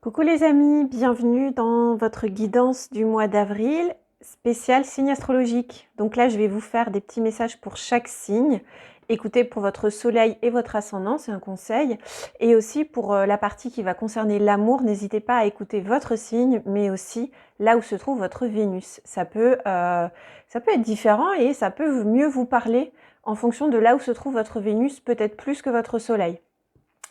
Coucou les amis, bienvenue dans votre guidance du mois d'avril, spécial signe astrologique. Donc là, je vais vous faire des petits messages pour chaque signe. Écoutez, pour votre soleil et votre ascendant, c'est un conseil. Et aussi pour la partie qui va concerner l'amour, n'hésitez pas à écouter votre signe, mais aussi là où se trouve votre Vénus. Ça peut être différent et ça peut mieux vous parler en fonction de là où se trouve votre Vénus, peut-être plus que votre soleil.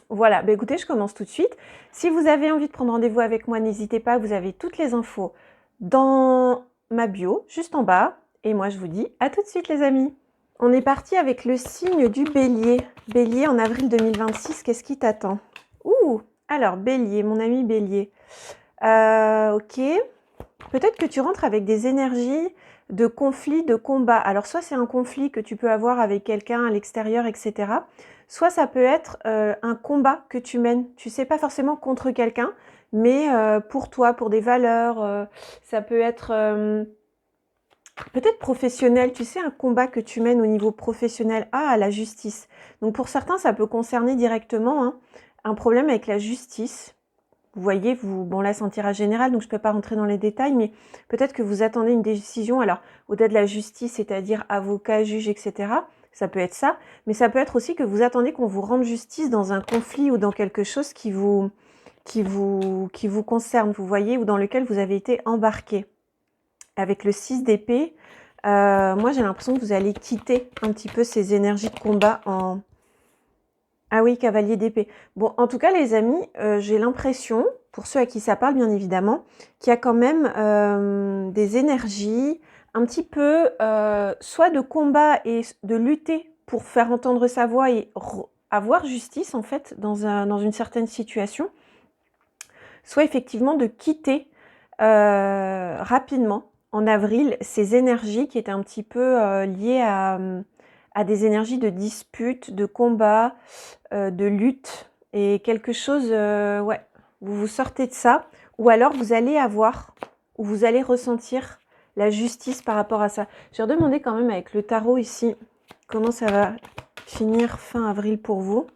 Voilà, bah écoutez, je commence tout de suite. Si vous avez envie de prendre rendez-vous avec moi, n'hésitez pas, vous avez toutes les infos dans ma bio, juste en bas. Et moi, je vous dis à tout de suite les amis. On est parti avec le signe du Bélier. Bélier en avril 2026, qu'est-ce qui t'attend? Alors Bélier, mon ami Bélier. Ok, peut-être que tu rentres avec des énergies de conflit, de combat. Alors soit c'est un conflit que tu peux avoir avec quelqu'un à l'extérieur, etc. Soit ça peut être un combat que tu mènes. Tu sais pas forcément contre quelqu'un, mais pour toi, pour des valeurs. Ça peut être peut-être professionnel. Tu sais, un combat que tu mènes au niveau professionnel. Ah, la justice. Donc pour certains, ça peut concerner directement un problème avec la justice. Vous voyez, bon là c'est un tirage général, donc je ne peux pas rentrer dans les détails, mais peut-être que vous attendez une décision, alors au-delà de la justice, c'est-à-dire avocat, juge, etc., ça peut être ça, mais ça peut être aussi que vous attendez qu'on vous rende justice dans un conflit ou dans quelque chose qui vous concerne, vous voyez, ou dans lequel vous avez été embarqué. Avec le 6 d'épée, moi j'ai l'impression que vous allez quitter un petit peu ces énergies de combat en... Ah oui, cavalier d'épée. Bon, en tout cas, les amis, j'ai l'impression, pour ceux à qui ça parle, bien évidemment, qu'il y a quand même des énergies un petit peu, soit de combat et de lutter pour faire entendre sa voix et avoir justice, en fait, dans une certaine situation, soit effectivement de quitter rapidement, en avril, ces énergies qui étaient un petit peu liées à des énergies de dispute, de combat, de lutte et quelque chose, ouais, vous sortez de ça, ou alors vous allez avoir, ou vous allez ressentir la justice par rapport à ça. Je vais redemander quand même avec le tarot ici, comment ça va finir fin avril pour vous.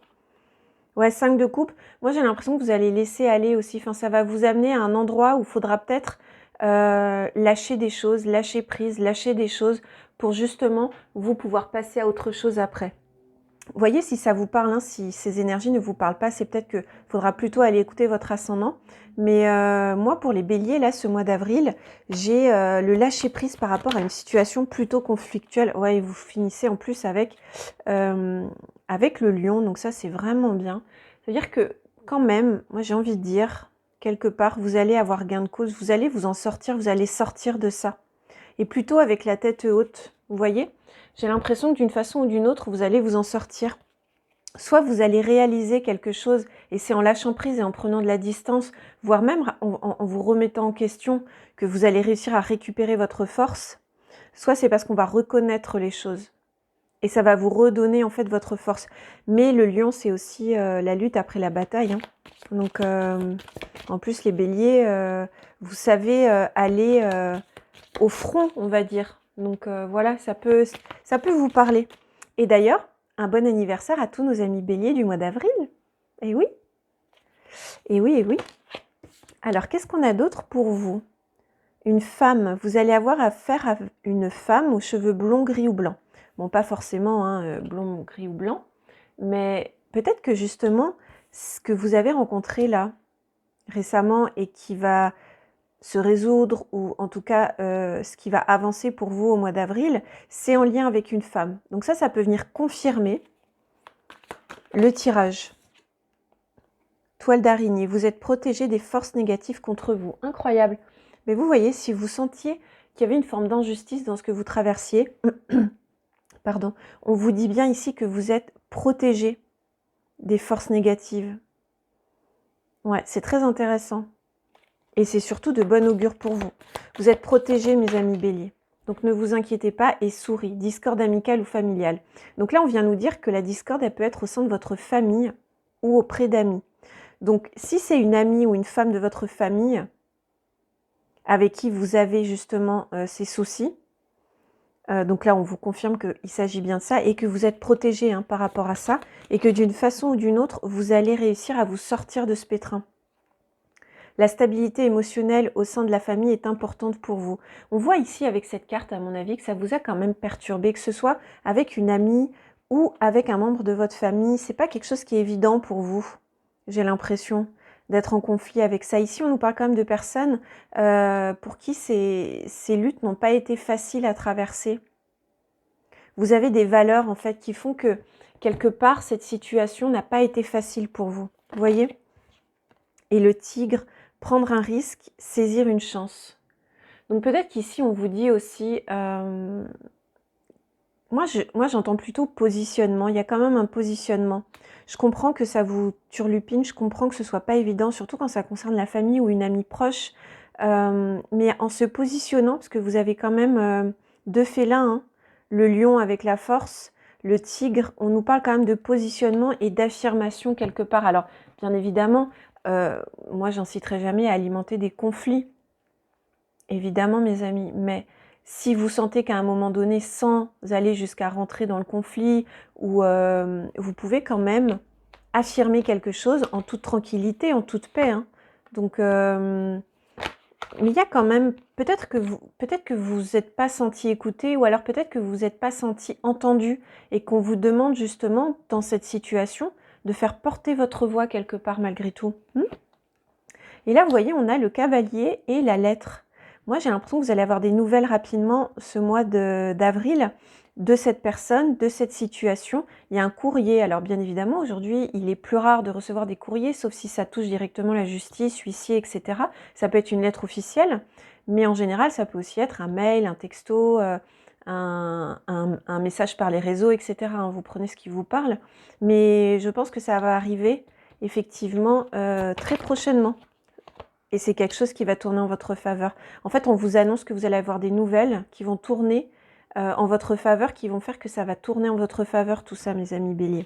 Ouais, 5 de coupe. Moi, j'ai l'impression que vous allez laisser aller aussi. Enfin, ça va vous amener à un endroit où il faudra peut-être lâcher des choses, lâcher prise, lâcher des choses pour justement vous pouvoir passer à autre chose après. Voyez si ça vous parle, hein, si ces énergies ne vous parlent pas, c'est peut-être qu'il faudra plutôt aller écouter votre ascendant. Mais moi, pour les béliers, là, ce mois d'avril, j'ai le lâcher-prise par rapport à une situation plutôt conflictuelle. Ouais, et vous finissez en plus avec le lion, donc ça, c'est vraiment bien. C'est-à-dire que, quand même, moi, j'ai envie de dire, quelque part, vous allez avoir gain de cause, vous allez vous en sortir, vous allez sortir de ça. Et plutôt avec la tête haute, vous voyez ? J'ai l'impression que d'une façon ou d'une autre, vous allez vous en sortir. Soit vous allez réaliser quelque chose, et c'est en lâchant prise et en prenant de la distance, voire même en vous remettant en question, que vous allez réussir à récupérer votre force. Soit c'est parce qu'on va reconnaître les choses. Et ça va vous redonner en fait votre force. Mais le lion, c'est aussi la lutte après la bataille. Hein. Donc, en plus, les béliers, vous savez aller au front, on va dire. Donc voilà, ça peut vous parler. Et d'ailleurs, un bon anniversaire à tous nos amis béliers du mois d'avril. Eh oui, et oui, et oui. Alors, qu'est-ce qu'on a d'autre pour vous? Une femme, vous allez avoir affaire à une femme aux cheveux blonds, gris ou blancs. Bon, pas forcément blond, gris ou blanc, mais peut-être que justement, ce que vous avez rencontré là, récemment, et qui va se résoudre, ou en tout cas ce qui va avancer pour vous au mois d'avril, c'est en lien avec une femme. Donc ça peut venir confirmer le tirage. Toile d'araignée, vous êtes protégé des forces négatives contre vous. Incroyable. Mais vous voyez, si vous sentiez qu'il y avait une forme d'injustice dans ce que vous traversiez, pardon, on vous dit bien ici que vous êtes protégé des forces négatives. Ouais, c'est très intéressant. Et c'est surtout de bon augure pour vous. Vous êtes protégés, mes amis béliers. Donc ne vous inquiétez pas et souris, discorde amicale ou familiale. Donc là, on vient nous dire que la discorde, elle peut être au sein de votre famille ou auprès d'amis. Donc si c'est une amie ou une femme de votre famille avec qui vous avez justement ces soucis, donc là, on vous confirme qu'il s'agit bien de ça et que vous êtes protégés par rapport à ça et que d'une façon ou d'une autre, vous allez réussir à vous sortir de ce pétrin. La stabilité émotionnelle au sein de la famille est importante pour vous. On voit ici avec cette carte, à mon avis, que ça vous a quand même perturbé, que ce soit avec une amie ou avec un membre de votre famille. C'est pas quelque chose qui est évident pour vous, j'ai l'impression d'être en conflit avec ça. Ici, on nous parle quand même de personnes pour qui ces luttes n'ont pas été faciles à traverser. Vous avez des valeurs, en fait, qui font que, quelque part, cette situation n'a pas été facile pour vous. Vous voyez? Et le tigre, prendre un risque, saisir une chance. Donc peut-être qu'ici, on vous dit aussi... Moi, j'entends plutôt positionnement. Il y a quand même un positionnement. Je comprends que ça vous turlupine, je comprends que ce soit pas évident, surtout quand ça concerne la famille ou une amie proche. Mais en se positionnant, parce que vous avez quand même deux félins, hein, le lion avec la force, le tigre, on nous parle quand même de positionnement et d'affirmation quelque part. Alors, bien évidemment, moi, j'inciterai jamais à alimenter des conflits, évidemment, mes amis, mais si vous sentez qu'à un moment donné, sans aller jusqu'à rentrer dans le conflit, ou vous pouvez quand même affirmer quelque chose en toute tranquillité, en toute paix. Hein. Donc, mais il y a quand même, peut-être que vous n'êtes pas senti écouté, ou alors peut-être que vous n'êtes pas senti entendu, et qu'on vous demande justement, dans cette situation, de faire porter votre voix quelque part malgré tout. Et là, vous voyez, on a le cavalier et la lettre. Moi, j'ai l'impression que vous allez avoir des nouvelles rapidement ce mois d'avril de cette personne, de cette situation. Il y a un courrier. Alors, bien évidemment, aujourd'hui, il est plus rare de recevoir des courriers, sauf si ça touche directement la justice, huissier, etc. Ça peut être une lettre officielle, mais en général, ça peut aussi être un mail, un texto, un message par les réseaux, etc. Hein, vous prenez ce qui vous parle. Mais je pense que ça va arriver, effectivement, très prochainement. Et c'est quelque chose qui va tourner en votre faveur. En fait, on vous annonce que vous allez avoir des nouvelles qui vont tourner en votre faveur, qui vont faire que ça va tourner en votre faveur, tout ça, mes amis béliers.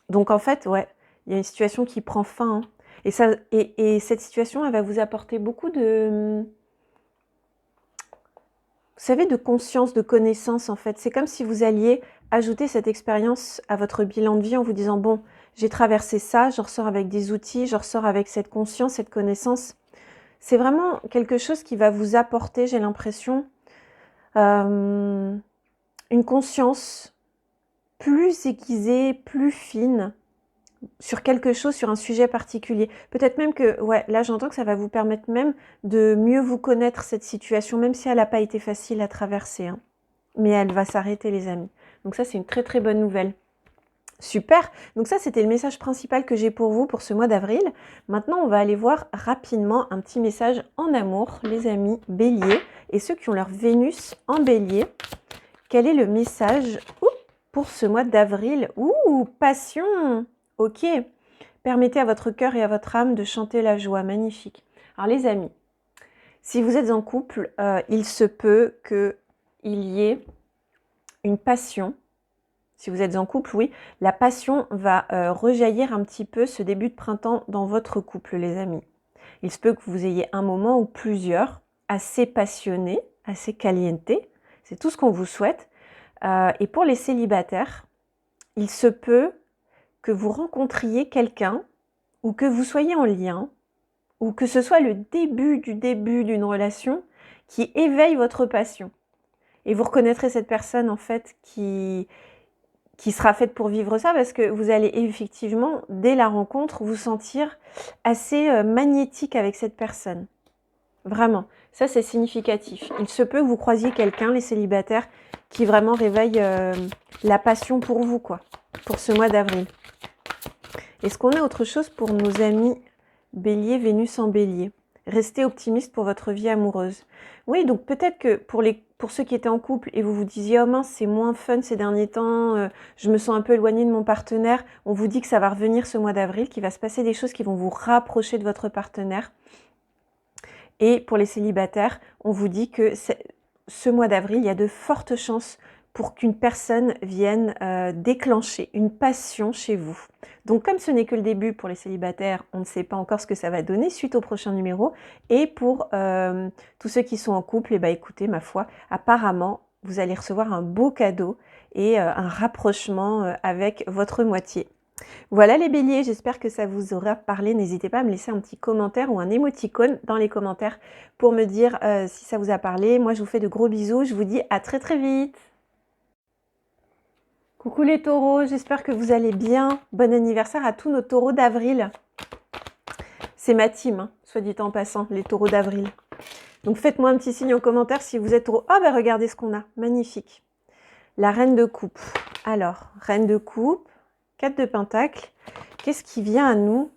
Donc, en fait, ouais, il y a une situation qui prend fin. Hein. Et cette situation, elle va vous apporter beaucoup de... Vous savez, de conscience, de connaissance, en fait. C'est comme si vous alliez ajouter cette expérience à votre bilan de vie en vous disant, bon, j'ai traversé ça, je ressors avec des outils, je ressors avec cette conscience, cette connaissance. C'est vraiment quelque chose qui va vous apporter, j'ai l'impression, une conscience plus aiguisée, plus fine sur quelque chose, sur un sujet particulier. Peut-être même que, ouais, là j'entends que ça va vous permettre même de mieux vous connaître cette situation, même si elle n'a pas été facile à traverser. Hein. Mais elle va s'arrêter, les amis. Donc ça, c'est une très très bonne nouvelle. Super, donc ça c'était le message principal que j'ai pour vous pour ce mois d'avril. Maintenant on va aller voir rapidement un petit message en amour, les amis béliers, et ceux qui ont leur Vénus en bélier. Quel est le message pour ce mois d'avril? Passion. Ok, permettez à votre cœur et à votre âme de chanter la joie, magnifique. Alors les amis, si vous êtes en couple, il se peut qu'il y ait une passion. Si vous êtes en couple, oui, la passion va rejaillir un petit peu ce début de printemps dans votre couple, les amis. Il se peut que vous ayez un moment ou plusieurs assez passionnés, assez caliente. C'est tout ce qu'on vous souhaite. Et pour les célibataires, il se peut que vous rencontriez quelqu'un ou que vous soyez en lien ou que ce soit le début d'une relation qui éveille votre passion. Et vous reconnaîtrez cette personne, en fait, qui sera faite pour vivre ça, parce que vous allez effectivement, dès la rencontre, vous sentir assez magnétique avec cette personne. Vraiment, ça c'est significatif. Il se peut que vous croisiez quelqu'un, les célibataires, qui vraiment réveille la passion pour vous, quoi, pour ce mois d'avril. Est-ce qu'on a autre chose pour nos amis bélier, Vénus en bélier? Restez optimiste pour votre vie amoureuse. Oui, donc peut-être que pour ceux qui étaient en couple et vous vous disiez « Oh mince, c'est moins fun ces derniers temps, je me sens un peu éloignée de mon partenaire », on vous dit que ça va revenir ce mois d'avril, qu'il va se passer des choses qui vont vous rapprocher de votre partenaire. Et pour les célibataires, on vous dit que ce mois d'avril, il y a de fortes chances pour qu'une personne vienne déclencher une passion chez vous. Donc comme ce n'est que le début pour les célibataires, on ne sait pas encore ce que ça va donner suite au prochain numéro. Et pour tous ceux qui sont en couple, eh ben, écoutez, ma foi, apparemment, vous allez recevoir un beau cadeau et un rapprochement avec votre moitié. Voilà les béliers, j'espère que ça vous aura parlé. N'hésitez pas à me laisser un petit commentaire ou un émoticône dans les commentaires pour me dire si ça vous a parlé. Moi, je vous fais de gros bisous. Je vous dis à très très vite. Coucou les taureaux, j'espère que vous allez bien. Bon anniversaire à tous nos taureaux d'avril. C'est ma team, hein, soit dit en passant, les taureaux d'avril. Donc faites-moi un petit signe en commentaire si vous êtes taureau. Oh bah regardez ce qu'on a, magnifique. La reine de coupe. Alors, reine de coupe, 4 de pentacles. Qu'est-ce qui vient à nous?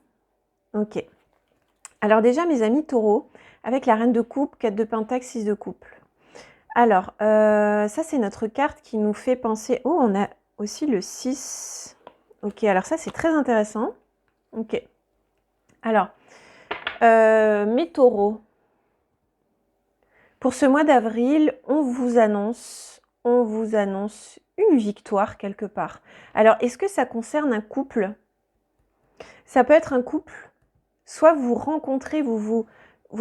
Ok. Alors déjà, mes amis taureaux, avec la reine de coupe, 4 de pentacles, 6 de coupe. Alors, ça c'est notre carte qui nous fait penser... Oh, on a aussi le 6. Ok, alors ça c'est très intéressant. Ok. Alors, mes taureaux, pour ce mois d'avril, on vous annonce une victoire quelque part. Alors, est-ce que ça concerne un couple? Ça peut être un couple, soit vous rencontrez, vous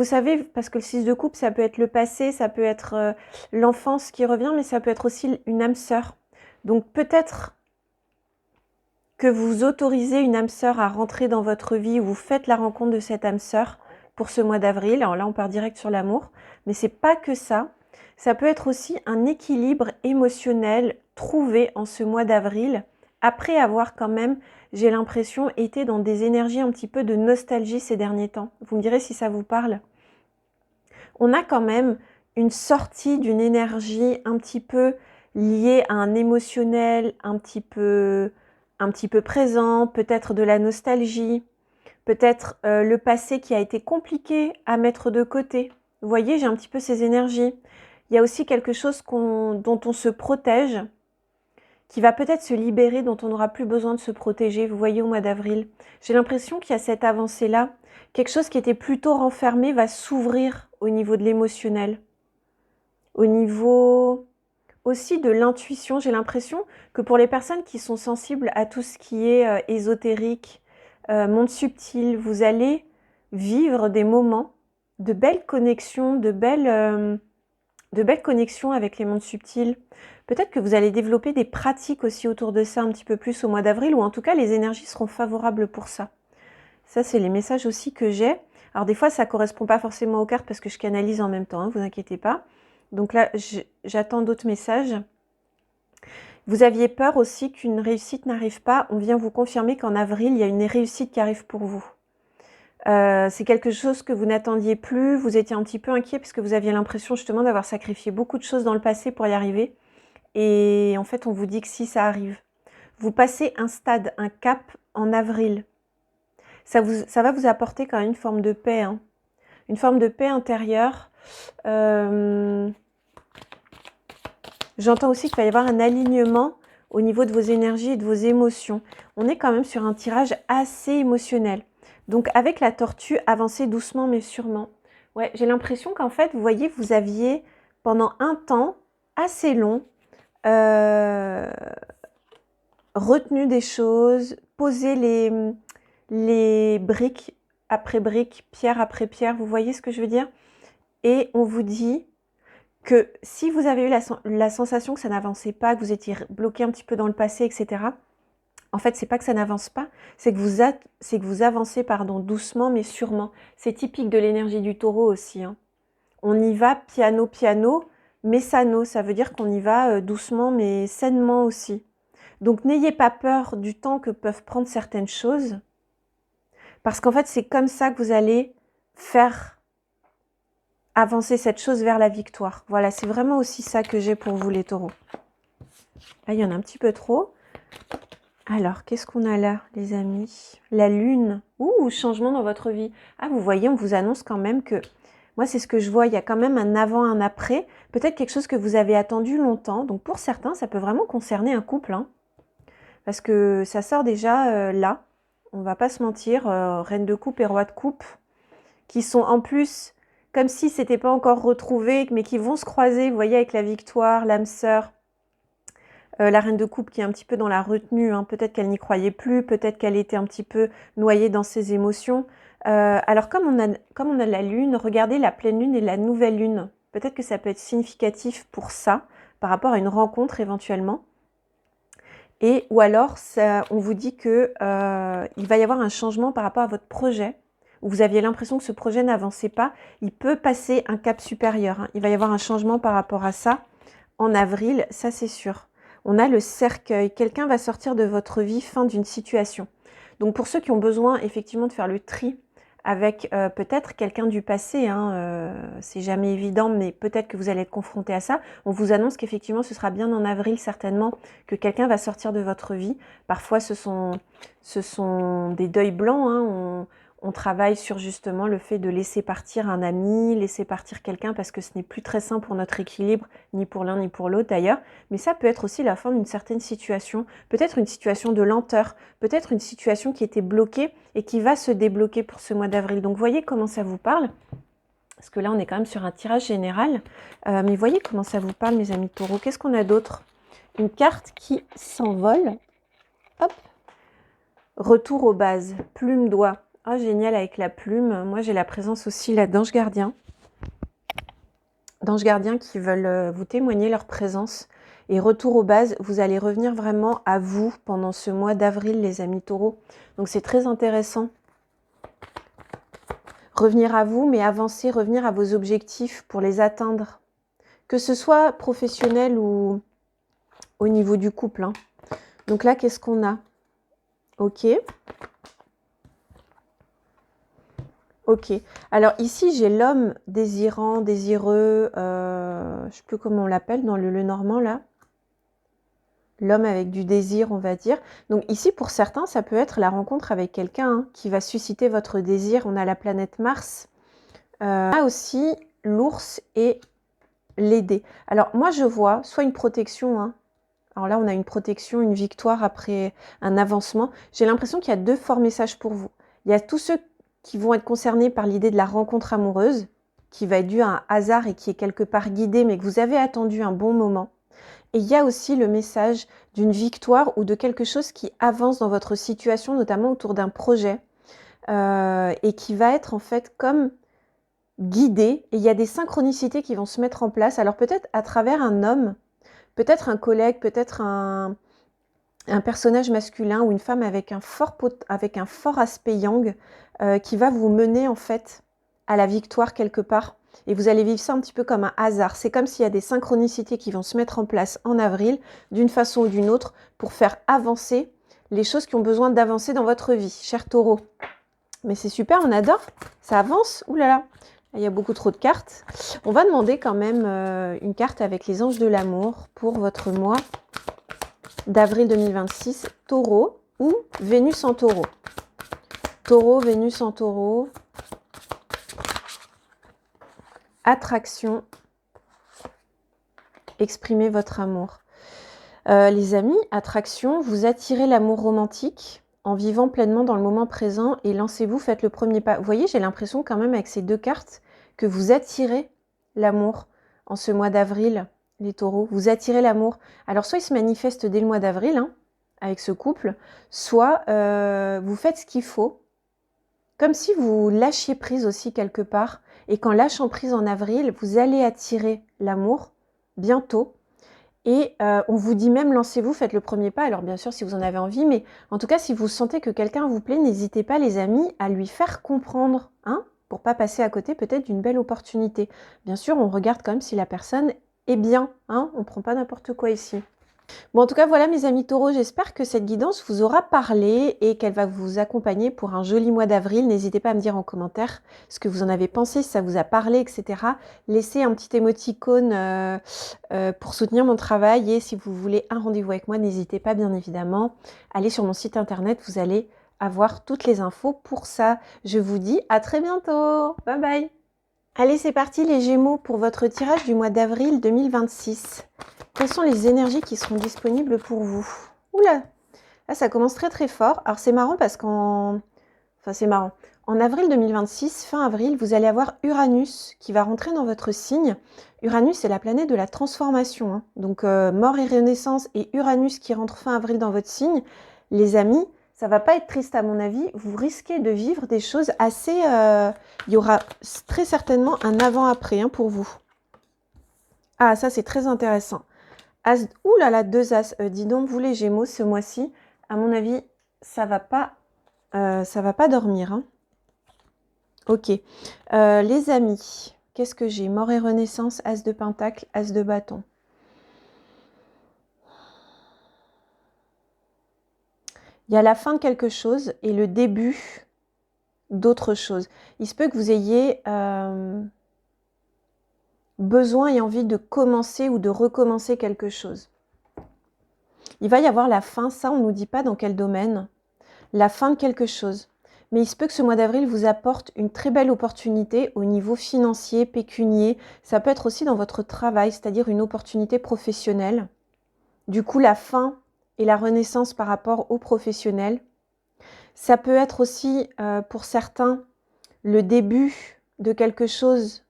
savez, parce que le 6 de coupe, ça peut être le passé, ça peut être l'enfance qui revient, mais ça peut être aussi une âme sœur. Donc peut-être que vous autorisez une âme sœur à rentrer dans votre vie, ou vous faites la rencontre de cette âme sœur pour ce mois d'avril. Alors là, on part direct sur l'amour, mais c'est pas que ça. Ça peut être aussi un équilibre émotionnel trouvé en ce mois d'avril, après avoir quand même, j'ai l'impression, été dans des énergies un petit peu de nostalgie ces derniers temps. Vous me direz si ça vous parle. On a quand même une sortie d'une énergie un petit peu liée à un émotionnel, un petit peu présent, peut-être de la nostalgie, peut-être le passé qui a été compliqué à mettre de côté. Vous voyez, j'ai un petit peu ces énergies. Il y a aussi quelque chose dont on se protège, qui va peut-être se libérer, dont on n'aura plus besoin de se protéger, vous voyez, au mois d'avril. J'ai l'impression qu'il y a cette avancée-là. Quelque chose qui était plutôt renfermé va s'ouvrir au niveau de l'émotionnel. Au niveau aussi de l'intuition, j'ai l'impression que pour les personnes qui sont sensibles à tout ce qui est ésotérique, monde subtil, vous allez vivre des moments de belles connexions, de belles connexions avec les mondes subtils. Peut-être que vous allez développer des pratiques aussi autour de ça un petit peu plus au mois d'avril, ou en tout cas les énergies seront favorables pour ça. Ça, c'est les messages aussi que j'ai. Alors des fois, ça ne correspond pas forcément aux cartes parce que je canalise en même temps, hein, vous inquiétez pas. Donc là, j'attends d'autres messages. Vous aviez peur aussi qu'une réussite n'arrive pas. On vient vous confirmer qu'en avril, il y a une réussite qui arrive pour vous. C'est quelque chose que vous n'attendiez plus. Vous étiez un petit peu inquiet parce que vous aviez l'impression justement d'avoir sacrifié beaucoup de choses dans le passé pour y arriver. Et en fait, on vous dit que si, ça arrive. Vous passez un stade, un cap en avril. Ça va vous apporter quand même une forme de paix, hein. Une forme de paix intérieure. J'entends aussi qu'il va y avoir un alignement au niveau de vos énergies et de vos émotions. On est quand même sur un tirage assez émotionnel. Donc avec la tortue, avancez doucement mais sûrement. Ouais, j'ai l'impression qu'en fait, vous voyez, vous aviez pendant un temps assez long retenu des choses, posé les briques après briques, pierre après pierre. Vous voyez ce que je veux dire? Et on vous dit que si vous avez eu la sensation que ça n'avançait pas, que vous étiez bloqué un petit peu dans le passé, etc., en fait, c'est pas que ça n'avance pas, c'est que vous avancez, pardon, doucement mais sûrement. C'est typique de l'énergie du taureau aussi, hein. On y va piano, piano, mais sano, ça veut dire qu'on y va doucement mais sainement aussi. Donc n'ayez pas peur du temps que peuvent prendre certaines choses, parce qu'en fait, c'est comme ça que vous allez faire avancer cette chose vers la victoire. Voilà, c'est vraiment aussi ça que j'ai pour vous les taureaux. Là, il y en a un petit peu trop. Alors, qu'est-ce qu'on a là, les amis? La lune. Ouh, changement dans votre vie. Ah, vous voyez, on vous annonce quand même que... Moi, c'est ce que je vois. Il y a quand même un avant, un après. Peut-être quelque chose que vous avez attendu longtemps. Donc, pour certains, ça peut vraiment concerner un couple, hein. Parce que ça sort déjà là. On va pas se mentir. Reine de coupe et roi de coupe. Qui sont en plus... comme si c'était pas encore retrouvé, mais qui vont se croiser, vous voyez, avec la victoire, l'âme sœur, la reine de coupe qui est un petit peu dans la retenue, hein. Peut-être qu'elle n'y croyait plus, peut-être qu'elle était un petit peu noyée dans ses émotions. Alors comme on a la lune, regardez la pleine lune et la nouvelle lune. Peut-être que ça peut être significatif pour ça, par rapport à une rencontre éventuellement. ou alors, on vous dit que il va y avoir un changement par rapport à votre projet, où vous aviez l'impression que ce projet n'avançait pas. Il peut passer un cap supérieur, hein. Il va y avoir un changement par rapport à ça en avril, ça c'est sûr. On a le cercueil. Quelqu'un va sortir de votre vie, fin d'une situation. Donc pour ceux qui ont besoin effectivement de faire le tri avec peut-être quelqu'un du passé, hein, c'est jamais évident, mais peut-être que vous allez être confronté à ça. On vous annonce qu'effectivement ce sera bien en avril certainement que quelqu'un va sortir de votre vie. Parfois ce sont des deuils blancs, hein. On travaille sur justement le fait de laisser partir un ami, laisser partir quelqu'un parce que ce n'est plus très sain pour notre équilibre, ni pour l'un ni pour l'autre d'ailleurs. Mais ça peut être aussi la fin d'une certaine situation, peut-être une situation de lenteur, peut-être une situation qui était bloquée et qui va se débloquer pour ce mois d'avril. Donc voyez comment ça vous parle, parce que là on est quand même sur un tirage général. Mais voyez comment ça vous parle mes amis taureaux. Qu'est-ce qu'on a d'autre? Une carte qui s'envole. Hop. Retour aux bases, plume doigt. Ah, génial avec la plume. Moi, j'ai la présence aussi là d'anges gardiens. D'anges gardiens qui veulent vous témoigner leur présence. Et retour aux bases, vous allez revenir vraiment à vous pendant ce mois d'avril, les amis taureaux. Donc, c'est très intéressant. Revenir à vous, mais avancer, revenir à vos objectifs pour les atteindre. Que ce soit professionnel ou au niveau du couple, hein. Donc là, qu'est-ce qu'on a? Ok. Ok, alors ici j'ai l'homme désirant, désireux, je ne sais plus comment on l'appelle dans le normand là. L'homme avec du désir, on va dire. Donc ici pour certains, ça peut être la rencontre avec quelqu'un, hein, qui va susciter votre désir. On a la planète Mars. On a aussi l'ours et l'aider. Alors moi je vois soit une protection, hein. Alors là on a une protection, une victoire après un avancement. J'ai l'impression qu'il y a deux forts messages pour vous. Il y a tous ceux qui vont être concernés par l'idée de la rencontre amoureuse, qui va être due à un hasard et qui est quelque part guidé, mais que vous avez attendu un bon moment. Et il y a aussi le message d'une victoire ou de quelque chose qui avance dans votre situation, notamment autour d'un projet, et qui va être en fait comme guidé. Et il y a des synchronicités qui vont se mettre en place. Alors peut-être à travers un homme, peut-être un collègue, peut-être un personnage masculin ou une femme avec un fort aspect yang, qui va vous mener en fait à la victoire quelque part. Et vous allez vivre ça un petit peu comme un hasard. C'est comme s'il y a des synchronicités qui vont se mettre en place en avril, d'une façon ou d'une autre, pour faire avancer les choses qui ont besoin d'avancer dans votre vie, cher taureau. Mais c'est super, on adore. Ça avance. Ouh là là, il y a beaucoup trop de cartes. On va demander quand même une carte avec les anges de l'amour pour votre mois d'avril 2026, taureau ou Vénus en taureau. Taureau, Vénus en taureau. Attraction. Exprimez votre amour. Les amis, attraction, vous attirez l'amour romantique en vivant pleinement dans le moment présent et lancez-vous, faites le premier pas. Vous voyez, j'ai l'impression quand même avec ces deux cartes que vous attirez l'amour en ce mois d'avril, les taureaux. Vous attirez l'amour. Alors soit il se manifeste dès le mois d'avril, hein, avec ce couple, soit vous faites ce qu'il faut, comme si vous lâchiez prise aussi quelque part, et qu'en lâchant prise en avril, vous allez attirer l'amour bientôt, et on vous dit même lancez-vous, faites le premier pas, alors bien sûr si vous en avez envie, mais en tout cas si vous sentez que quelqu'un vous plaît, n'hésitez pas les amis à lui faire comprendre, hein, pour pas passer à côté peut-être d'une belle opportunité. Bien sûr on regarde quand même si la personne est bien, hein, on prend pas n'importe quoi ici. Bon, en tout cas, voilà mes amis taureaux, j'espère que cette guidance vous aura parlé et qu'elle va vous accompagner pour un joli mois d'avril. N'hésitez pas à me dire en commentaire ce que vous en avez pensé, si ça vous a parlé, etc. Laissez un petit émoticône pour soutenir mon travail et si vous voulez un rendez-vous avec moi, n'hésitez pas bien évidemment. Allez sur mon site internet, vous allez avoir toutes les infos pour ça. Je vous dis à très bientôt. Bye bye. Allez, c'est parti les Gémeaux pour votre tirage du mois d'avril 2026. Quelles sont les énergies qui seront disponibles pour vous? Oula, là ça commence très très fort. Alors c'est marrant parce qu'en... Enfin c'est marrant. En avril 2026, fin avril, vous allez avoir Uranus qui va rentrer dans votre signe. Uranus, c'est la planète de la transformation, hein. Donc mort et renaissance et Uranus qui rentre fin avril dans votre signe. Les amis, ça va pas être triste à mon avis. Vous risquez de vivre des choses assez... Il y aura très certainement un avant-après, hein, pour vous. Ah, ça c'est très intéressant. As, ouh là là, 2 As. Dis donc, vous les Gémeaux, ce mois-ci, à mon avis, ça va pas dormir, hein. Ok. Les amis, qu'est-ce que j'ai? Mort et renaissance, As de pentacle, As de bâton. Il y a la fin de quelque chose et le début d'autre chose. Il se peut que vous ayez besoin et envie de commencer ou de recommencer quelque chose. Il va y avoir la fin, ça on ne nous dit pas dans quel domaine, la fin de quelque chose. Mais il se peut que ce mois d'avril vous apporte une très belle opportunité au niveau financier, pécunier. Ça peut être aussi dans votre travail, c'est-à-dire une opportunité professionnelle. Du coup, la fin et la renaissance par rapport aux professionnels. Ça peut être aussi, pour certains, le début de quelque chose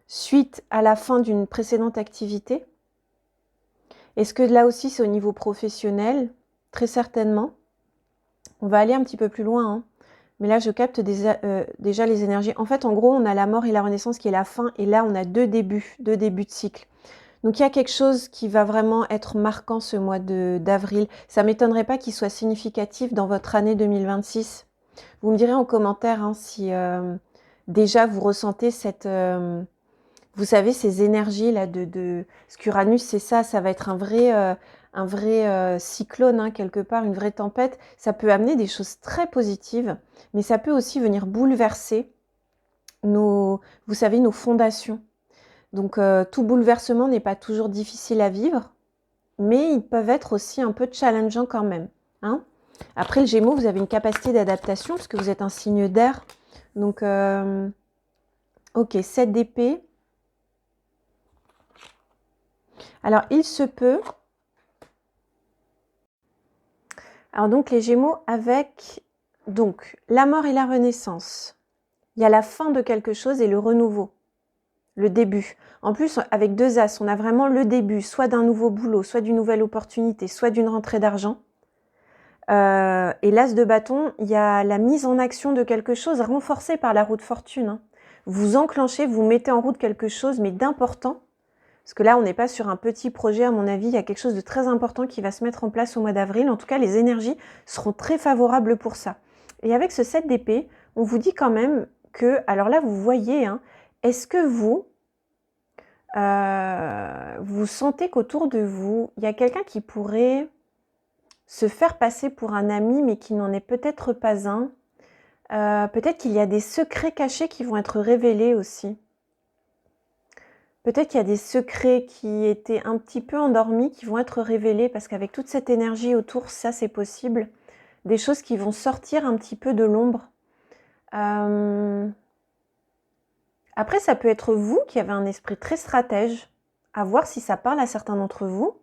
suite à la fin d'une précédente activité. Est-ce que là aussi, c'est au niveau professionnel? Très certainement. On va aller un petit peu plus loin, hein. Mais là, je capte déjà les énergies. En fait, en gros, on a la mort et la renaissance qui est la fin. Et là, on a deux débuts de cycle. Donc, il y a quelque chose qui va vraiment être marquant ce mois d'avril. Ça ne m'étonnerait pas qu'il soit significatif dans votre année 2026. Vous me direz en commentaire hein, si déjà vous ressentez cette... vous savez, ces énergies-là Parce qu'Uranus, c'est ça, ça va être un vrai cyclone, hein, quelque part, une vraie tempête. Ça peut amener des choses très positives, mais ça peut aussi venir bouleverser vous savez, nos fondations. Donc, tout bouleversement n'est pas toujours difficile à vivre, mais ils peuvent être aussi un peu challengeants quand même, hein. Après, le Gémeaux, vous avez une capacité d'adaptation, parce que vous êtes un signe d'air. Donc, ok, 7 d'épée. Alors, il se peut... Alors donc, les Gémeaux avec donc la mort et la renaissance. Il y a la fin de quelque chose et le renouveau, le début. En plus, avec 2 As, on a vraiment le début, soit d'un nouveau boulot, soit d'une nouvelle opportunité, soit d'une rentrée d'argent. Et l'As de bâton, il y a la mise en action de quelque chose renforcée par la roue de fortune, hein. Vous enclenchez, vous mettez en route quelque chose, mais d'important. Parce que là, on n'est pas sur un petit projet, à mon avis, il y a quelque chose de très important qui va se mettre en place au mois d'avril. En tout cas, les énergies seront très favorables pour ça. Et avec ce 7 d'épée, on vous dit quand même que, alors là, vous voyez, hein, est-ce que vous sentez qu'autour de vous, il y a quelqu'un qui pourrait se faire passer pour un ami, mais qui n'en est peut-être pas un. Peut-être qu'il y a des secrets cachés qui vont être révélés aussi. Peut-être qu'il y a des secrets qui étaient un petit peu endormis qui vont être révélés parce qu'avec toute cette énergie autour, ça c'est possible. Des choses qui vont sortir un petit peu de l'ombre. Après, ça peut être vous qui avez un esprit très stratège, à voir si ça parle à certains d'entre vous,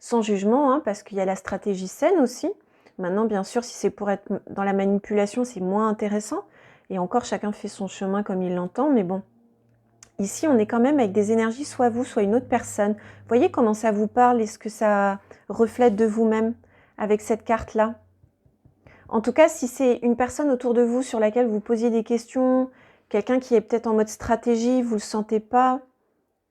sans jugement, hein, parce qu'il y a la stratégie saine aussi. Maintenant, bien sûr, si c'est pour être dans la manipulation, c'est moins intéressant. Et encore, chacun fait son chemin comme il l'entend, mais bon. Ici, on est quand même avec des énergies, soit vous, soit une autre personne. Vous voyez comment ça vous parle et ce que ça reflète de vous-même avec cette carte-là. En tout cas, si c'est une personne autour de vous sur laquelle vous posiez des questions, quelqu'un qui est peut-être en mode stratégie, vous ne le sentez pas,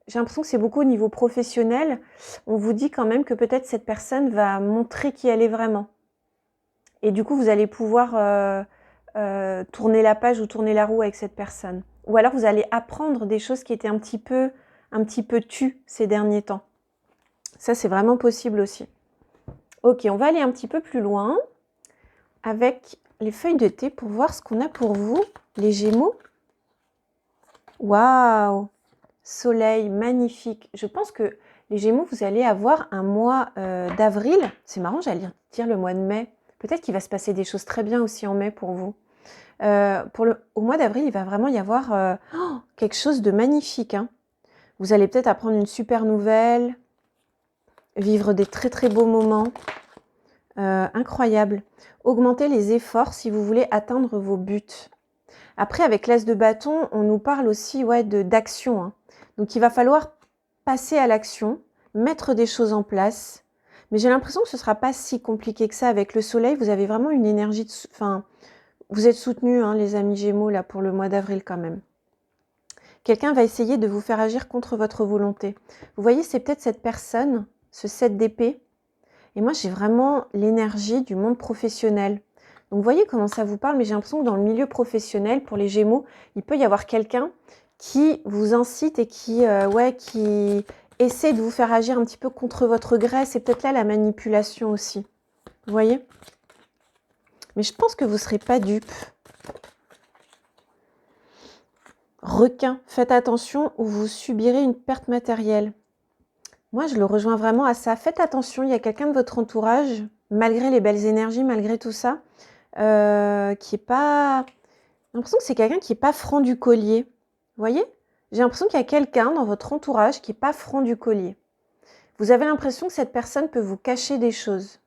j'ai l'impression que c'est beaucoup au niveau professionnel. On vous dit quand même que peut-être cette personne va montrer qui elle est vraiment. Et du coup, vous allez pouvoir tourner la page ou tourner la roue avec cette personne. Ou alors, vous allez apprendre des choses qui étaient un petit peu tues ces derniers temps. Ça, c'est vraiment possible aussi. Ok, on va aller un petit peu plus loin avec les feuilles de thé pour voir ce qu'on a pour vous, les Gémeaux. Waouh! Soleil, magnifique. Je pense que les Gémeaux, vous allez avoir un mois d'avril. C'est marrant, j'allais dire le mois de mai. Peut-être qu'il va se passer des choses très bien aussi en mai pour vous. Au mois d'avril, il va vraiment y avoir quelque chose de magnifique, hein. Vous allez peut-être apprendre une super nouvelle, vivre des très très beaux moments. Incroyable. Augmenter les efforts si vous voulez atteindre vos buts. Après, avec l'As de bâton, on nous parle aussi d'action, hein. Donc, il va falloir passer à l'action, mettre des choses en place. Mais j'ai l'impression que ce ne sera pas si compliqué que ça. Avec le soleil, vous avez vraiment une énergie... vous êtes soutenus, hein, les amis Gémeaux, là, pour le mois d'avril quand même. Quelqu'un va essayer de vous faire agir contre votre volonté. Vous voyez, c'est peut-être cette personne ce 7 d'épée. Et moi, j'ai vraiment l'énergie du monde professionnel. Donc, vous voyez comment ça vous parle, mais j'ai l'impression que dans le milieu professionnel, pour les Gémeaux, il peut y avoir quelqu'un qui vous incite et qui essaie de vous faire agir un petit peu contre votre gré. C'est peut-être là la manipulation aussi. Vous voyez? Mais je pense que vous ne serez pas dupe. Requin, faites attention ou vous subirez une perte matérielle. Moi, je le rejoins vraiment à ça. Faites attention, il y a quelqu'un de votre entourage, malgré les belles énergies, malgré tout ça, qui est pas... J'ai l'impression que c'est quelqu'un qui n'est pas franc du collier. Vous voyez? J'ai l'impression qu'il y a quelqu'un dans votre entourage qui n'est pas franc du collier. Vous avez l'impression que cette personne peut vous cacher des choses.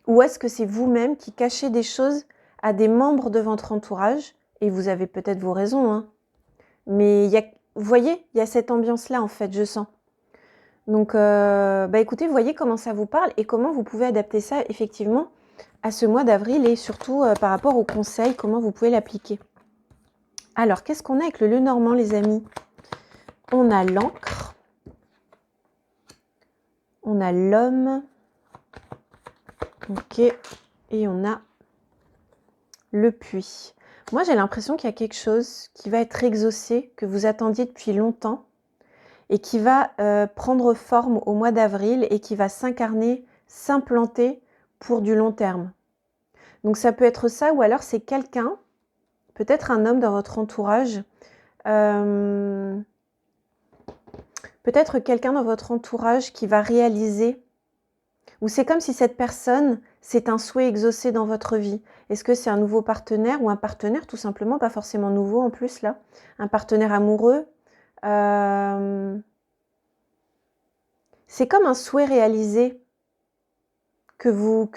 Ou est-ce que c'est vous-même qui cachez des choses à des membres de votre entourage? Et vous avez peut-être vos raisons, hein. Mais vous voyez, il y a cette ambiance-là, en fait, je sens. Donc, écoutez, vous voyez comment ça vous parle et comment vous pouvez adapter ça, effectivement, à ce mois d'avril et surtout par rapport aux conseils, comment vous pouvez l'appliquer. Alors, qu'est-ce qu'on a avec le Lenormand, les amis? On a l'encre, on a l'homme, ok, et on a le puits. Moi, j'ai l'impression qu'il y a quelque chose qui va être exaucé, que vous attendiez depuis longtemps, et qui va prendre forme au mois d'avril et qui va s'incarner, s'implanter pour du long terme. Donc ça peut être ça, ou alors c'est quelqu'un, peut-être un homme dans votre entourage, peut-être quelqu'un dans votre entourage qui va réaliser, ou c'est comme si cette personne, c'est un souhait exaucé dans votre vie. Est-ce que c'est un nouveau partenaire ou un partenaire tout simplement, pas forcément nouveau en plus là, un partenaire amoureux, c'est comme un souhait réalisé que vous,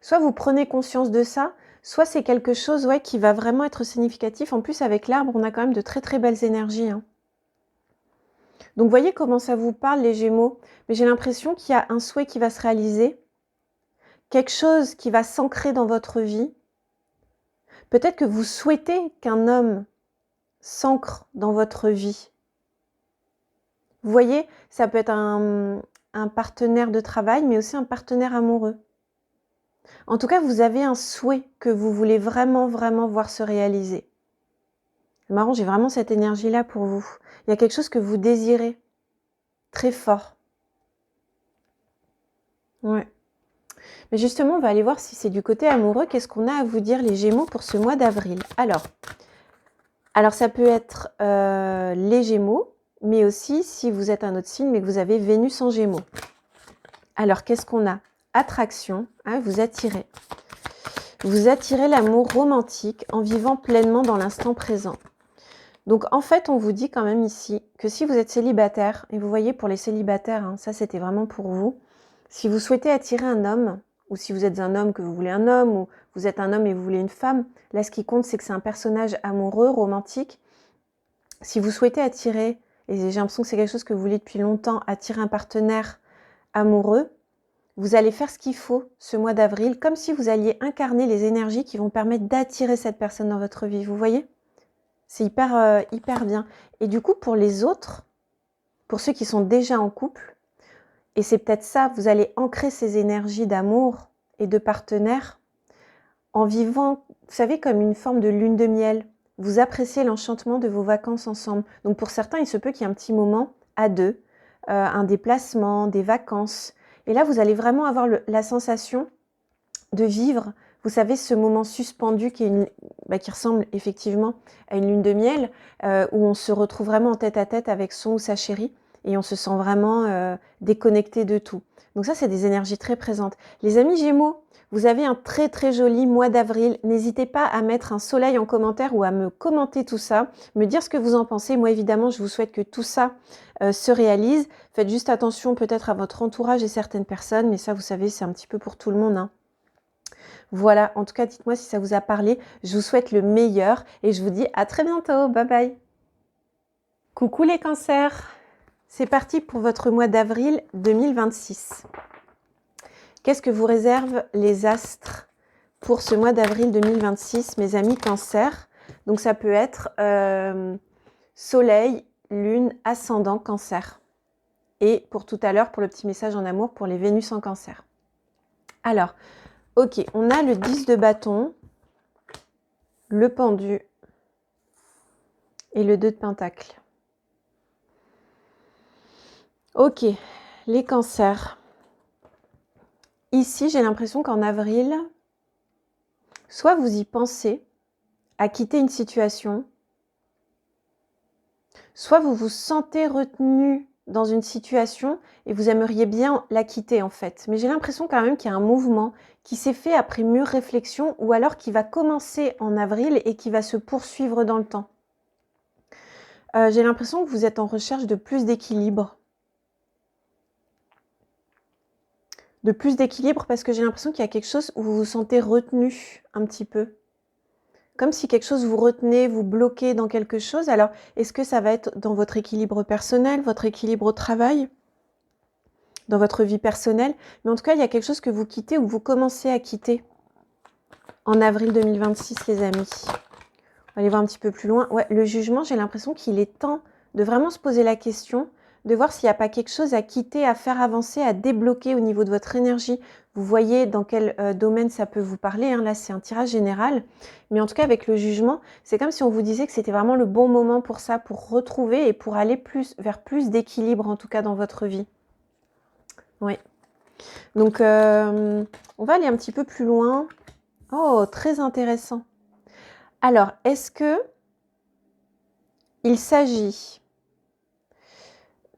soit vous prenez conscience de ça, soit c'est quelque chose qui va vraiment être significatif. En plus, avec l'arbre, on a quand même de très très belles énergies, hein. Donc, voyez comment ça vous parle, les Gémeaux. Mais j'ai l'impression qu'il y a un souhait qui va se réaliser, quelque chose qui va s'ancrer dans votre vie. Peut-être que vous souhaitez qu'un homme s'ancre dans votre vie. Vous voyez, ça peut être un partenaire de travail, mais aussi un partenaire amoureux. En tout cas, vous avez un souhait que vous voulez vraiment, vraiment voir se réaliser. C'est marrant, j'ai vraiment cette énergie-là pour vous. Il y a quelque chose que vous désirez très fort. Ouais. Mais justement, on va aller voir si c'est du côté amoureux. Qu'est-ce qu'on a à vous dire, les Gémeaux, pour ce mois d'avril? Alors, ça peut être les Gémeaux, mais aussi si vous êtes un autre signe, mais que vous avez Vénus en Gémeaux. Alors, qu'est-ce qu'on a? Attraction, hein, vous attirez. Vous attirez l'amour romantique en vivant pleinement dans l'instant présent. Donc, en fait, on vous dit quand même ici que si vous êtes célibataire, et vous voyez pour les célibataires, hein, ça c'était vraiment pour vous, si vous souhaitez attirer un homme, ou si vous êtes un homme que vous voulez un homme, ou vous êtes un homme et vous voulez une femme, là ce qui compte c'est que c'est un personnage amoureux, romantique. Si vous souhaitez attirer, et j'ai l'impression que c'est quelque chose que vous voulez depuis longtemps, attirer un partenaire amoureux, vous allez faire ce qu'il faut ce mois d'avril, comme si vous alliez incarner les énergies qui vont permettre d'attirer cette personne dans votre vie, vous voyez? C'est hyper bien. Et du coup, pour les autres, pour ceux qui sont déjà en couple, et c'est peut-être ça, vous allez ancrer ces énergies d'amour et de partenaire en vivant, vous savez, comme une forme de lune de miel. Vous appréciez l'enchantement de vos vacances ensemble. Donc pour certains, il se peut qu'il y ait un petit moment à deux, un déplacement, des vacances. Et là, vous allez vraiment avoir la sensation de vivre, vous savez, ce moment suspendu qui ressemble effectivement à une lune de miel, où on se retrouve vraiment en tête à tête avec son ou sa chérie, et on se sent vraiment déconnecté de tout. Donc ça, c'est des énergies très présentes. Les amis Gémeaux, vous avez un très très joli mois d'avril. N'hésitez pas à mettre un soleil en commentaire ou à me commenter tout ça, me dire ce que vous en pensez. Moi, évidemment, je vous souhaite que tout ça se réalise. Faites juste attention peut-être à votre entourage et certaines personnes, mais ça, vous savez, c'est un petit peu pour tout le monde, hein. Voilà, en tout cas, dites-moi si ça vous a parlé. Je vous souhaite le meilleur et je vous dis à très bientôt. Bye bye. Coucou les cancers. C'est parti pour votre mois d'avril 2026. Qu'est-ce que vous réservent les astres pour ce mois d'avril 2026, mes amis cancers? Donc ça peut être soleil, lune, ascendant, cancer. et pour tout à l'heure, pour le petit message en amour, pour les Vénus en Cancer. Alors, ok, on a le 10 de bâton, le pendu et le 2 de pentacle. Ok, les cancers. Ici, j'ai l'impression qu'en avril, soit vous y pensez à quitter une situation, soit vous vous sentez retenu dans une situation et vous aimeriez bien la quitter en fait. Mais j'ai l'impression quand même qu'il y a un mouvement qui s'est fait après mûre réflexion ou alors qui va commencer en avril et qui va se poursuivre dans le temps. J'ai l'impression que vous êtes en recherche de plus d'équilibre. De plus d'équilibre parce que j'ai l'impression qu'il y a quelque chose où vous vous sentez retenu un petit peu. Comme si quelque chose vous retenait, vous bloquait dans quelque chose. Alors, est-ce que ça va être dans votre équilibre personnel, votre équilibre au travail, dans votre vie personnelle? Mais en tout cas, il y a quelque chose que vous quittez ou vous commencez à quitter en avril 2026, les amis. On va aller voir un petit peu plus loin. Ouais, le jugement, j'ai l'impression qu'il est temps de vraiment se poser la question, de voir s'il n'y a pas quelque chose à quitter, à faire avancer, à débloquer au niveau de votre énergie. Vous voyez dans quel domaine ça peut vous parler. Hein. Là, c'est un tirage général. Mais en tout cas, avec le jugement, c'est comme si on vous disait que c'était vraiment le bon moment pour ça, pour retrouver et pour aller vers plus d'équilibre, en tout cas, dans votre vie. Oui. Donc, on va aller un petit peu plus loin. Oh, très intéressant. Alors, est-ce que il s'agit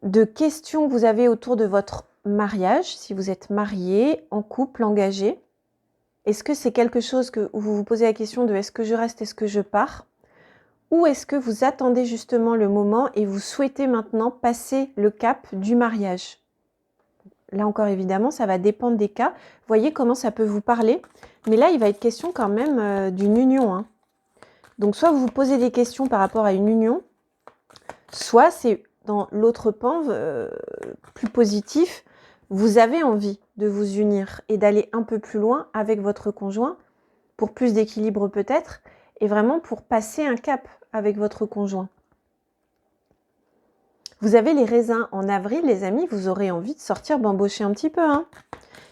de questions que vous avez autour de votre mariage, si vous êtes marié, en couple, engagé? Est-ce que c'est quelque chose où vous vous posez la question de est-ce que je reste, est-ce que je pars? Ou est-ce que vous attendez justement le moment et vous souhaitez maintenant passer le cap du mariage? Là encore, évidemment, ça va dépendre des cas. Voyez comment ça peut vous parler. Mais là, il va être question quand même d'une union. Hein. Donc, soit vous vous posez des questions par rapport à une union, soit c'est dans l'autre pan, plus positif, vous avez envie de vous unir et d'aller un peu plus loin avec votre conjoint, pour plus d'équilibre peut-être, et vraiment pour passer un cap avec votre conjoint. Vous avez les raisins en avril, les amis, vous aurez envie de sortir bambocher un petit peu. Hein.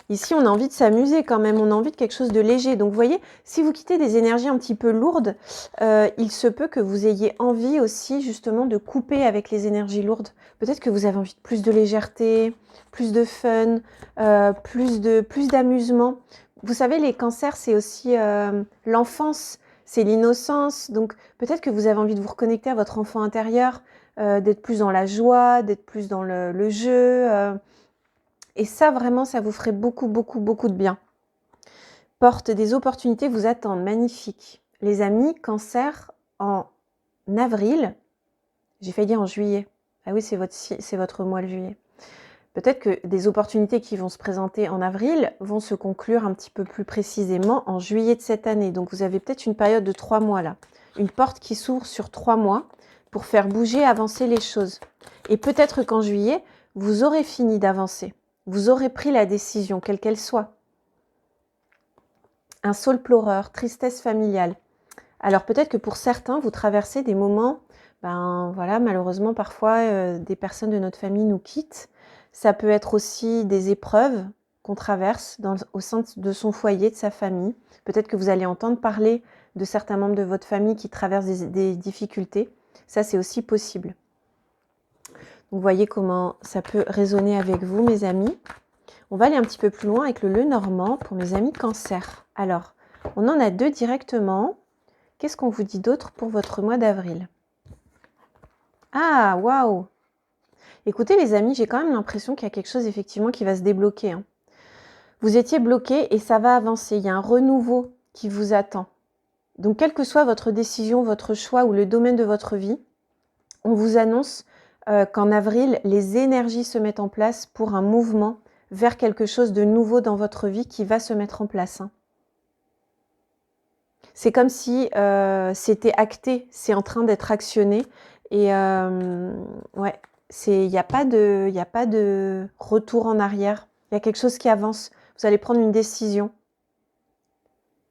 Ici, on a envie de s'amuser quand même, on a envie de quelque chose de léger. Donc, vous voyez, si vous quittez des énergies un petit peu lourdes, il se peut que vous ayez envie aussi justement de couper avec les énergies lourdes. Peut-être que vous avez envie de plus de légèreté, plus de fun, plus d'amusement. Vous savez, les cancers, c'est aussi l'enfance, c'est l'innocence. Donc, peut-être que vous avez envie de vous reconnecter à votre enfant intérieur, d'être plus dans la joie, d'être plus dans le jeu. Et ça, vraiment, ça vous ferait beaucoup, beaucoup, beaucoup de bien. Porte des opportunités vous attendent. Magnifique. Les amis, cancer en avril. J'ai failli dire en juillet. Ah oui, c'est votre mois, le juillet. Peut-être que des opportunités qui vont se présenter en avril vont se conclure un petit peu plus précisément en juillet de cette année. Donc, vous avez peut-être une période de 3 mois là. Une porte qui s'ouvre sur 3 mois pour faire bouger, avancer les choses. Et peut-être qu'en juillet, vous aurez fini d'avancer. Vous aurez pris la décision, quelle qu'elle soit. Un saule pleureur, tristesse familiale. Alors peut-être que pour certains, vous traversez des moments, voilà, malheureusement parfois des personnes de notre famille nous quittent. Ça peut être aussi des épreuves qu'on traverse au sein de son foyer, de sa famille. Peut-être que vous allez entendre parler de certains membres de votre famille qui traversent des difficultés. Ça, c'est aussi possible. Vous voyez comment ça peut résonner avec vous, mes amis. On va aller un petit peu plus loin avec le Lenormand pour mes amis cancer. Alors, on en a 2 directement. Qu'est-ce qu'on vous dit d'autre pour votre mois d'avril? Ah, waouh! Écoutez les amis, j'ai quand même l'impression qu'il y a quelque chose effectivement qui va se débloquer. Hein. Vous étiez bloqué et ça va avancer. Il y a un renouveau qui vous attend. Donc, quelle que soit votre décision, votre choix ou le domaine de votre vie, on vous annonce qu'en avril, les énergies se mettent en place pour un mouvement vers quelque chose de nouveau dans votre vie qui va se mettre en place. Hein. C'est comme si c'était acté, c'est en train d'être actionné. Et ouais, il n'y a pas de retour en arrière. Il y a quelque chose qui avance. Vous allez prendre une décision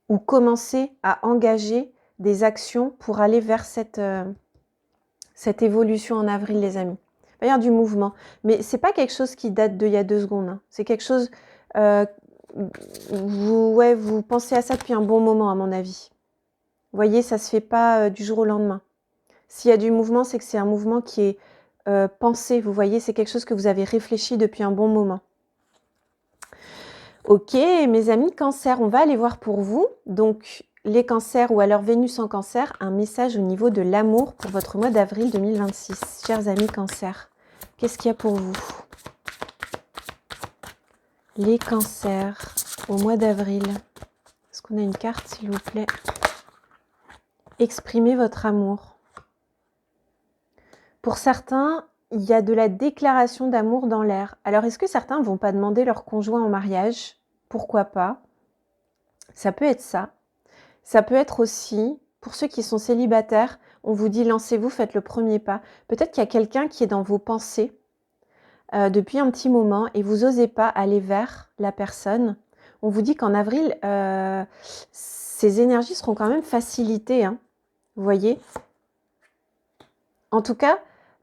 ou commencer à engager des actions pour aller vers cette évolution en avril, les amis. Il va y avoir du mouvement. Mais c'est pas quelque chose qui date d'il y a 2 secondes. Hein. C'est quelque chose... vous pensez à ça depuis un bon moment, à mon avis. Vous voyez, ça se fait pas du jour au lendemain. S'il y a du mouvement, c'est que c'est un mouvement qui est pensé. Vous voyez, c'est quelque chose que vous avez réfléchi depuis un bon moment. Ok, mes amis Cancer, on va aller voir pour vous. Donc, les cancers ou alors Vénus en cancer, un message au niveau de l'amour pour votre mois d'avril 2026. Chers amis Cancer, qu'est-ce qu'il y a pour vous? Les cancers au mois d'avril. Est-ce qu'on a une carte, s'il vous plaît? Exprimez votre amour. Pour certains, il y a de la déclaration d'amour dans l'air. Alors, est-ce que certains ne vont pas demander leur conjoint en mariage? Pourquoi pas? Ça peut être ça. Ça peut être aussi, pour ceux qui sont célibataires, on vous dit lancez-vous, faites le premier pas. Peut-être qu'il y a quelqu'un qui est dans vos pensées depuis un petit moment et vous n'osez pas aller vers la personne. On vous dit qu'en avril, ces énergies seront quand même facilitées. Hein, vous voyez? En tout cas,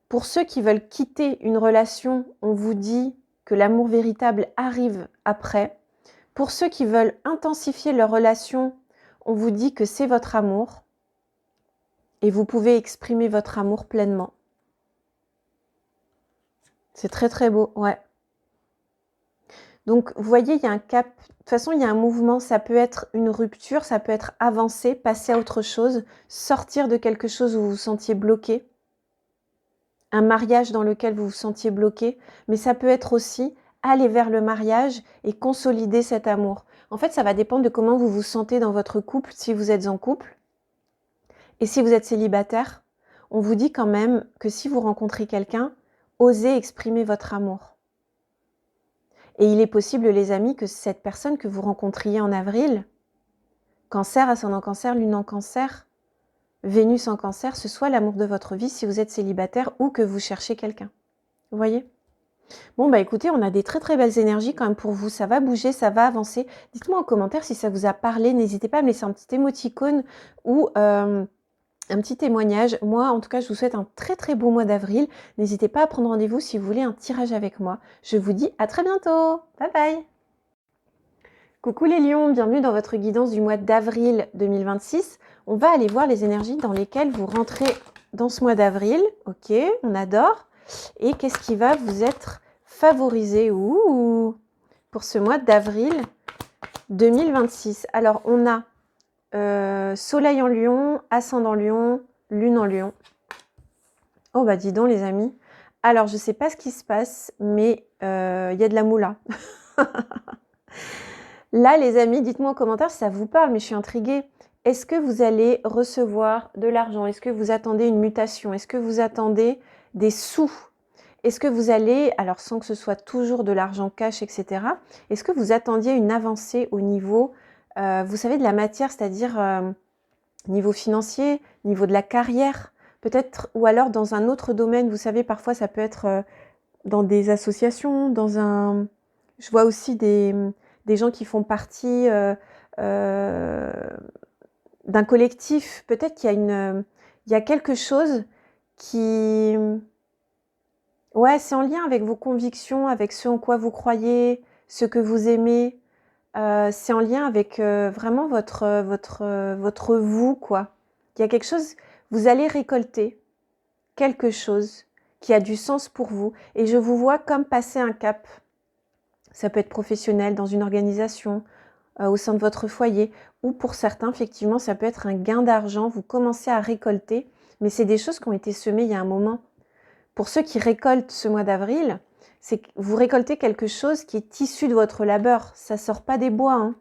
pour ceux qui veulent quitter une relation, on vous dit que l'amour véritable arrive après. Pour ceux qui veulent intensifier leur relation, on vous dit que c'est votre amour et vous pouvez exprimer votre amour pleinement. C'est très très beau, ouais. Donc, vous voyez, il y a un cap. De toute façon, il y a un mouvement. Ça peut être une rupture, ça peut être avancer, passer à autre chose, sortir de quelque chose où vous vous sentiez bloqué. Un mariage dans lequel vous vous sentiez bloqué. Mais ça peut être aussi aller vers le mariage et consolider cet amour. En fait, ça va dépendre de comment vous vous sentez dans votre couple, si vous êtes en couple. Et si vous êtes célibataire, on vous dit quand même que si vous rencontrez quelqu'un, osez exprimer votre amour. Et il est possible, les amis, que cette personne que vous rencontriez en avril, Cancer, ascendant Cancer, Lune en Cancer, Vénus en Cancer, ce soit l'amour de votre vie si vous êtes célibataire ou que vous cherchez quelqu'un. Vous voyez? Bon, bah écoutez, on a des très très belles énergies quand même pour vous. Ça va bouger, ça va avancer. Dites-moi en commentaire si ça vous a parlé. N'hésitez pas à me laisser un petit émoticône ou un petit témoignage. Moi, en tout cas, je vous souhaite un très très beau mois d'avril. N'hésitez pas à prendre rendez-vous si vous voulez un tirage avec moi. Je vous dis à très bientôt. Bye bye. Coucou les lions, bienvenue dans votre guidance du mois d'avril 2026. On va aller voir les énergies dans lesquelles vous rentrez dans ce mois d'avril. Ok, on adore. Et qu'est-ce qui va vous être favorisé pour ce mois d'avril 2026. Alors, on a Soleil en Lion, Ascendant Lion, Lune en Lion. Oh bah dis donc les amis. Alors, je ne sais pas ce qui se passe, mais il y a de la moula. Là, les amis, dites-moi en commentaire si ça vous parle, mais je suis intriguée. Est-ce que vous allez recevoir de l'argent? Est-ce que vous attendez une mutation? Est-ce que vous attendez des sous? Est-ce que vous allez, alors sans que ce soit toujours de l'argent cash, etc., est-ce que vous attendiez une avancée au niveau, vous savez, de la matière, c'est-à-dire niveau financier, niveau de la carrière, peut-être, ou alors dans un autre domaine, vous savez, parfois ça peut être dans des associations, je vois aussi des gens qui font partie d'un collectif. Peut-être qu'il y a quelque chose qui... Ouais, c'est en lien avec vos convictions, avec ce en quoi vous croyez, ce que vous aimez. C'est en lien avec vraiment votre vous, quoi. Il y a quelque chose, vous allez récolter quelque chose qui a du sens pour vous. Et je vous vois comme passer un cap. Ça peut être professionnel, dans une organisation, au sein de votre foyer. Ou pour certains, effectivement, ça peut être un gain d'argent. Vous commencez à récolter. Mais c'est des choses qui ont été semées il y a un moment. Pour ceux qui récoltent ce mois d'avril, c'est que vous récoltez quelque chose qui est issu de votre labeur. Ça sort pas des bois. Hein.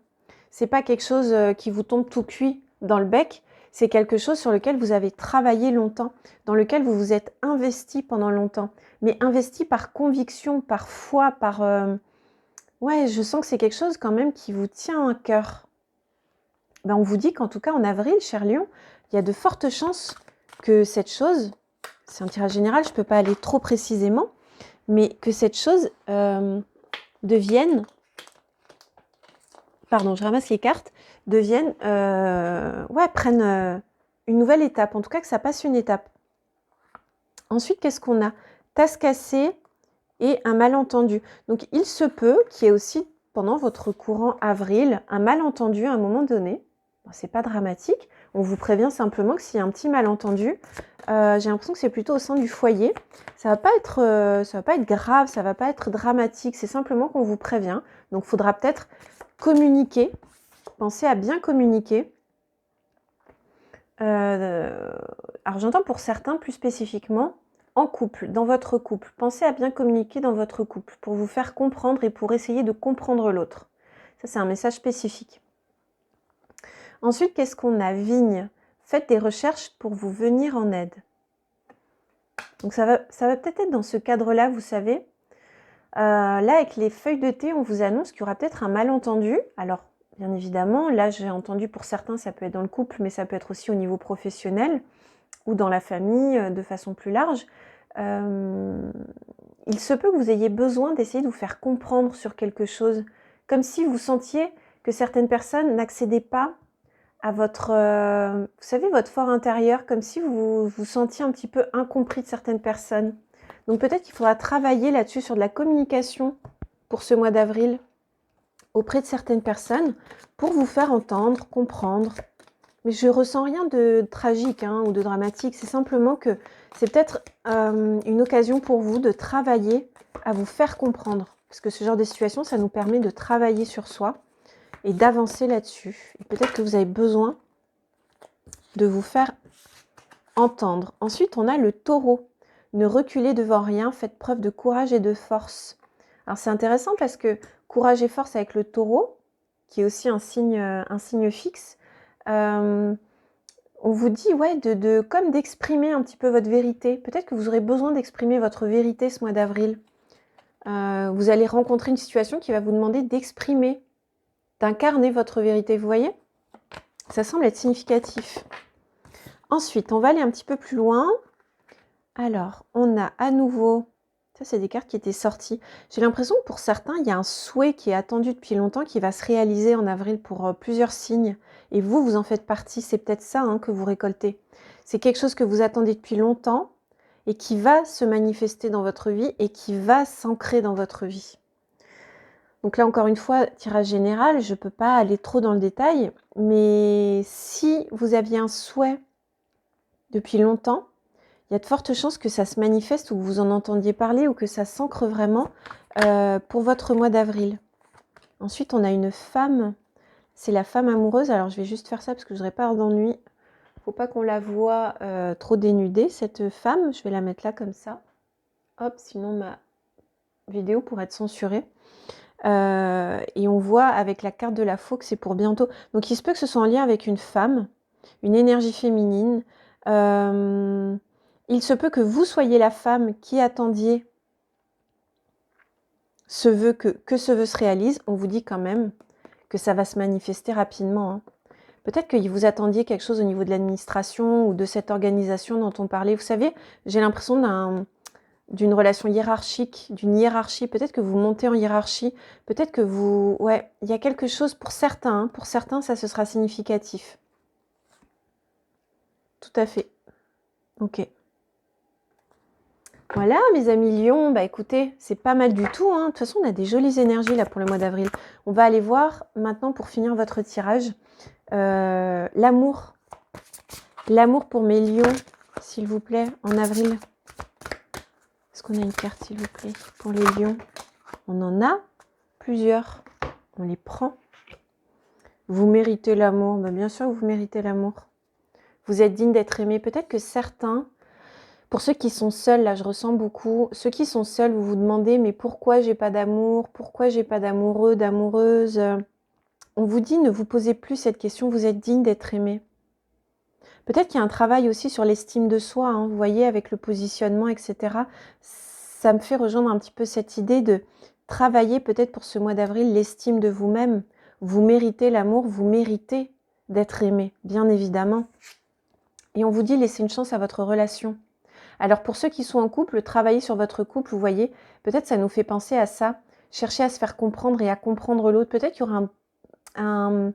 C'est pas quelque chose qui vous tombe tout cuit dans le bec. C'est quelque chose sur lequel vous avez travaillé longtemps, dans lequel vous vous êtes investi pendant longtemps. Mais investi par conviction, par foi, par... Ouais, je sens que c'est quelque chose quand même qui vous tient à cœur. Ben, on vous dit qu'en tout cas en avril, cher Lion, il y a de fortes chances que cette chose... C'est un tirage général, je ne peux pas aller trop précisément, mais que cette chose devienne, pardon, je ramasse les cartes, prenne une nouvelle étape, en tout cas que ça passe une étape. Ensuite, qu'est-ce qu'on a? tasse cassée et un malentendu. Donc, il se peut qu'il y ait aussi, pendant votre courant avril, un malentendu à un moment donné. Bon, c'est pas dramatique. On vous prévient simplement que s'il y a un petit malentendu, j'ai l'impression que c'est plutôt au sein du foyer. Ça va pas être grave, ça va pas être dramatique. C'est simplement qu'on vous prévient. Donc, il faudra peut-être communiquer. Pensez à bien communiquer. Alors, j'entends pour certains plus spécifiquement en couple, dans votre couple. Pensez à bien communiquer dans votre couple pour vous faire comprendre et pour essayer de comprendre l'autre. Ça, c'est un message spécifique. Ensuite, qu'est-ce qu'on a? Vigne. Faites des recherches pour vous venir en aide. Donc, ça va peut-être être dans ce cadre-là, vous savez. Là, avec les feuilles de thé, on vous annonce qu'il y aura peut-être un malentendu. Alors, bien évidemment, là, j'ai entendu pour certains, ça peut être dans le couple, mais ça peut être aussi au niveau professionnel ou dans la famille de façon plus large. Il se peut que vous ayez besoin d'essayer de vous faire comprendre sur quelque chose, comme si vous sentiez que certaines personnes n'accédaient pas à votre, vous savez, votre fort intérieur, comme si vous vous sentiez un petit peu incompris de certaines personnes. Donc peut-être qu'il faudra travailler là-dessus sur de la communication pour ce mois d'avril auprès de certaines personnes pour vous faire entendre, comprendre. Mais je ressens rien de tragique ou de dramatique. C'est simplement que c'est peut-être une occasion pour vous de travailler à vous faire comprendre. Parce que ce genre de situation, ça nous permet de travailler sur soi et d'avancer là-dessus. Et peut-être que vous avez besoin de vous faire entendre. Ensuite, on a le taureau. Ne reculez devant rien, faites preuve de courage et de force. Alors c'est intéressant parce que courage et force avec le taureau, qui est aussi un signe fixe, on vous dit comme d'exprimer un petit peu votre vérité. Peut-être que vous aurez besoin d'exprimer votre vérité ce mois d'avril. Vous allez rencontrer une situation qui va vous demander d'exprimer, d'incarner votre vérité, vous voyez? Ça semble être significatif. Ensuite, on va aller un petit peu plus loin. Alors, on a à nouveau, ça c'est des cartes qui étaient sorties. J'ai l'impression que pour certains, il y a un souhait qui est attendu depuis longtemps qui va se réaliser en avril pour plusieurs signes. Et vous en faites partie. C'est peut-être ça que vous récoltez. C'est quelque chose que vous attendez depuis longtemps et qui va se manifester dans votre vie et qui va s'ancrer dans votre vie. Donc là, encore une fois, tirage général, je ne peux pas aller trop dans le détail, mais si vous aviez un souhait depuis longtemps, il y a de fortes chances que ça se manifeste ou que vous en entendiez parler ou que ça s'ancre vraiment pour votre mois d'avril. Ensuite, on a une femme, c'est la femme amoureuse. Alors, je vais juste faire ça parce que je n'aurai pas d'ennui. Il ne faut pas qu'on la voie trop dénudée, cette femme. Je vais la mettre là comme ça. Hop, sinon ma vidéo pourrait être censurée. Et on voit avec la carte de la faux que c'est pour bientôt. Donc, il se peut que ce soit en lien avec une femme, une énergie féminine. Il se peut que vous soyez la femme qui attendiez ce vœu, que ce vœu se réalise. On vous dit quand même que ça va se manifester rapidement. Peut-être que vous attendiez quelque chose au niveau de l'administration ou de cette organisation dont on parlait. Vous savez, j'ai l'impression d'une relation hiérarchique, d'une hiérarchie. Peut-être que vous montez en hiérarchie. Peut-être que il y a quelque chose pour certains. Pour certains, ça, ce sera significatif. Tout à fait. Ok. Voilà, mes amis Lions, écoutez, c'est pas mal du tout. De toute façon, on a des jolies énergies là pour le mois d'avril. On va aller voir maintenant pour finir votre tirage. L'amour. L'amour pour mes lions, s'il vous plaît, en avril. Est-ce qu'on a une carte, s'il vous plaît, pour les lions? On en a plusieurs. On les prend. Vous méritez l'amour. Bien sûr que vous méritez l'amour. Vous êtes digne d'être aimé. Peut-être que certains... Pour ceux qui sont seuls, là je ressens beaucoup, ceux qui sont seuls, vous vous demandez mais pourquoi j'ai pas d'amour, pourquoi j'ai pas d'amoureux, d'amoureuse. On vous dit ne vous posez plus cette question, vous êtes digne d'être aimé. Peut-être qu'il y a un travail aussi sur l'estime de soi, vous voyez, avec le positionnement, etc. Ça me fait rejoindre un petit peu cette idée de travailler peut-être pour ce mois d'avril l'estime de vous-même. Vous méritez l'amour, vous méritez d'être aimé, bien évidemment. Et on vous dit laissez une chance à votre relation. Alors pour ceux qui sont en couple, travailler sur votre couple, vous voyez, peut-être ça nous fait penser à ça, chercher à se faire comprendre et à comprendre l'autre. Peut-être qu'il y aura un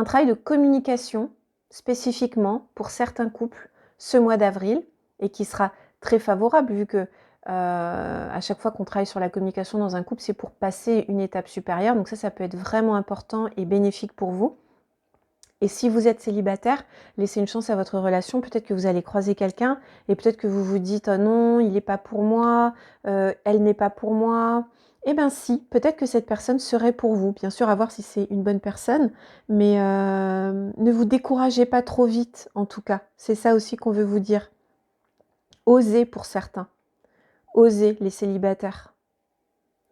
travail de communication spécifiquement pour certains couples ce mois d'avril et qui sera très favorable vu que À chaque fois qu'on travaille sur la communication dans un couple, c'est pour passer une étape supérieure. Donc ça peut être vraiment important et bénéfique pour vous. Et si vous êtes célibataire, laissez une chance à votre relation. Peut-être que vous allez croiser quelqu'un et peut-être que vous vous dites « Oh non, il n'est pas pour moi, elle n'est pas pour moi ». Eh bien si, peut-être que cette personne serait pour vous. Bien sûr, à voir si c'est une bonne personne, mais ne vous découragez pas trop vite, en tout cas. C'est ça aussi qu'on veut vous dire. Osez pour certains. Osez les célibataires.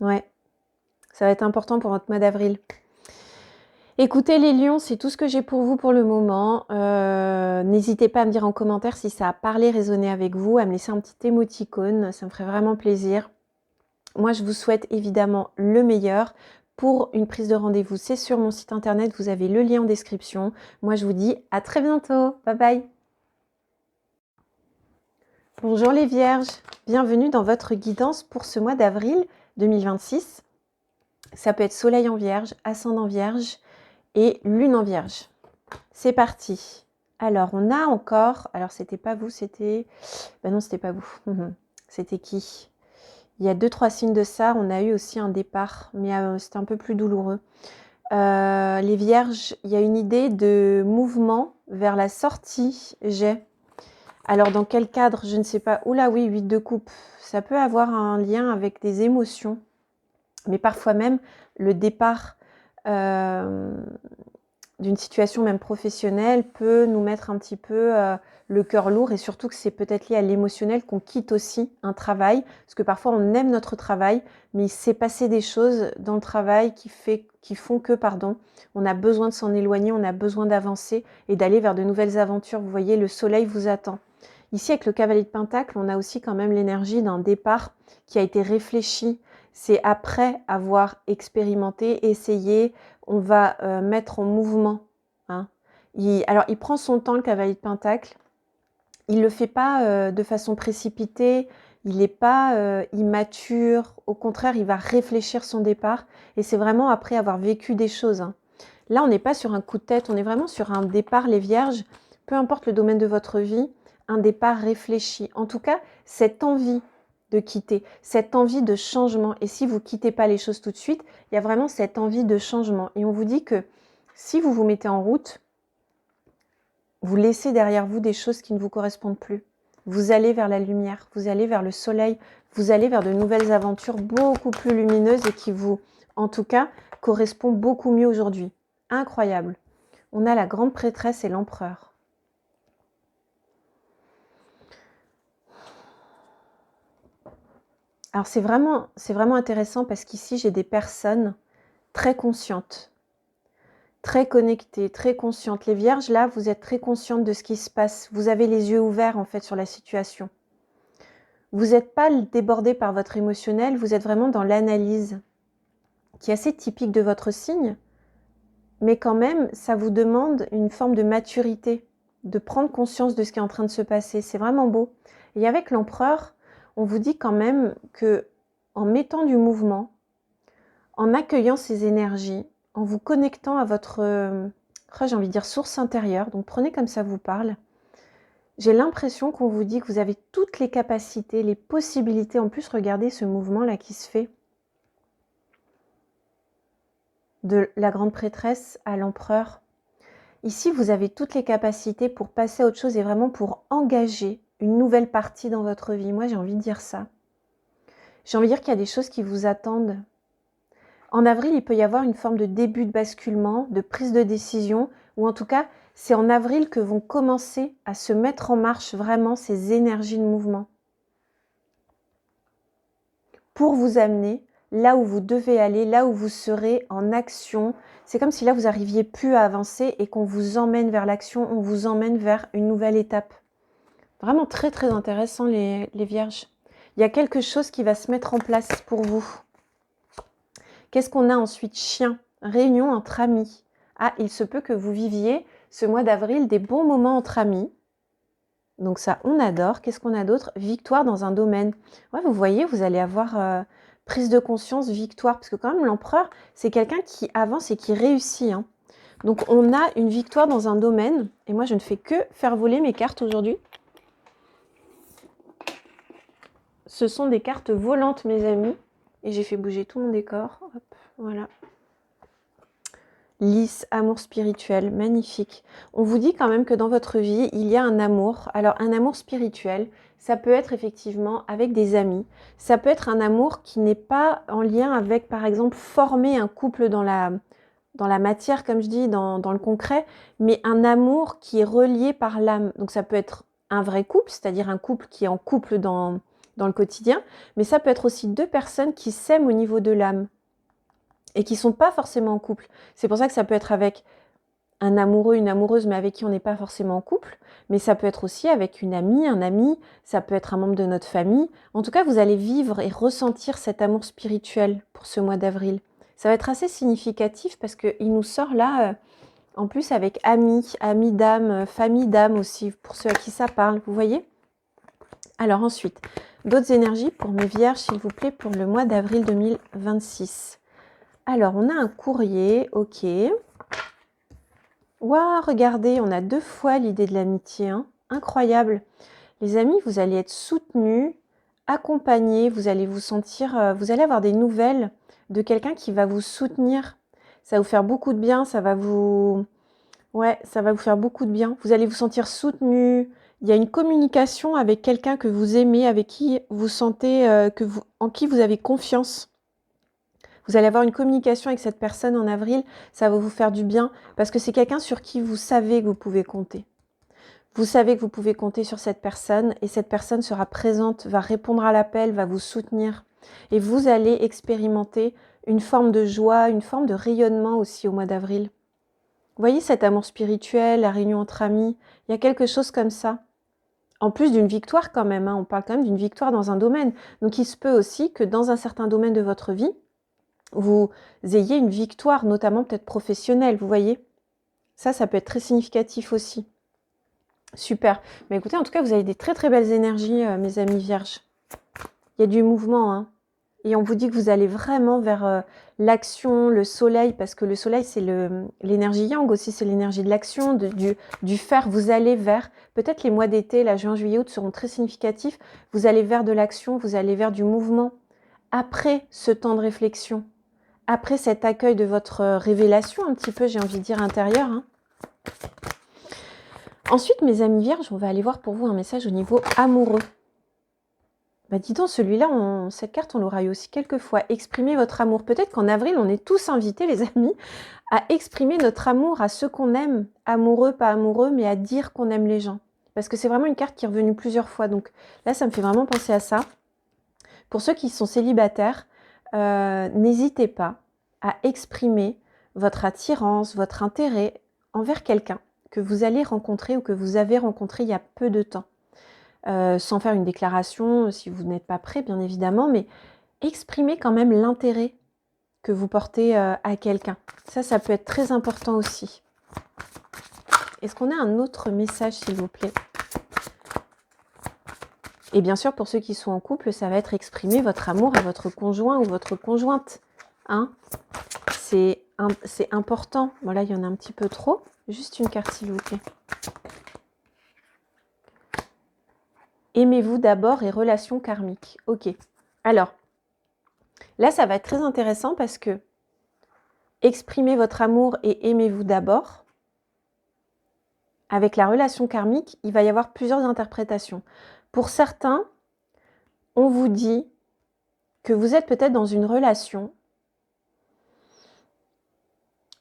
Ouais, ça va être important pour votre mois d'avril. Écoutez les lions, c'est tout ce que j'ai pour vous pour le moment. N'hésitez pas à me dire en commentaire si ça a parlé, résonné avec vous, à me laisser un petit émoticône, ça me ferait vraiment plaisir. Moi, je vous souhaite évidemment le meilleur. Pour une prise de rendez-vous, c'est sur mon site internet, vous avez le lien en description. Moi, je vous dis à très bientôt. Bye bye. Bonjour les vierges, bienvenue dans votre guidance pour ce mois d'avril 2026. Ça peut être soleil en vierge, ascendant vierge et lune en vierge. C'est parti. Alors, on a encore... Alors, c'était pas vous, c'était... Ben non, c'était pas vous. C'était qui? Il y a 2-3 signes de ça. On a eu aussi un départ, mais c'était un peu plus douloureux. Les vierges, il y a une idée de mouvement vers la sortie. Alors, dans quel cadre? Je ne sais pas. Oula, oui, 8 de coupe. Ça peut avoir un lien avec des émotions. Mais parfois même, le départ d'une situation même professionnelle peut nous mettre un petit peu le cœur lourd, et surtout que c'est peut-être lié à l'émotionnel qu'on quitte aussi un travail, parce que parfois on aime notre travail, mais il s'est passé des choses dans le travail qui font que, on a besoin de s'en éloigner, on a besoin d'avancer et d'aller vers de nouvelles aventures. Vous voyez, le soleil vous attend. Ici, avec le cavalier de Pentacle, on a aussi quand même l'énergie d'un départ qui a été réfléchi. C'est après avoir expérimenté, essayé, on va mettre en mouvement. Hein. Alors, il prend son temps, le cavalier de Pentacle. Il ne le fait pas de façon précipitée. Il n'est pas immature. Au contraire, il va réfléchir son départ. Et c'est vraiment après avoir vécu des choses. Hein. Là, on n'est pas sur un coup de tête. On est vraiment sur un départ, les vierges. Peu importe le domaine de votre vie, un départ réfléchi. En tout cas, cette envie de quitter, cette envie de changement. Et si vous ne quittez pas les choses tout de suite, il y a vraiment cette envie de changement. Et on vous dit que si vous vous mettez en route, vous laissez derrière vous des choses qui ne vous correspondent plus. Vous allez vers la lumière, vous allez vers le soleil, vous allez vers de nouvelles aventures beaucoup plus lumineuses et qui vous, en tout cas, correspondent beaucoup mieux aujourd'hui. Incroyable. On a la grande prêtresse et l'empereur. Alors c'est vraiment intéressant parce qu'ici j'ai des personnes très conscientes, très connectées, très conscientes. Les vierges, là, vous êtes très conscientes de ce qui se passe. Vous avez les yeux ouverts en fait sur la situation. Vous n'êtes pas débordé par votre émotionnel, vous êtes vraiment dans l'analyse qui est assez typique de votre signe, mais quand même, ça vous demande une forme de maturité, de prendre conscience de ce qui est en train de se passer. C'est vraiment beau. Et avec l'empereur, on vous dit quand même que en mettant du mouvement, en accueillant ces énergies, en vous connectant à votre, j'ai envie de dire, source intérieure, donc prenez comme ça vous parle, j'ai l'impression qu'on vous dit que vous avez toutes les capacités, les possibilités. En plus, regardez ce mouvement-là qui se fait de la grande prêtresse à l'empereur. Ici, vous avez toutes les capacités pour passer à autre chose et vraiment pour engager une nouvelle partie dans votre vie. Moi, j'ai envie de dire ça. J'ai envie de dire qu'il y a des choses qui vous attendent. En avril, il peut y avoir une forme de début de basculement, de prise de décision, ou en tout cas, c'est en avril que vont commencer à se mettre en marche vraiment ces énergies de mouvement pour vous amener là où vous devez aller, là où vous serez en action. C'est comme si là, vous n'arriviez plus à avancer et qu'on vous emmène vers l'action, on vous emmène vers une nouvelle étape. Vraiment très, très intéressant, les vierges. Il y a quelque chose qui va se mettre en place pour vous. Qu'est-ce qu'on a ensuite? Chien, réunion entre amis. Ah, il se peut que vous viviez ce mois d'avril des bons moments entre amis. Donc ça, on adore. Qu'est-ce qu'on a d'autre? Victoire dans un domaine. Ouais, vous voyez, vous allez avoir prise de conscience, victoire. Parce que quand même, l'empereur, c'est quelqu'un qui avance et qui réussit. Hein. Donc on a une victoire dans un domaine. Et moi, je ne fais que faire voler mes cartes aujourd'hui. Ce sont des cartes volantes, mes amis. Et j'ai fait bouger tout mon décor. Hop, voilà. Lys, amour spirituel, magnifique. On vous dit quand même que dans votre vie, il y a un amour. Alors, un amour spirituel, ça peut être effectivement avec des amis. Ça peut être un amour qui n'est pas en lien avec, par exemple, former un couple dans la matière, comme je dis, dans le concret, mais un amour qui est relié par l'âme. Donc, ça peut être un vrai couple, c'est-à-dire un couple qui est en couple dans le quotidien, mais ça peut être aussi deux personnes qui s'aiment au niveau de l'âme et qui ne sont pas forcément en couple. C'est pour ça que ça peut être avec un amoureux, une amoureuse, mais avec qui on n'est pas forcément en couple, mais ça peut être aussi avec une amie, un ami, ça peut être un membre de notre famille. En tout cas, vous allez vivre et ressentir cet amour spirituel pour ce mois d'avril. Ça va être assez significatif parce qu'il nous sort là, en plus avec amis, amis d'âme, famille d'âme aussi, pour ceux à qui ça parle, vous voyez? Alors ensuite, d'autres énergies pour mes vierges, s'il vous plaît, pour le mois d'avril 2026. Alors, on a un courrier, ok. Waouh, regardez, on a 2 fois l'idée de l'amitié, hein. Incroyable. Les amis, vous allez être soutenus, accompagnés, vous allez vous sentir, vous allez avoir des nouvelles de quelqu'un qui va vous soutenir. Ça va vous faire beaucoup de bien, ça va vous faire beaucoup de bien. Vous allez vous sentir soutenu. Il y a une communication avec quelqu'un que vous aimez, avec qui vous sentez, en qui vous avez confiance. Vous allez avoir une communication avec cette personne en avril, ça va vous faire du bien parce que c'est quelqu'un sur qui vous savez que vous pouvez compter. Vous savez que vous pouvez compter sur cette personne et cette personne sera présente, va répondre à l'appel, va vous soutenir. Et vous allez expérimenter une forme de joie, une forme de rayonnement aussi au mois d'avril. Vous voyez cet amour spirituel, la réunion entre amis, il y a quelque chose comme ça. En plus d'une victoire quand même, hein, on parle quand même d'une victoire dans un domaine. Donc il se peut aussi que dans un certain domaine de votre vie, vous ayez une victoire, notamment peut-être professionnelle, vous voyez. Ça peut être très significatif aussi. Super. Mais écoutez, en tout cas, vous avez des très très belles énergies, mes amis vierges. Il y a du mouvement, hein. Et on vous dit que vous allez vraiment vers l'action, le soleil, parce que le soleil, c'est l'énergie yang aussi, c'est l'énergie de l'action, du faire. Vous allez vers, peut-être les mois d'été, là, juin, juillet, août seront très significatifs. Vous allez vers de l'action, vous allez vers du mouvement. Après ce temps de réflexion, après cet accueil de votre révélation, un petit peu, j'ai envie de dire, intérieure. Hein. Ensuite, mes amis vierges, on va aller voir pour vous un message au niveau amoureux. Bah dis donc, celui-là, cette carte, on l'aura eu aussi quelques fois. Exprimez votre amour. Peut-être qu'en avril, on est tous invités, les amis, à exprimer notre amour à ceux qu'on aime. Amoureux, pas amoureux, mais à dire qu'on aime les gens. Parce que c'est vraiment une carte qui est revenue plusieurs fois. Donc là, ça me fait vraiment penser à ça. Pour ceux qui sont célibataires, n'hésitez pas à exprimer votre attirance, votre intérêt envers quelqu'un que vous allez rencontrer ou que vous avez rencontré il y a peu de temps. Sans faire une déclaration, si vous n'êtes pas prêt, bien évidemment, mais exprimez quand même l'intérêt que vous portez à quelqu'un. Ça peut être très important aussi. Est-ce qu'on a un autre message, s'il vous plaît? Et bien sûr, pour ceux qui sont en couple, ça va être exprimer votre amour à votre conjoint ou votre conjointe. Hein, c'est important. Voilà, il y en a un petit peu trop. Juste une carte, s'il vous plaît. Aimez-vous d'abord et relation karmique. Ok. Alors, là, ça va être très intéressant parce que exprimez votre amour et aimez-vous d'abord. Avec la relation karmique, il va y avoir plusieurs interprétations. Pour certains, on vous dit que vous êtes peut-être dans une relation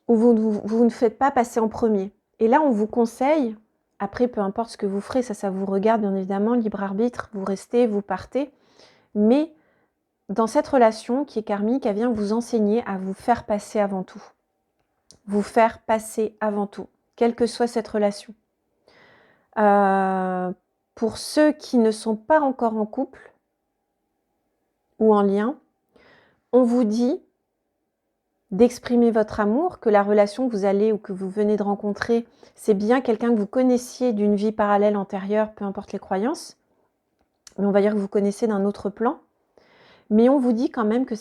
où vous ne faites pas passer en premier. Et là, on vous conseille, après, peu importe ce que vous ferez, ça vous regarde, bien évidemment, libre arbitre, vous restez, vous partez. Mais dans cette relation qui est karmique, elle vient vous enseigner à vous faire passer avant tout. Vous faire passer avant tout, quelle que soit cette relation. Pour ceux qui ne sont pas encore en couple ou en lien, on vous dit d'exprimer votre amour, que la relation que vous allez ou que vous venez de rencontrer, c'est bien quelqu'un que vous connaissiez d'une vie parallèle antérieure, peu importe les croyances, mais on va dire que vous connaissez d'un autre plan. Mais on vous dit quand même que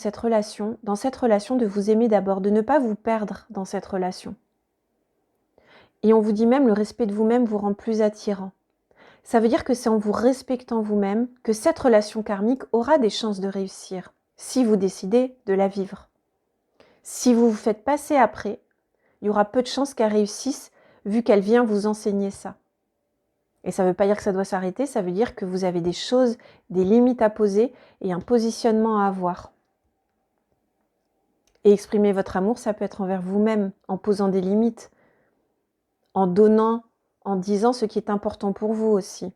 dans cette relation, de vous aimer d'abord, de ne pas vous perdre dans cette relation. Et on vous dit même le respect de vous-même vous rend plus attirant. Ça veut dire que c'est en vous respectant vous-même que cette relation karmique aura des chances de réussir, si vous décidez de la vivre. Si vous vous faites passer après, il y aura peu de chances qu'elle réussisse, vu qu'elle vient vous enseigner ça. Et ça ne veut pas dire que ça doit s'arrêter, ça veut dire que vous avez des choses, des limites à poser et un positionnement à avoir. Et exprimer votre amour, ça peut être envers vous-même, en posant des limites, en donnant, en disant ce qui est important pour vous aussi.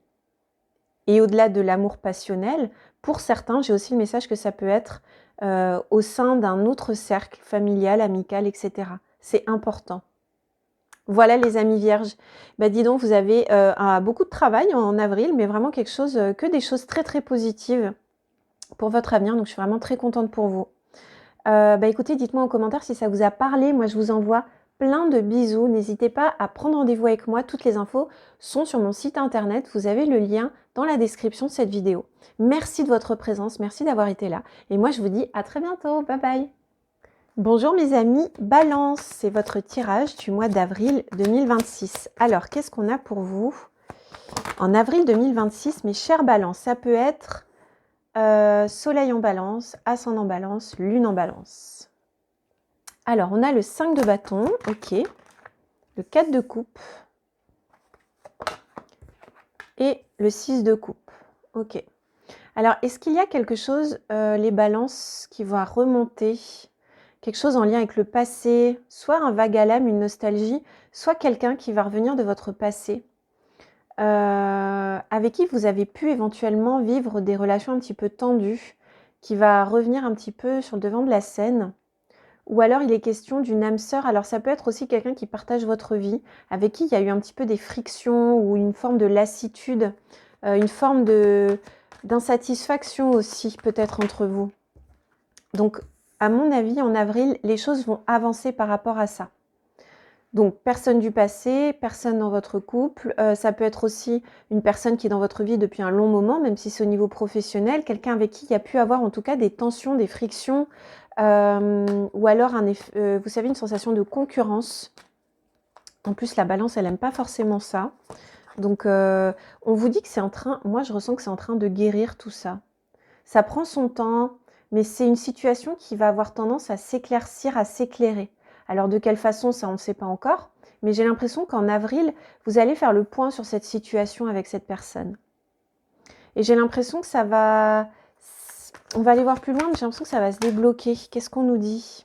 Et au-delà de l'amour passionnel, pour certains, j'ai aussi le message que ça peut être au sein d'un autre cercle familial, amical, etc. C'est important. Voilà les amis vierges. Bah dis donc, vous avez beaucoup de travail en avril, mais vraiment quelque chose, que des choses très très positives pour votre avenir. Donc je suis vraiment très contente pour vous. Bah écoutez, dites-moi en commentaire si ça vous a parlé. Moi, je vous envoie plein de bisous. N'hésitez pas à prendre rendez-vous avec moi. Toutes les infos sont sur mon site internet. Vous avez le lien dans la description de cette vidéo. Merci de votre présence. Merci d'avoir été là. Et moi, je vous dis à très bientôt. Bye bye. Bonjour mes amis, Balance, c'est votre tirage du mois d'avril 2026. Alors, qu'est-ce qu'on a pour vous en avril 2026, mes chers Balances? Ça peut être Soleil en Balance, Ascendant Balance, Lune en Balance. Alors, on a le 5 de bâton, ok, le 4 de coupe et le 6 de coupe, ok. Alors, est-ce qu'il y a quelque chose, les Balances, qui va remonter? Quelque chose en lien avec le passé, soit un vague à l'âme, une nostalgie, soit quelqu'un qui va revenir de votre passé, avec qui vous avez pu éventuellement vivre des relations un petit peu tendues, qui va revenir un petit peu sur le devant de la scène. Ou alors il est question d'une âme sœur, alors ça peut être aussi quelqu'un qui partage votre vie, avec qui il y a eu un petit peu des frictions ou une forme de lassitude, une forme d'insatisfaction aussi peut-être entre vous. Donc, à mon avis, en avril, les choses vont avancer par rapport à ça. Donc, personne du passé, personne dans votre couple. Ça peut être aussi une personne qui est dans votre vie depuis un long moment, même si c'est au niveau professionnel. Quelqu'un avec qui il y a pu avoir en tout cas des tensions, des frictions, ou alors, vous savez, une sensation de concurrence. En plus, la balance, elle n'aime pas forcément ça. Donc, on vous dit que c'est en train, moi je ressens que c'est en train de guérir tout ça. Ça prend son temps. Mais c'est une situation qui va avoir tendance à s'éclaircir, à s'éclairer. Alors de quelle façon, ça on ne sait pas encore, mais j'ai l'impression qu'en avril, vous allez faire le point sur cette situation avec cette personne. Et j'ai l'impression que ça va... On va aller voir plus loin, mais j'ai l'impression que ça va se débloquer. Qu'est-ce qu'on nous dit?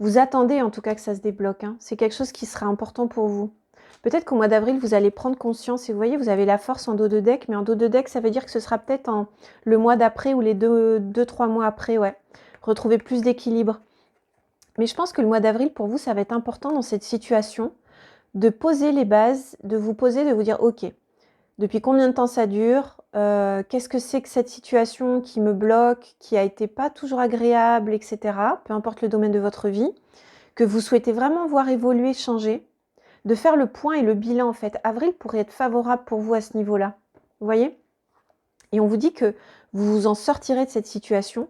Vous attendez en tout cas que ça se débloque. Hein. C'est quelque chose qui sera important pour vous. Peut-être qu'au mois d'avril, vous allez prendre conscience. Et vous voyez, vous avez la force en dos de deck. Mais en dos de deck, ça veut dire que ce sera peut-être le mois d'après ou les 2-3 mois après. Ouais. Retrouver plus d'équilibre. Mais je pense que le mois d'avril, pour vous, ça va être important dans cette situation de poser les bases, de vous poser, de vous dire, ok, depuis combien de temps ça dure? Qu'est-ce que c'est que cette situation qui me bloque, qui a été pas toujours agréable, etc. Peu importe le domaine de votre vie, que vous souhaitez vraiment voir évoluer, changer. De faire le point et le bilan en fait. Avril pourrait être favorable pour vous à ce niveau-là. Vous voyez? Et on vous dit que vous vous en sortirez de cette situation.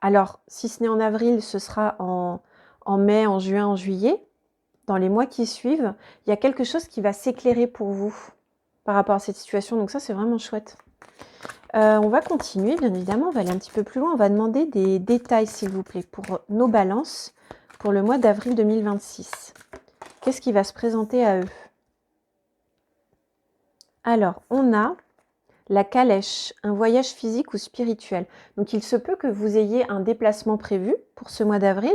Alors, si ce n'est en avril, ce sera en mai, en juin, en juillet. Dans les mois qui suivent, il y a quelque chose qui va s'éclairer pour vous par rapport à cette situation. Donc ça, c'est vraiment chouette. On va continuer, bien évidemment. On va aller un petit peu plus loin. On va demander des détails, s'il vous plaît, pour nos balances pour le mois d'avril 2026. Qu'est-ce qui va se présenter à eux? Alors, on a la calèche, un voyage physique ou spirituel. Donc, il se peut que vous ayez un déplacement prévu pour ce mois d'avril,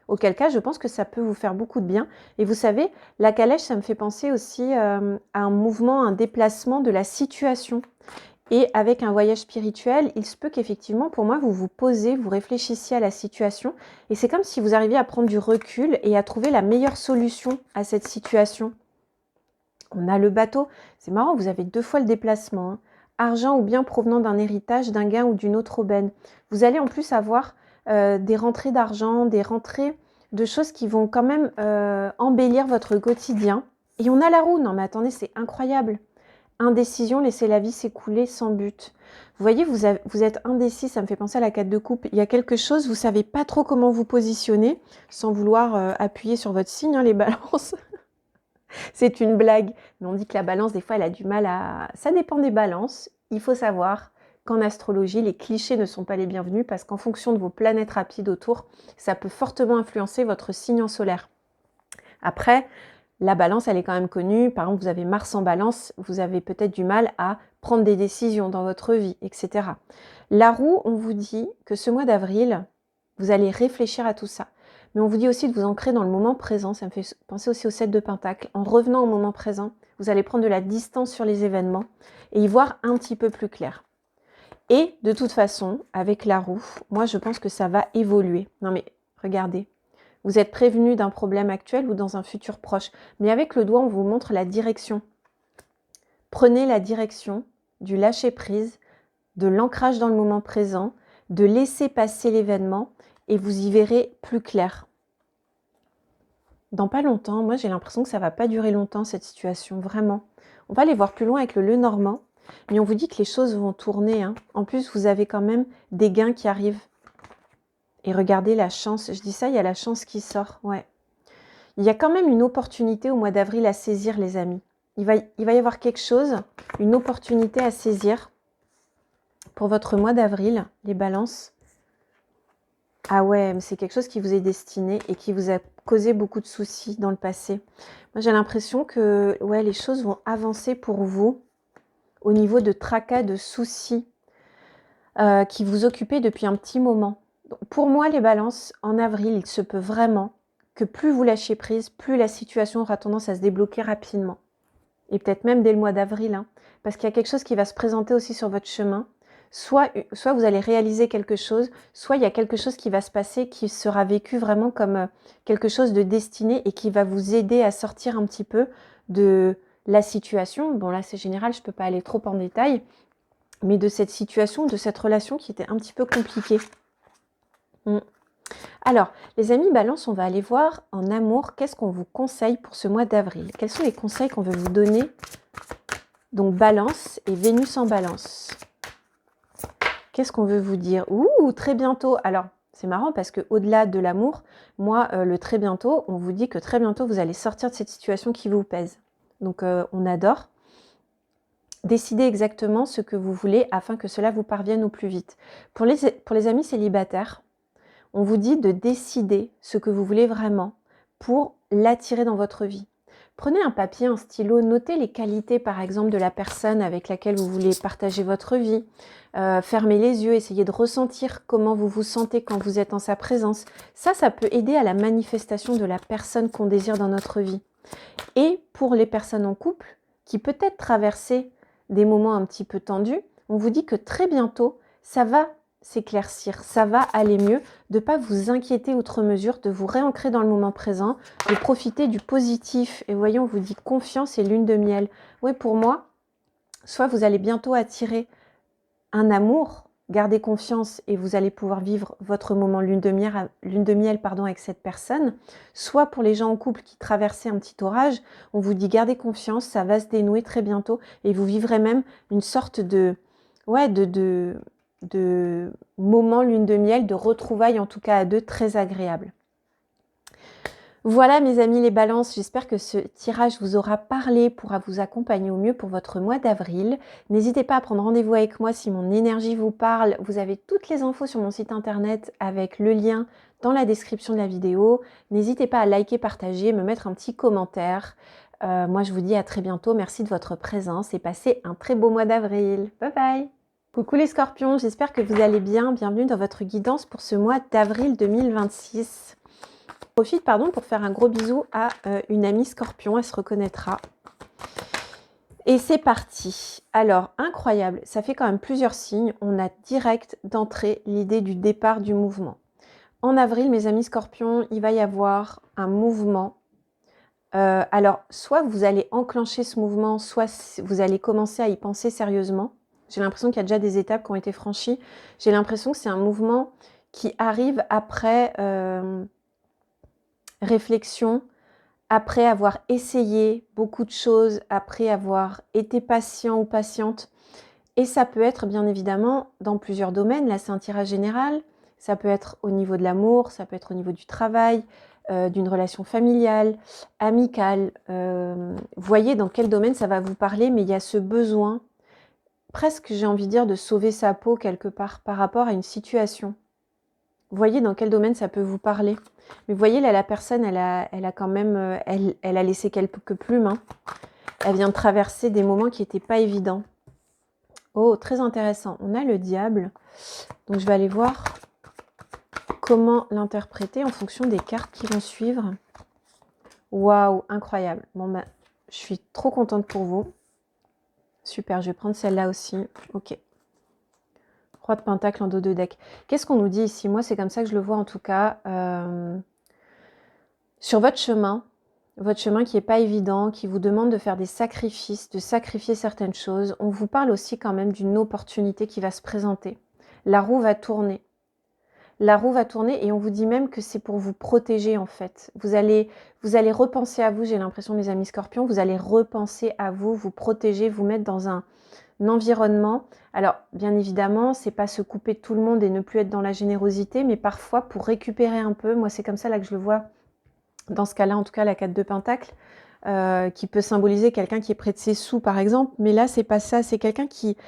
auquel cas, je pense que ça peut vous faire beaucoup de bien. Et vous savez, la calèche, ça me fait penser aussi à un mouvement, un déplacement de la situation. Et avec un voyage spirituel, il se peut qu'effectivement, pour moi, vous vous posez, vous réfléchissiez à la situation. Et c'est comme si vous arriviez à prendre du recul et à trouver la meilleure solution à cette situation. On a le bateau. C'est marrant, vous avez 2 fois le déplacement. Hein. Argent ou bien provenant d'un héritage, d'un gain ou d'une autre aubaine. Vous allez en plus avoir des rentrées d'argent, des rentrées de choses qui vont quand même embellir votre quotidien. Et on a la roue. Non mais attendez, c'est incroyable. Indécision, laisser la vie s'écouler sans but. Vous voyez, vous êtes indécis, ça me fait penser à la 4 de coupe. Il y a quelque chose, vous ne savez pas trop comment vous positionner, sans vouloir appuyer sur votre signe, hein, les balances. C'est une blague, mais on dit que la balance, des fois, elle a du mal à... Ça dépend des balances. Il faut savoir qu'en astrologie, les clichés ne sont pas les bienvenus parce qu'en fonction de vos planètes rapides autour, ça peut fortement influencer votre signe solaire. Après, la balance, elle est quand même connue. Par exemple, vous avez Mars en balance, vous avez peut-être du mal à prendre des décisions dans votre vie, etc. La roue, on vous dit que ce mois d'avril, vous allez réfléchir à tout ça. Mais on vous dit aussi de vous ancrer dans le moment présent. Ça me fait penser aussi au 7 de Pentacle. En revenant au moment présent, vous allez prendre de la distance sur les événements et y voir un petit peu plus clair. Et de toute façon, avec la roue, moi je pense que ça va évoluer. Non mais regardez, vous êtes prévenu d'un problème actuel ou dans un futur proche. Mais avec le doigt, on vous montre la direction. Prenez la direction du lâcher-prise, de l'ancrage dans le moment présent, de laisser passer l'événement et vous y verrez plus clair. Dans pas longtemps, moi j'ai l'impression que ça va pas durer longtemps cette situation, vraiment. On va aller voir plus loin avec le Lenormand, mais on vous dit que les choses vont tourner. Hein. En plus, vous avez quand même des gains qui arrivent. Et regardez la chance, je dis ça, il y a la chance qui sort, ouais. Il y a quand même une opportunité au mois d'avril à saisir, les amis. Il va y avoir quelque chose, une opportunité à saisir pour votre mois d'avril, les balances. Ah ouais, mais c'est quelque chose qui vous est destiné et qui vous a causé beaucoup de soucis dans le passé. Moi, j'ai l'impression que ouais, les choses vont avancer pour vous au niveau de tracas, de soucis qui vous occupaient depuis un petit moment. Donc, pour moi, les balances, en avril, il se peut vraiment que plus vous lâchez prise, plus la situation aura tendance à se débloquer rapidement. Et peut-être même dès le mois d'avril, hein, parce qu'il y a quelque chose qui va se présenter aussi sur votre chemin. Soit vous allez réaliser quelque chose, soit il y a quelque chose qui va se passer qui sera vécu vraiment comme quelque chose de destiné et qui va vous aider à sortir un petit peu de la situation. Bon là c'est général, je ne peux pas aller trop en détail, mais de cette situation, de cette relation qui était un petit peu compliquée. Alors, les amis Balance, on va aller voir en amour, qu'est-ce qu'on vous conseille pour ce mois d'avril? Quels sont les conseils qu'on veut vous donner? Donc, Balance et Vénus en Balance. Qu'est-ce qu'on veut vous dire? Ouh, très bientôt. Alors, c'est marrant parce qu'au-delà de l'amour, moi, le très bientôt, on vous dit que très bientôt, vous allez sortir de cette situation qui vous pèse. Donc, on adore. Décidez exactement ce que vous voulez afin que cela vous parvienne au plus vite. Pour les amis célibataires, on vous dit de décider ce que vous voulez vraiment pour l'attirer dans votre vie. Prenez un papier, un stylo, notez les qualités par exemple de la personne avec laquelle vous voulez partager votre vie. Fermez les yeux, essayez de ressentir comment vous vous sentez quand vous êtes en sa présence. Ça peut aider à la manifestation de la personne qu'on désire dans notre vie. Et pour les personnes en couple qui peut-être traversaient des moments un petit peu tendus, on vous dit que très bientôt, ça va s'éclaircir, ça va aller mieux, de ne pas vous inquiéter outre mesure, de vous réancrer dans le moment présent, de profiter du positif. Et voyons, on vous dit confiance et lune de miel. Oui, pour moi, soit vous allez bientôt attirer un amour, gardez confiance et vous allez pouvoir vivre votre moment lune de miel avec cette personne, soit pour les gens en couple qui traversaient un petit orage, on vous dit gardez confiance, ça va se dénouer très bientôt et vous vivrez même une sorte de moment lune de miel, de retrouvailles en tout cas à deux, très agréable. Voilà mes amis les balances, j'espère que ce tirage vous aura parlé, pourra vous accompagner au mieux pour votre mois d'avril. N'hésitez pas à prendre rendez-vous avec moi si mon énergie vous parle. Vous avez toutes les infos sur mon site internet avec le lien dans la description de la vidéo. N'hésitez pas à liker, partager, me mettre un petit commentaire. Moi je vous dis à très bientôt, merci de votre présence et passez un très beau mois d'avril. Bye bye! Coucou les scorpions, j'espère que vous allez bien. Bienvenue dans votre guidance pour ce mois d'avril 2026. Je profite pour faire un gros bisou à une amie scorpion, elle se reconnaîtra. Et c'est parti. Alors, incroyable, ça fait quand même plusieurs signes. On a direct d'entrée l'idée du départ du mouvement. En avril, mes amis scorpions, il va y avoir un mouvement. Alors, soit vous allez enclencher ce mouvement, soit vous allez commencer à y penser sérieusement. J'ai l'impression qu'il y a déjà des étapes qui ont été franchies. J'ai l'impression que c'est un mouvement qui arrive après réflexion, après avoir essayé beaucoup de choses, après avoir été patient ou patiente. Et ça peut être bien évidemment dans plusieurs domaines. Là, c'est un tirage général. Ça peut être au niveau de l'amour, ça peut être au niveau du travail, d'une relation familiale, amicale. Voyez dans quel domaine ça va vous parler, mais il y a ce besoin, presque j'ai envie de dire, de sauver sa peau quelque part par rapport à une situation. Voyez dans quel domaine ça peut vous parler. Mais voyez là, la personne, elle a quand même, elle a laissé quelques plumes. Hein. Elle vient de traverser des moments qui n'étaient pas évidents. Oh, très intéressant. On a le diable. Donc, je vais aller voir comment l'interpréter en fonction des cartes qui vont suivre. Waouh, incroyable. Bon, ben, je suis trop contente pour vous. Super, je vais prendre celle-là aussi. Ok. Roi de Pentacle en dos de deck. Qu'est-ce qu'on nous dit ici? Moi, c'est comme ça que je le vois en tout cas. Sur votre chemin qui n'est pas évident, qui vous demande de faire des sacrifices, de sacrifier certaines choses, on vous parle aussi quand même d'une opportunité qui va se présenter. La roue va tourner. La roue va tourner et on vous dit même que c'est pour vous protéger en fait. Vous allez repenser à vous, j'ai l'impression mes amis scorpions, vous allez repenser à vous, vous protéger, vous mettre dans un environnement. Alors bien évidemment, c'est pas se couper de tout le monde et ne plus être dans la générosité, mais parfois pour récupérer un peu, moi c'est comme ça là que je le vois, dans ce cas-là en tout cas la 4 de Pentacle, qui peut symboliser quelqu'un qui est près de ses sous par exemple, mais là c'est pas ça, c'est quelqu'un qui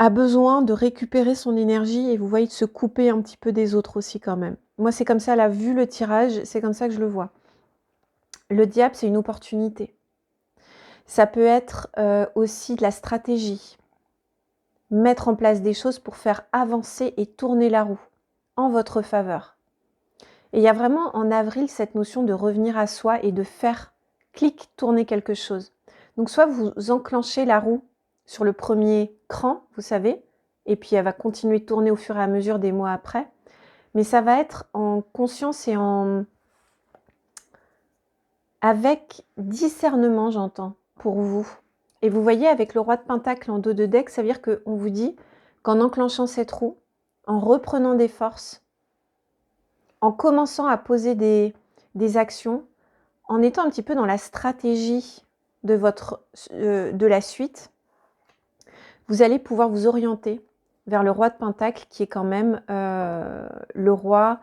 a besoin de récupérer son énergie et vous voyez de se couper un petit peu des autres aussi quand même. Moi c'est comme ça, là, vu le tirage, c'est comme ça que je le vois. Le diable, c'est une opportunité. Ça peut être aussi de la stratégie. Mettre en place des choses pour faire avancer et tourner la roue en votre faveur. Et il y a vraiment en avril cette notion de revenir à soi et de faire clic, tourner quelque chose. Donc soit vous enclenchez la roue sur le premier cran, vous savez, et puis elle va continuer de tourner au fur et à mesure des mois après. Mais ça va être en conscience et avec discernement, j'entends, pour vous. Et vous voyez, avec le roi de Pentacle en dos de deck, ça veut dire qu'on vous dit qu'en enclenchant cette roue, en reprenant des forces, en commençant à poser des actions, en étant un petit peu dans la stratégie de la suite, vous allez pouvoir vous orienter vers le roi de Pentacle qui est quand même le roi,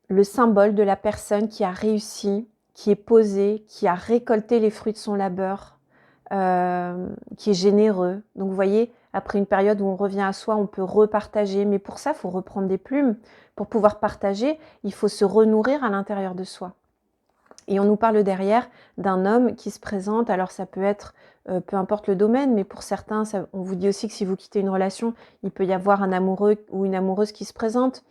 le symbole de la personne qui a réussi, qui est posé, qui a récolté les fruits de son labeur, qui est généreux. Donc vous voyez, après une période où on revient à soi, on peut repartager. Mais pour ça, il faut reprendre des plumes. Pour pouvoir partager, il faut se renourrir à l'intérieur de soi. Et on nous parle derrière d'un homme qui se présente. Alors ça peut être, peu importe le domaine, mais pour certains, on vous dit aussi que si vous quittez une relation, il peut y avoir un amoureux ou une amoureuse qui se présente.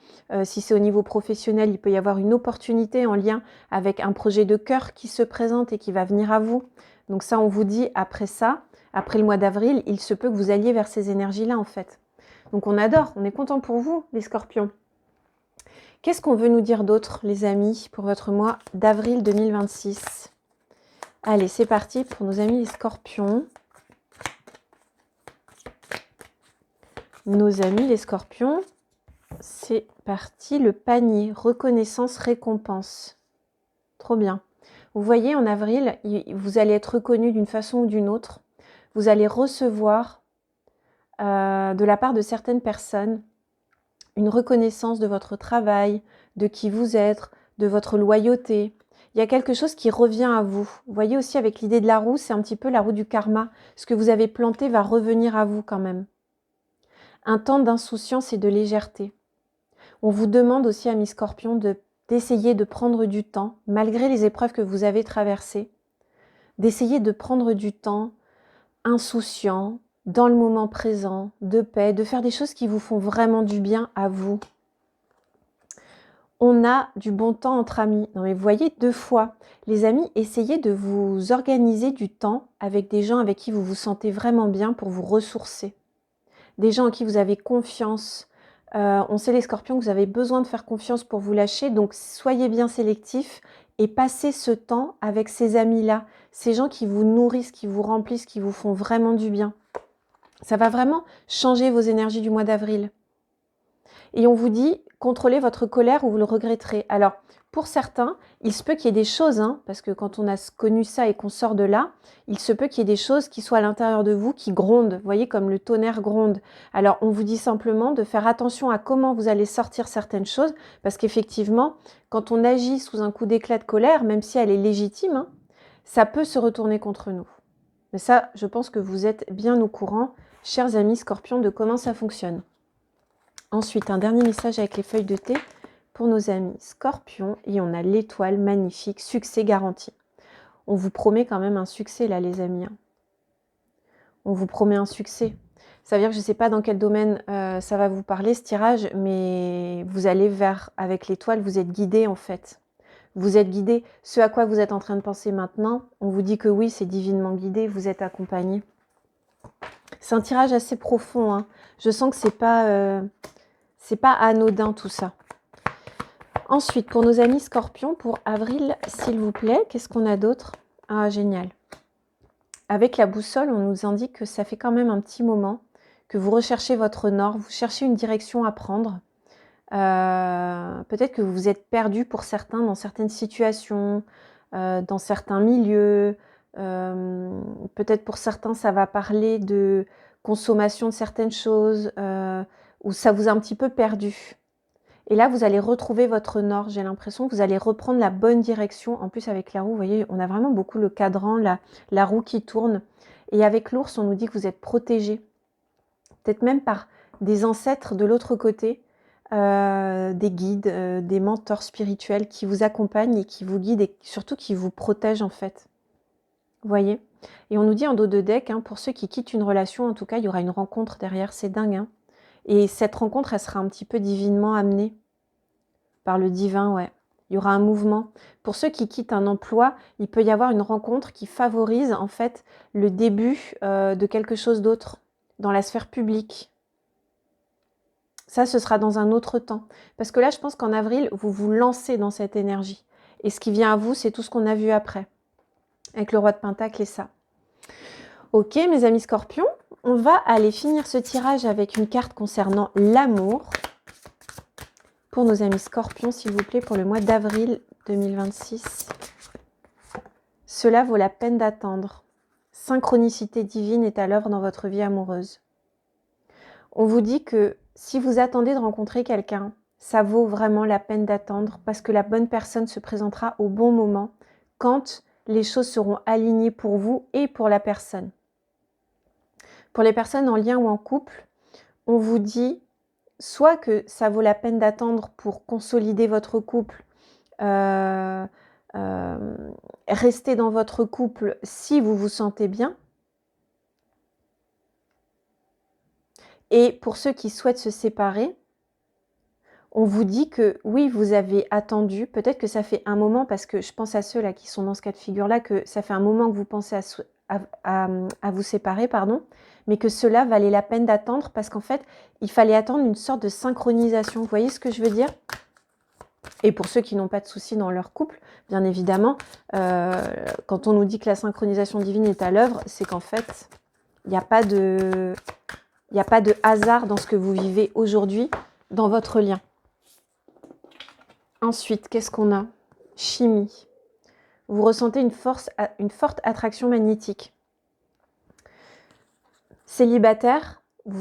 Si c'est au niveau professionnel, il peut y avoir une opportunité en lien avec un projet de cœur qui se présente et qui va venir à vous. Donc ça, on vous dit après ça, après le mois d'avril, il se peut que vous alliez vers ces énergies-là en fait. Donc on adore, on est content pour vous les scorpions. Qu'est-ce qu'on veut nous dire d'autre, les amis, pour votre mois d'avril 2026? Allez, c'est parti pour nos amis les scorpions. Nos amis les scorpions, c'est parti, le panier, reconnaissance, récompense. Trop bien. Vous voyez, en avril, vous allez être reconnu d'une façon ou d'une autre. Vous allez recevoir de la part de certaines personnes une reconnaissance de votre travail, de qui vous êtes, de votre loyauté. Il y a quelque chose qui revient à vous. Vous voyez aussi avec l'idée de la roue, c'est un petit peu la roue du karma. Ce que vous avez planté va revenir à vous quand même. Un temps d'insouciance et de légèreté. On vous demande aussi, amis scorpions, d'essayer de prendre du temps, malgré les épreuves que vous avez traversées, d'essayer de prendre du temps insouciant, dans le moment présent, de paix, de faire des choses qui vous font vraiment du bien à vous. On a du bon temps entre amis. Non mais vous voyez, 2 fois. Les amis, essayez de vous organiser du temps avec des gens avec qui vous vous sentez vraiment bien pour vous ressourcer. Des gens en qui vous avez confiance. On sait les scorpions que vous avez besoin de faire confiance pour vous lâcher, donc soyez bien sélectifs et passez ce temps avec ces amis-là, ces gens qui vous nourrissent, qui vous remplissent, qui vous font vraiment du bien. Ça va vraiment changer vos énergies du mois d'avril. Et on vous dit, contrôlez votre colère ou vous le regretterez. Alors, pour certains, il se peut qu'il y ait des choses, hein, parce que quand on a connu ça et qu'on sort de là, il se peut qu'il y ait des choses qui soient à l'intérieur de vous, qui grondent, vous voyez, comme le tonnerre gronde. Alors, on vous dit simplement de faire attention à comment vous allez sortir certaines choses, parce qu'effectivement, quand on agit sous un coup d'éclat de colère, même si elle est légitime, hein, ça peut se retourner contre nous. Mais ça, je pense que vous êtes bien au courant, chers amis scorpions, de comment ça fonctionne. Ensuite, un dernier message avec les feuilles de thé pour nos amis scorpions. Et on a l'étoile magnifique, succès garanti. On vous promet quand même un succès là, les amis. On vous promet un succès. Ça veut dire que je ne sais pas dans quel domaine ça va vous parler, ce tirage, mais vous allez vers, avec l'étoile, vous êtes guidé en fait. Vous êtes guidé. Ce à quoi vous êtes en train de penser maintenant, on vous dit que oui, c'est divinement guidé, vous êtes accompagné. C'est un tirage assez profond. Hein. Je sens que c'est pas anodin tout ça. Ensuite, pour nos amis scorpions, pour avril, s'il vous plaît, qu'est-ce qu'on a d'autre? Ah, génial. Avec la boussole, on nous indique que ça fait quand même un petit moment que vous recherchez votre nord, vous cherchez une direction à prendre. Peut-être que vous vous êtes perdu pour certains dans certaines situations, dans certains milieux. Peut-être pour certains, ça va parler de consommation de certaines choses, où ça vous a un petit peu perdu. Et là, vous allez retrouver votre nord. J'ai l'impression que vous allez reprendre la bonne direction. En plus, avec la roue, vous voyez, on a vraiment beaucoup le cadran, la roue qui tourne. Et avec l'ours, on nous dit que vous êtes protégé. Peut-être même par des ancêtres de l'autre côté, des guides, des mentors spirituels qui vous accompagnent et qui vous guident et surtout qui vous protègent en fait. Vous voyez? Et on nous dit en dos de deck, hein, pour ceux qui quittent une relation, en tout cas, il y aura une rencontre derrière. C'est dingue, hein. Et cette rencontre, elle sera un petit peu divinement amenée par le divin, ouais. Il y aura un mouvement. Pour ceux qui quittent un emploi, il peut y avoir une rencontre qui favorise en fait le début de quelque chose d'autre dans la sphère publique. Ça, ce sera dans un autre temps. Parce que là, je pense qu'en avril, vous vous lancez dans cette énergie. Et ce qui vient à vous, c'est tout ce qu'on a vu après. Avec le roi de Pentacle et ça. Ok, mes amis scorpions, on va aller finir ce tirage avec une carte concernant l'amour. Pour nos amis scorpions, s'il vous plaît, pour le mois d'avril 2026. Cela vaut la peine d'attendre. Synchronicité divine est à l'œuvre dans votre vie amoureuse. On vous dit que si vous attendez de rencontrer quelqu'un, ça vaut vraiment la peine d'attendre parce que la bonne personne se présentera au bon moment quand les choses seront alignées pour vous et pour la personne. Pour les personnes en lien ou en couple, on vous dit soit que ça vaut la peine d'attendre pour consolider votre couple, rester dans votre couple si vous vous sentez bien. Et pour ceux qui souhaitent se séparer, on vous dit que oui, vous avez attendu, peut-être que ça fait un moment, parce que je pense à ceux là qui sont dans ce cas de figure-là, que ça fait un moment que vous pensez à vous séparer, pardon, mais que cela valait la peine d'attendre parce qu'en fait, il fallait attendre une sorte de synchronisation. Vous voyez ce que je veux dire? Et pour ceux qui n'ont pas de soucis dans leur couple, bien évidemment, quand on nous dit que la synchronisation divine est à l'œuvre, c'est qu'en fait, il n'y a pas de hasard dans ce que vous vivez aujourd'hui dans votre lien. Ensuite, qu'est-ce qu'on a? Chimie. Vous ressentez une forte attraction magnétique. Célibataire,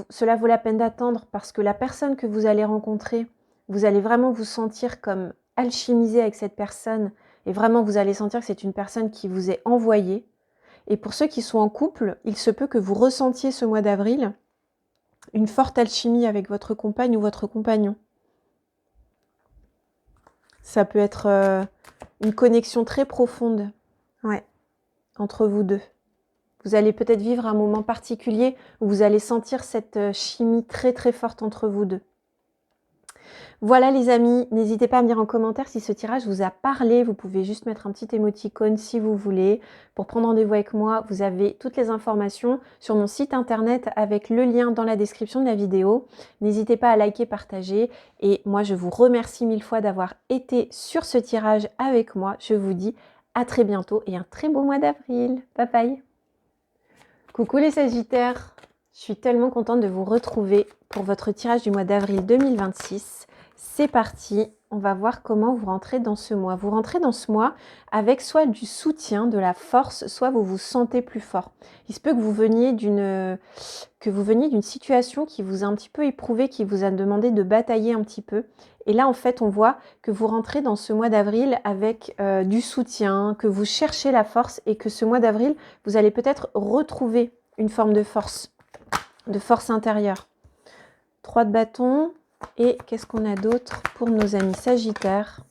cela vaut la peine d'attendre parce que la personne que vous allez rencontrer, vous allez vraiment vous sentir comme alchimisé avec cette personne et vraiment vous allez sentir que c'est une personne qui vous est envoyée. Et pour ceux qui sont en couple, il se peut que vous ressentiez ce mois d'avril une forte alchimie avec votre compagne ou votre compagnon. Ça peut être une connexion très profonde, ouais, entre vous deux. Vous allez peut-être vivre un moment particulier où vous allez sentir cette chimie très très forte entre vous deux. Voilà les amis, n'hésitez pas à me dire en commentaire si ce tirage vous a parlé. Vous pouvez juste mettre un petit émoticône si vous voulez. Pour prendre rendez-vous avec moi, vous avez toutes les informations sur mon site internet avec le lien dans la description de la vidéo. N'hésitez pas à liker, partager. Et moi, je vous remercie mille fois d'avoir été sur ce tirage avec moi. Je vous dis à très bientôt et un très beau mois d'avril. Bye bye. Coucou les Sagittaires, je suis tellement contente de vous retrouver pour votre tirage du mois d'avril 2026. C'est parti, on va voir comment vous rentrez dans ce mois. Vous rentrez dans ce mois avec soit du soutien, de la force, soit vous vous sentez plus fort. Il se peut que vous veniez d'une situation qui vous a un petit peu éprouvé, qui vous a demandé de batailler un petit peu. Et là, en fait, on voit que vous rentrez dans ce mois d'avril avec du soutien, que vous cherchez la force et que ce mois d'avril, vous allez peut-être retrouver une forme de force intérieure. 3 de bâton. Et qu'est-ce qu'on a d'autre pour nos amis Sagittaires?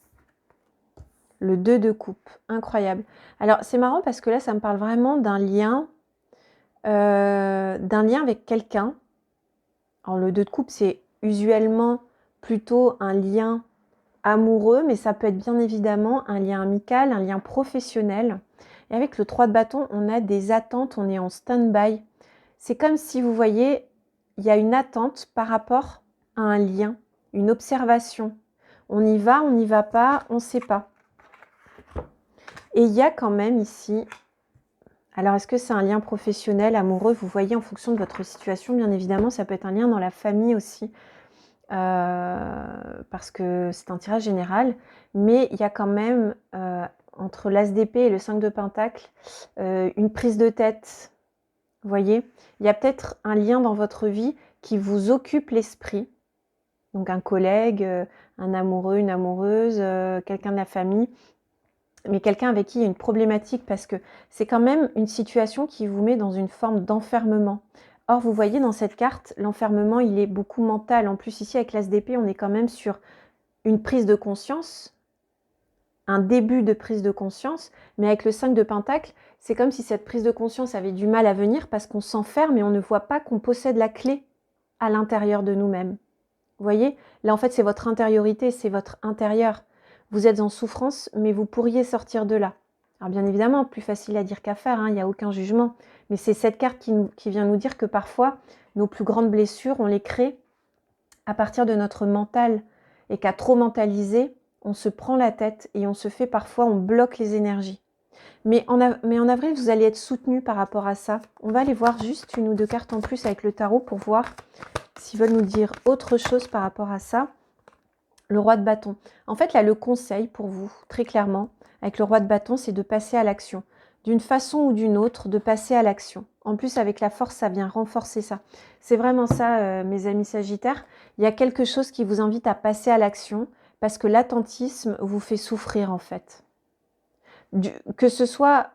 Le 2 de coupe, incroyable. Alors c'est marrant parce que là ça me parle vraiment d'un lien avec quelqu'un. Alors le 2 de coupe c'est usuellement plutôt un lien amoureux, mais ça peut être bien évidemment un lien amical, un lien professionnel. Et avec le 3 de bâton, on a des attentes, on est en stand-by. C'est comme si vous voyez, il y a une attente par rapport un lien, une observation. On y va, on n'y va pas, on ne sait pas. Et il y a quand même ici, alors est-ce que c'est un lien professionnel, amoureux? Vous voyez en fonction de votre situation, bien évidemment, ça peut être un lien dans la famille aussi, parce que c'est un tirage général, mais il y a quand même, entre l'As d'épée et le 5 de pentacle, une prise de tête. Vous voyez, il y a peut-être un lien dans votre vie qui vous occupe l'esprit. Donc un collègue, un amoureux, une amoureuse, quelqu'un de la famille, mais quelqu'un avec qui il y a une problématique parce que c'est quand même une situation qui vous met dans une forme d'enfermement. Or, vous voyez dans cette carte, l'enfermement, il est beaucoup mental. En plus, ici, avec l'As d'épée, on est quand même sur une prise de conscience, un début de prise de conscience, mais avec le 5 de pentacle, c'est comme si cette prise de conscience avait du mal à venir parce qu'on s'enferme et on ne voit pas qu'on possède la clé à l'intérieur de nous-mêmes. Vous voyez, là en fait c'est votre intériorité, c'est votre intérieur. Vous êtes en souffrance, mais vous pourriez sortir de là. Alors bien évidemment, plus facile à dire qu'à faire, il n'y a aucun jugement. Mais c'est cette carte qui vient nous dire que parfois, nos plus grandes blessures, on les crée à partir de notre mental. Et qu'à trop mentaliser, on se prend la tête et on se fait parfois, on bloque les énergies. Mais en avril, vous allez être soutenu par rapport à ça. On va aller voir juste une ou deux cartes en plus avec le tarot pour voir s'ils veulent nous dire autre chose par rapport à ça. Le roi de bâton. En fait, là, le conseil pour vous, très clairement, avec le roi de bâton, c'est de passer à l'action. D'une façon ou d'une autre, de passer à l'action. En plus, avec la force, ça vient renforcer ça. C'est vraiment ça, mes amis Sagittaires. Il y a quelque chose qui vous invite à passer à l'action parce que l'attentisme vous fait souffrir, en fait. Que ce soit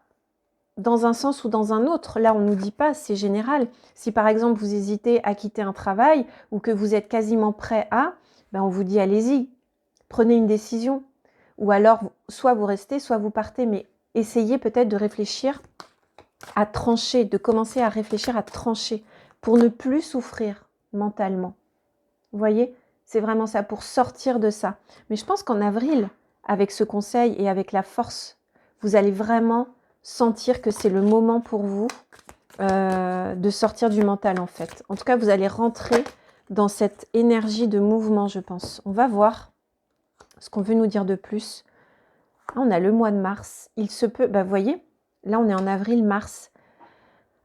dans un sens ou dans un autre, là on ne nous dit pas, c'est général. Si par exemple vous hésitez à quitter un travail ou que vous êtes quasiment prêt à, on vous dit allez-y, prenez une décision. Ou alors soit vous restez, soit vous partez, mais essayez peut-être de réfléchir à trancher, de commencer à réfléchir à trancher pour ne plus souffrir mentalement. Vous voyez, c'est vraiment ça, pour sortir de ça. Mais je pense qu'en avril, avec ce conseil et avec la force, vous allez vraiment sentir que c'est le moment pour vous de sortir du mental en fait. En tout cas, vous allez rentrer dans cette énergie de mouvement, je pense. On va voir ce qu'on veut nous dire de plus. Ah, on a le mois de mars. Il se peut, vous voyez, là on est en avril, mars.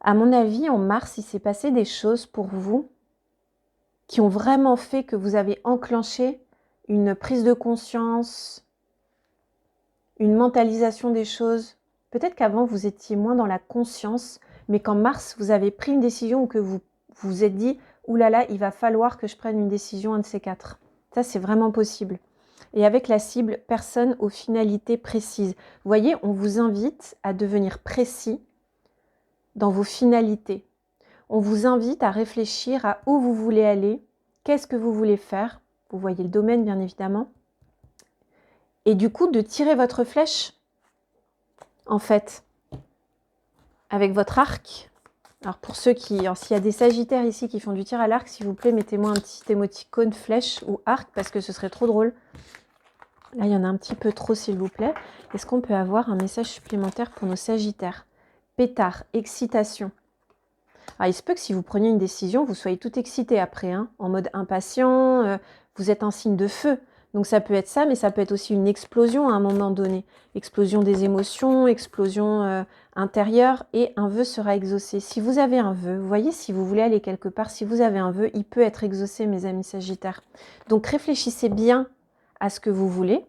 À mon avis, en mars, il s'est passé des choses pour vous qui ont vraiment fait que vous avez enclenché une prise de conscience, une mentalisation des choses. Peut-être qu'avant, vous étiez moins dans la conscience, mais qu'en mars, vous avez pris une décision ou que vous vous êtes dit « Ouh là là, il va falloir que je prenne une décision, un de ces quatre ». Ça, c'est vraiment possible. Et avec la cible, personne aux finalités précises. Vous voyez, on vous invite à devenir précis dans vos finalités. On vous invite à réfléchir à où vous voulez aller, qu'est-ce que vous voulez faire. Vous voyez le domaine, bien évidemment. Et du coup, de tirer votre flèche, en fait, avec votre arc. Alors pour ceux qui, s'il y a des sagittaires ici qui font du tir à l'arc, s'il vous plaît, mettez-moi un petit émoticône flèche ou arc, parce que ce serait trop drôle. Là, il y en a un petit peu trop, s'il vous plaît. Est-ce qu'on peut avoir un message supplémentaire pour nos sagittaires? Pétard, excitation. Alors, il se peut que si vous preniez une décision, vous soyez tout excité après, en mode impatient, vous êtes un signe de feu. Donc ça peut être ça, mais ça peut être aussi une explosion à un moment donné. Explosion des émotions, explosion intérieure, et un vœu sera exaucé. Si vous avez un vœu, vous voyez, si vous voulez aller quelque part, si vous avez un vœu, il peut être exaucé, mes amis sagittaires. Donc réfléchissez bien à ce que vous voulez.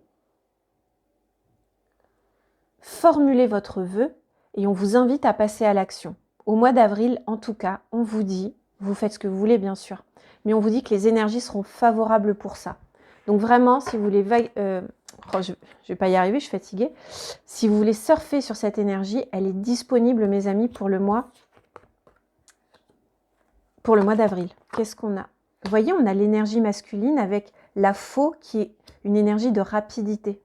Formulez votre vœu et on vous invite à passer à l'action. Au mois d'avril, en tout cas, on vous dit, vous faites ce que vous voulez bien sûr, mais on vous dit que les énergies seront favorables pour ça. Donc vraiment, si vous voulez... je ne vais pas y arriver, je suis fatiguée. Si vous voulez surfer sur cette énergie, elle est disponible, mes amis, pour le mois d'avril. Qu'est-ce qu'on a? Vous voyez, on a l'énergie masculine avec la faux qui est une énergie de rapidité.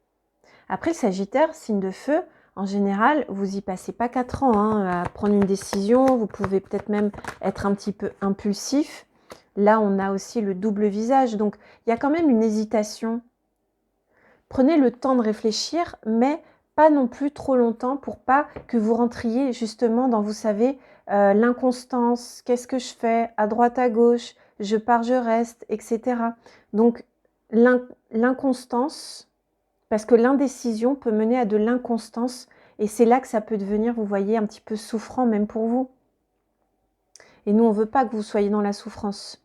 Après, le Sagittaire, signe de feu, en général, vous y passez pas 4 ans à prendre une décision. Vous pouvez peut-être même être un petit peu impulsif. Là, on a aussi le double visage. Donc, il y a quand même une hésitation. Prenez le temps de réfléchir, mais pas non plus trop longtemps pour pas que vous rentriez justement dans, vous savez, l'inconstance. Qu'est-ce que je fais? À droite, à gauche, je pars, je reste, etc. Donc, l'inconstance... Parce que l'indécision peut mener à de l'inconstance et c'est là que ça peut devenir, vous voyez, un petit peu souffrant même pour vous. Et nous, on ne veut pas que vous soyez dans la souffrance.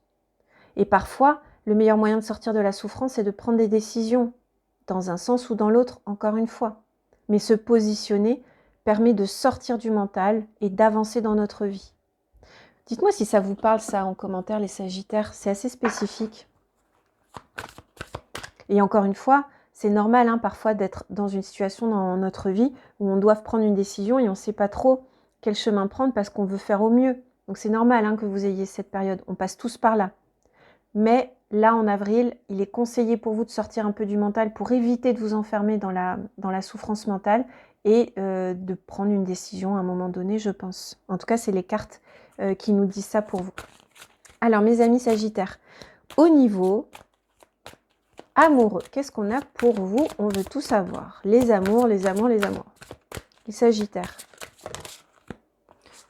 Et parfois, le meilleur moyen de sortir de la souffrance, c'est de prendre des décisions, dans un sens ou dans l'autre, encore une fois. Mais se positionner permet de sortir du mental et d'avancer dans notre vie. Dites-moi si ça vous parle, ça, en commentaire, les Sagittaires. C'est assez spécifique. Et encore une fois, c'est normal parfois d'être dans une situation dans notre vie où on doit prendre une décision et on ne sait pas trop quel chemin prendre parce qu'on veut faire au mieux. Donc c'est normal que vous ayez cette période. On passe tous par là. Mais là, en avril, il est conseillé pour vous de sortir un peu du mental pour éviter de vous enfermer dans la souffrance mentale et de prendre une décision à un moment donné, je pense. En tout cas, c'est les cartes qui nous disent ça pour vous. Alors, mes amis Sagittaires, au niveau... amoureux, qu'est-ce qu'on a pour vous? On veut tout savoir. Les amours, les amours, les amours. Les Sagittaires.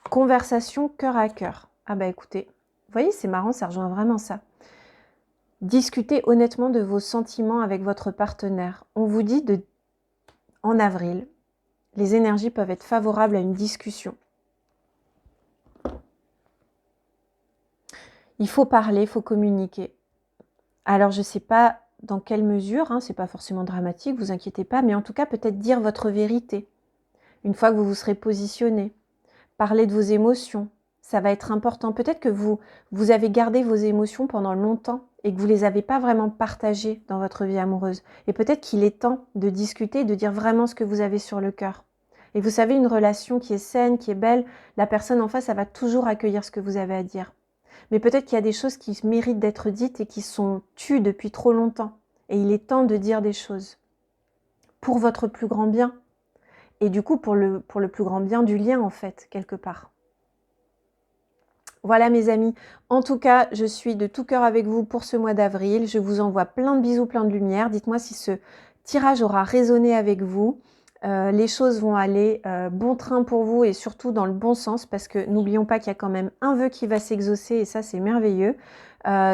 Conversation cœur à cœur. Ah bah écoutez, vous voyez, c'est marrant, ça rejoint vraiment ça. Discutez honnêtement de vos sentiments avec votre partenaire. On vous dit en avril, les énergies peuvent être favorables à une discussion. Il faut parler, il faut communiquer. Alors je ne sais pas dans quelle mesure, c'est pas forcément dramatique, vous inquiétez pas, mais en tout cas peut-être dire votre vérité. Une fois que vous vous serez positionné, parler de vos émotions, ça va être important. Peut-être que vous avez gardé vos émotions pendant longtemps et que vous ne les avez pas vraiment partagées dans votre vie amoureuse. Et peut-être qu'il est temps de discuter, de dire vraiment ce que vous avez sur le cœur. Et vous savez, une relation qui est saine, qui est belle, la personne en face, elle va toujours accueillir ce que vous avez à dire. Mais peut-être qu'il y a des choses qui méritent d'être dites et qui sont tues depuis trop longtemps. Et il est temps de dire des choses. Pour votre plus grand bien. Et du coup, pour le plus grand bien du lien, en fait, quelque part. Voilà, mes amis. En tout cas, je suis de tout cœur avec vous pour ce mois d'avril. Je vous envoie plein de bisous, plein de lumière. Dites-moi si ce tirage aura résonné avec vous. Les choses vont aller bon train pour vous et surtout dans le bon sens parce que n'oublions pas qu'il y a quand même un vœu qui va s'exaucer et ça, c'est merveilleux.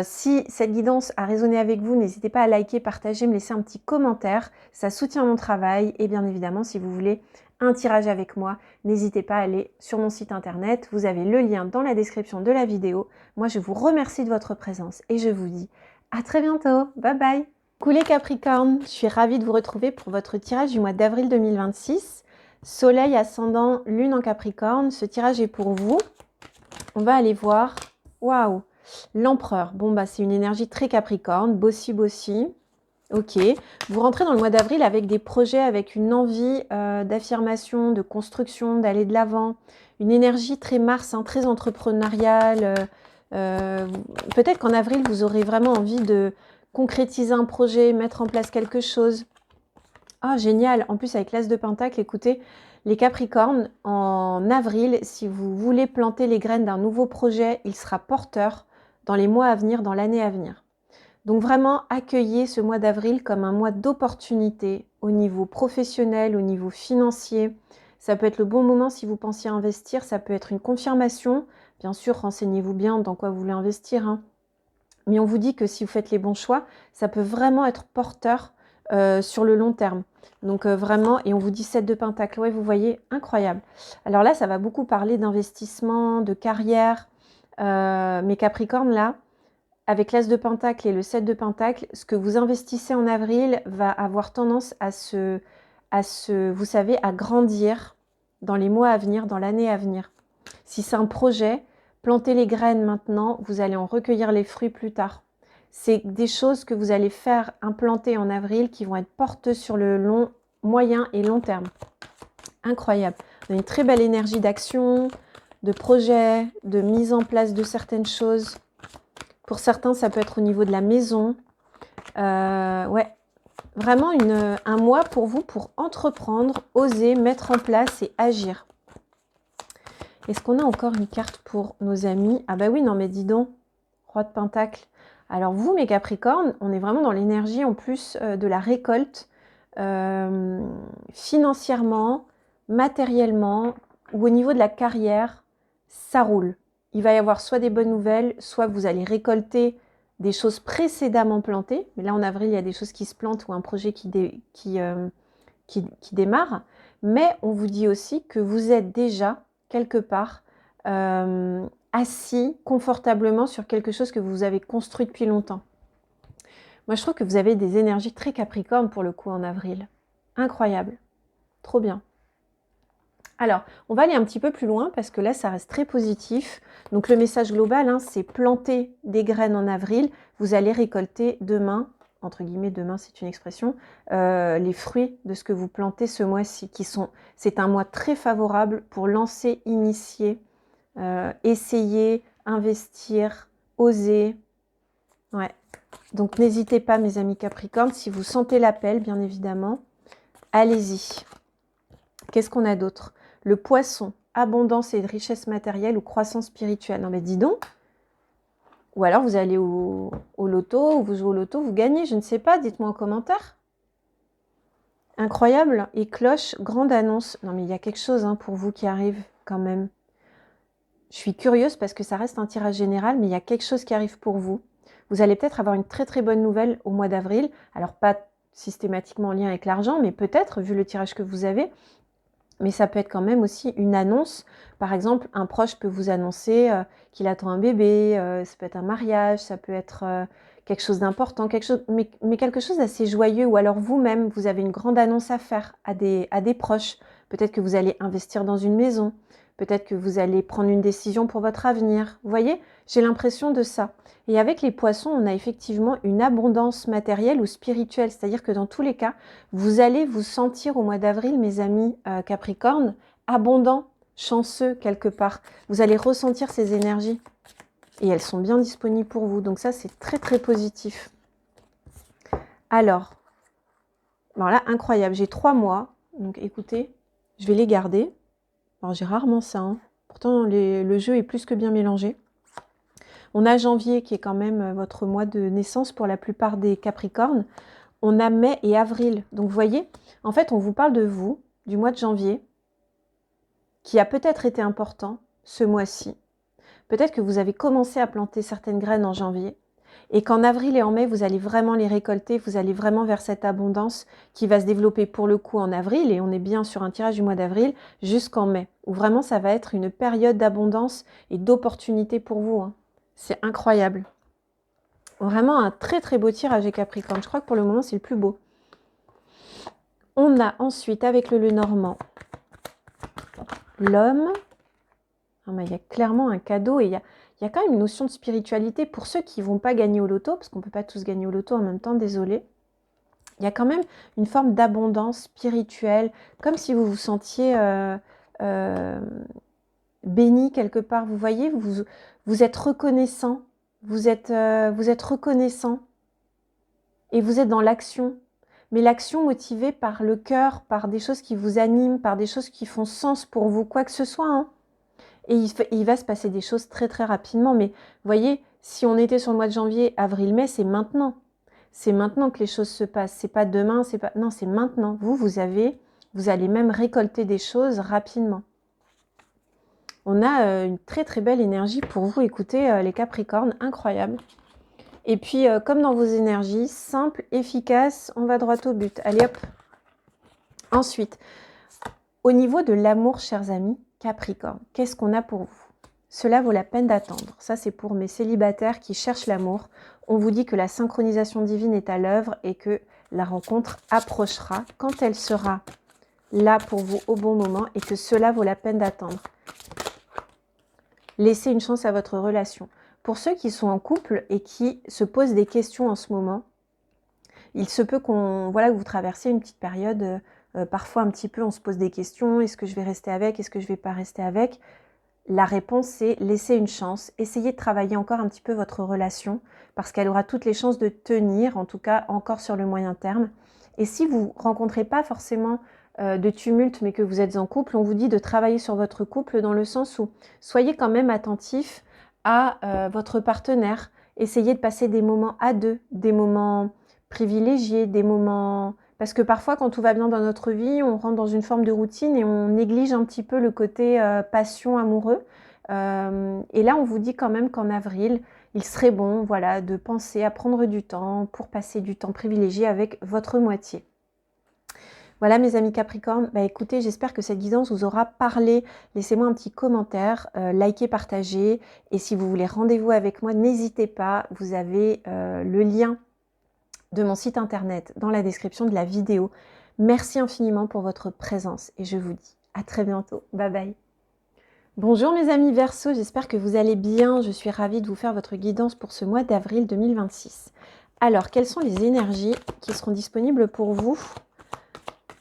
Si cette guidance a résonné avec vous, n'hésitez pas à liker, partager, me laisser un petit commentaire. Ça soutient mon travail et bien évidemment, si vous voulez un tirage avec moi, n'hésitez pas à aller sur mon site internet. Vous avez le lien dans la description de la vidéo. Moi, je vous remercie de votre présence et je vous dis à très bientôt. Bye bye. Coucou les Capricornes, je suis ravie de vous retrouver pour votre tirage du mois d'avril 2026. Soleil, ascendant, lune en Capricorne. Ce tirage est pour vous. On va aller voir. Waouh! L'empereur. Bon, bah, c'est une énergie très Capricorne. Bossy, bossy. Ok. Vous rentrez dans le mois d'avril avec des projets, avec une envie d'affirmation, de construction, d'aller de l'avant. Une énergie très Mars, très entrepreneuriale. Peut-être qu'en avril, vous aurez vraiment envie de concrétiser un projet, mettre en place quelque chose. Ah, génial! En plus, avec l'As de Pentacle, écoutez, les Capricornes, en avril, si vous voulez planter les graines d'un nouveau projet, il sera porteur dans les mois à venir, dans l'année à venir. Donc vraiment, accueillez ce mois d'avril comme un mois d'opportunité au niveau professionnel, au niveau financier. Ça peut être le bon moment si vous pensiez investir, ça peut être une confirmation. Bien sûr, renseignez-vous bien dans quoi vous voulez investir. Mais on vous dit que si vous faites les bons choix, ça peut vraiment être porteur sur le long terme. Donc vraiment, et on vous dit 7 de Pentacle, ouais, vous voyez, incroyable. Alors là, ça va beaucoup parler d'investissement, de carrière. Mes Capricornes, là, avec l'As de Pentacle et le 7 de Pentacle, ce que vous investissez en avril va avoir tendance vous savez, à grandir dans les mois à venir, dans l'année à venir. Si c'est un projet, plantez les graines maintenant, vous allez en recueillir les fruits plus tard. C'est des choses que vous allez faire implanter en avril qui vont être porteuses sur le long, moyen et long terme. Incroyable. On a une très belle énergie d'action, de projet, de mise en place de certaines choses. Pour certains, ça peut être au niveau de la maison. Ouais, vraiment un mois pour vous pour entreprendre, oser, mettre en place et agir. Est-ce qu'on a encore une carte pour nos amis? Ah bah oui, non mais dis donc, Roi de Pentacle. Alors vous, mes Capricornes, on est vraiment dans l'énergie en plus de la récolte, financièrement, matériellement, ou au niveau de la carrière, ça roule. Il va y avoir soit des bonnes nouvelles, soit vous allez récolter des choses précédemment plantées. Mais là, en avril, il y a des choses qui se plantent ou un projet qui démarre. Mais on vous dit aussi que vous êtes déjà, quelque part, assis confortablement sur quelque chose que vous avez construit depuis longtemps. Moi, je trouve que vous avez des énergies très capricornes pour le coup en avril. Incroyable. Trop bien. Alors, on va aller un petit peu plus loin parce que là, ça reste très positif. Donc, le message global, hein, c'est planter des graines en avril. Vous allez récolter demain, entre guillemets, demain, c'est une expression, les fruits de ce que vous plantez ce mois-ci. C'est un mois très favorable pour lancer, initier, essayer, investir, oser. Ouais. Donc, n'hésitez pas, mes amis Capricorne, si vous sentez l'appel, bien évidemment, allez-y. Qu'est-ce qu'on a d'autre? Le Poisson, abondance et richesse matérielle ou croissance spirituelle. Non mais dis donc. Ou alors vous allez au loto, ou vous jouez au loto, vous gagnez, je ne sais pas, dites-moi en commentaire. Incroyable. Et cloche, grande annonce. Non mais il y a quelque chose hein, pour vous qui arrive quand même. Je suis curieuse parce que ça reste un tirage général, mais il y a quelque chose qui arrive pour vous. Vous allez peut-être avoir une très très bonne nouvelle au mois d'avril. Alors pas systématiquement en lien avec l'argent, mais peut-être, vu le tirage que vous avez. Mais ça peut être quand même aussi une annonce. Par exemple, un proche peut vous annoncer qu'il attend un bébé, ça peut être un mariage, ça peut être quelque chose d'important, mais quelque chose d'assez joyeux. Ou alors vous-même, vous avez une grande annonce à faire à des proches. Peut-être que vous allez investir dans une maison. Peut-être que vous allez prendre une décision pour votre avenir. Vous voyez, j'ai l'impression de ça. Et avec les poissons, on a effectivement une abondance matérielle ou spirituelle. C'est-à-dire que dans tous les cas, vous allez vous sentir au mois d'avril, mes amis Capricorne, abondant, chanceux quelque part. Vous allez ressentir ces énergies. Et elles sont bien disponibles pour vous. Donc ça, c'est très très positif. Alors, voilà, incroyable. J'ai 3 mois. Donc écoutez, je vais les garder. Alors j'ai rarement ça. Hein. Pourtant, le jeu est plus que bien mélangé. On a janvier qui est quand même votre mois de naissance pour la plupart des Capricornes. On a mai et avril. Donc vous voyez, en fait, on vous parle de vous, du mois de janvier, qui a peut-être été important ce mois-ci. Peut-être que vous avez commencé à planter certaines graines en janvier et qu'en avril et en mai, vous allez vraiment les récolter, vous allez vraiment vers cette abondance qui va se développer pour le coup en avril, et on est bien sur un tirage du mois d'avril jusqu'en mai, où vraiment ça va être une période d'abondance et d'opportunité pour vous. Hein. C'est incroyable. Vraiment un très très beau tirage avec Capricorne. Je crois que pour le moment, c'est le plus beau. On a ensuite, avec le Lenormand, l'homme. Il y a clairement un cadeau et il y a quand même une notion de spiritualité pour ceux qui ne vont pas gagner au loto, parce qu'on ne peut pas tous gagner au loto en même temps, désolé. Il y a quand même une forme d'abondance spirituelle, comme si vous vous sentiez béni quelque part. Vous voyez, vous êtes reconnaissant, vous êtes reconnaissant et vous êtes dans l'action. Mais l'action motivée par le cœur, par des choses qui vous animent, par des choses qui font sens pour vous, quoi que ce soit, hein. Et il va se passer des choses très très rapidement. Mais vous voyez, si on était sur le mois de janvier, avril, mai, c'est maintenant. C'est maintenant que les choses se passent. C'est pas demain, c'est pas... Non, c'est maintenant. Vous allez même récolter des choses rapidement. On a une très très belle énergie pour vous. Écoutez, les Capricornes, incroyable. Et puis, comme dans vos énergies, simple, efficace, on va droit au but. Allez hop. Ensuite, au niveau de l'amour, chers amis, Capricorne, qu'est-ce qu'on a pour vous? Cela vaut la peine d'attendre. Ça, c'est pour mes célibataires qui cherchent l'amour. On vous dit que la synchronisation divine est à l'œuvre et que la rencontre approchera quand elle sera là pour vous au bon moment et que cela vaut la peine d'attendre. Laissez une chance à votre relation. Pour ceux qui sont en couple et qui se posent des questions en ce moment, il se peut que vous traversiez une petite période, parfois un petit peu, on se pose des questions. Est-ce que je vais rester avec? Est-ce que je ne vais pas rester avec? La réponse, c'est laisser une chance. Essayez de travailler encore un petit peu votre relation parce qu'elle aura toutes les chances de tenir, en tout cas encore sur le moyen terme. Et si vous ne rencontrez pas forcément de tumulte, mais que vous êtes en couple, on vous dit de travailler sur votre couple dans le sens où soyez quand même attentif à votre partenaire. Essayez de passer des moments à deux, des moments privilégiés, des moments... Parce que parfois, quand tout va bien dans notre vie, on rentre dans une forme de routine et on néglige un petit peu le côté passion amoureux. Et là, on vous dit quand même qu'en avril, il serait bon de penser à prendre du temps pour passer du temps privilégié avec votre moitié. Voilà mes amis Capricorne, écoutez, j'espère que cette guidance vous aura parlé. Laissez-moi un petit commentaire, likez, partagez. Et si vous voulez rendez-vous avec moi, n'hésitez pas, vous avez le lien de mon site internet dans la description de la vidéo. Merci infiniment pour votre présence et je vous dis à très bientôt. Bye bye. Bonjour mes amis Verseau, j'espère que vous allez bien. Je suis ravie de vous faire votre guidance pour ce mois d'avril 2026. Alors, quelles sont les énergies qui seront disponibles pour vous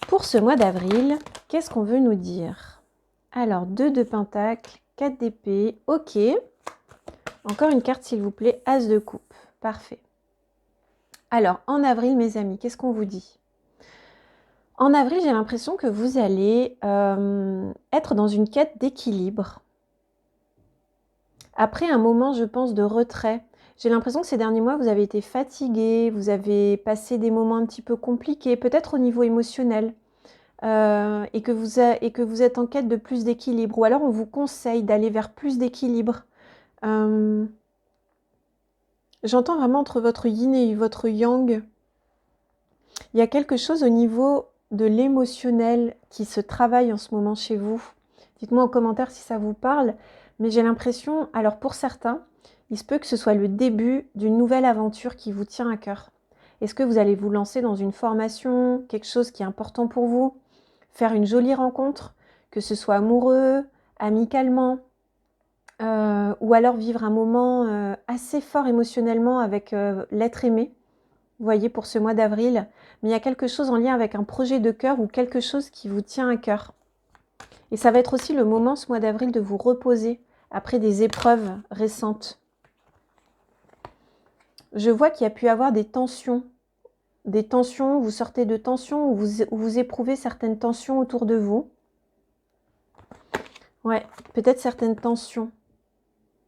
pour ce mois d'avril? Qu'est-ce qu'on veut nous dire? Alors, 2 de Pentacle, 4 d'épée, ok. Encore une carte s'il vous plaît, As de coupe, parfait. Alors, en avril, mes amis, qu'est-ce qu'on vous dit? En avril, j'ai l'impression que vous allez être dans une quête d'équilibre. Après un moment, je pense, de retrait, j'ai l'impression que ces derniers mois, vous avez été fatigué, vous avez passé des moments un petit peu compliqués, peut-être au niveau émotionnel, et que vous êtes en quête de plus d'équilibre. Ou alors, on vous conseille d'aller vers plus d'équilibre. J'entends vraiment entre votre yin et votre yang. Il y a quelque chose au niveau de l'émotionnel qui se travaille en ce moment chez vous. Dites-moi en commentaire si ça vous parle. Mais j'ai l'impression, alors pour certains, il se peut que ce soit le début d'une nouvelle aventure qui vous tient à cœur. Est-ce que vous allez vous lancer dans une formation, quelque chose qui est important pour vous? Faire une jolie rencontre, que ce soit amoureux, amicalement, ou alors vivre un moment assez fort émotionnellement avec l'être aimé, vous voyez, pour ce mois d'avril. Mais il y a quelque chose en lien avec un projet de cœur ou quelque chose qui vous tient à cœur. Et ça va être aussi le moment, ce mois d'avril, de vous reposer après des épreuves récentes. Je vois qu'il y a pu y avoir des tensions, vous sortez de tensions ou vous éprouvez certaines tensions autour de vous. Ouais, peut-être certaines tensions.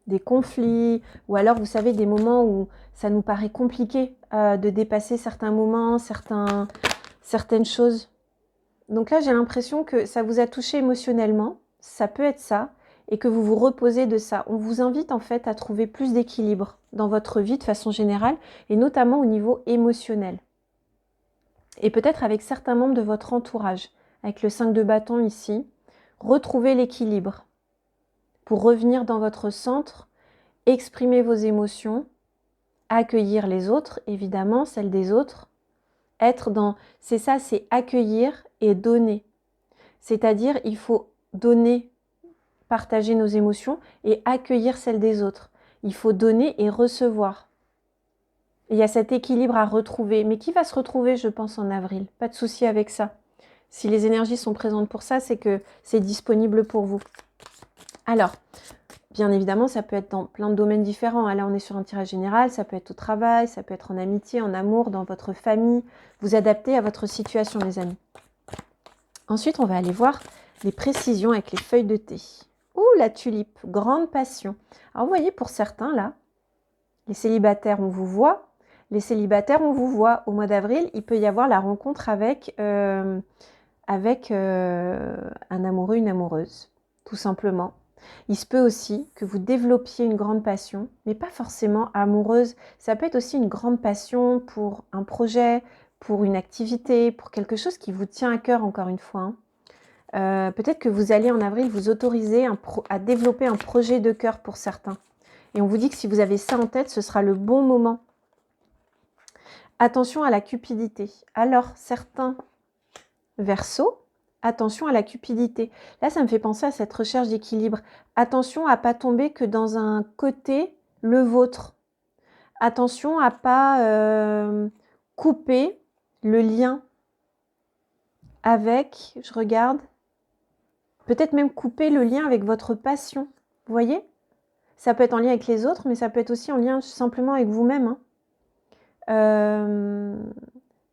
Des conflits, ou alors vous savez des moments où ça nous paraît compliqué de dépasser certains moments, certaines choses. Donc là j'ai l'impression que ça vous a touché émotionnellement, ça peut être ça, et que vous vous reposez de ça. On vous invite en fait à trouver plus d'équilibre dans votre vie de façon générale, et notamment au niveau émotionnel. Et peut-être avec certains membres de votre entourage, avec le 5 de bâton ici, retrouvez l'équilibre pour revenir dans votre centre, exprimer vos émotions, accueillir les autres, évidemment, celles des autres. Être dans... C'est ça, c'est accueillir et donner. C'est-à-dire, il faut donner, partager nos émotions et accueillir celles des autres. Il faut donner et recevoir. Et il y a cet équilibre à retrouver. Mais qui va se retrouver, je pense, en avril? Pas de souci avec ça. Si les énergies sont présentes pour ça, c'est que c'est disponible pour vous. Alors, bien évidemment, ça peut être dans plein de domaines différents. Là, on est sur un tirage général, ça peut être au travail, ça peut être en amitié, en amour, dans votre famille. Vous adaptez à votre situation, les amis. Ensuite, on va aller voir les précisions avec les feuilles de thé. Ouh, la tulipe, grande passion. Alors, vous voyez, pour certains, là, les célibataires, on vous voit. Les célibataires, on vous voit. Au mois d'avril, il peut y avoir la rencontre avec un amoureux, une amoureuse, tout simplement. Il se peut aussi que vous développiez une grande passion, mais pas forcément amoureuse. Ça peut être aussi une grande passion pour un projet, pour une activité, pour quelque chose qui vous tient à cœur, encore une fois. Peut-être que vous allez en avril vous autoriser à développer un projet de cœur pour certains. Et on vous dit que si vous avez ça en tête, ce sera le bon moment. Attention à la cupidité. Alors, certains Verseaux, attention à la cupidité. Là, ça me fait penser à cette recherche d'équilibre. Attention à ne pas tomber que dans un côté, le vôtre. Attention à ne pas couper le lien avec, je regarde, peut-être même couper le lien avec votre passion. Vous voyez? Ça peut être en lien avec les autres, mais ça peut être aussi en lien simplement avec vous-même.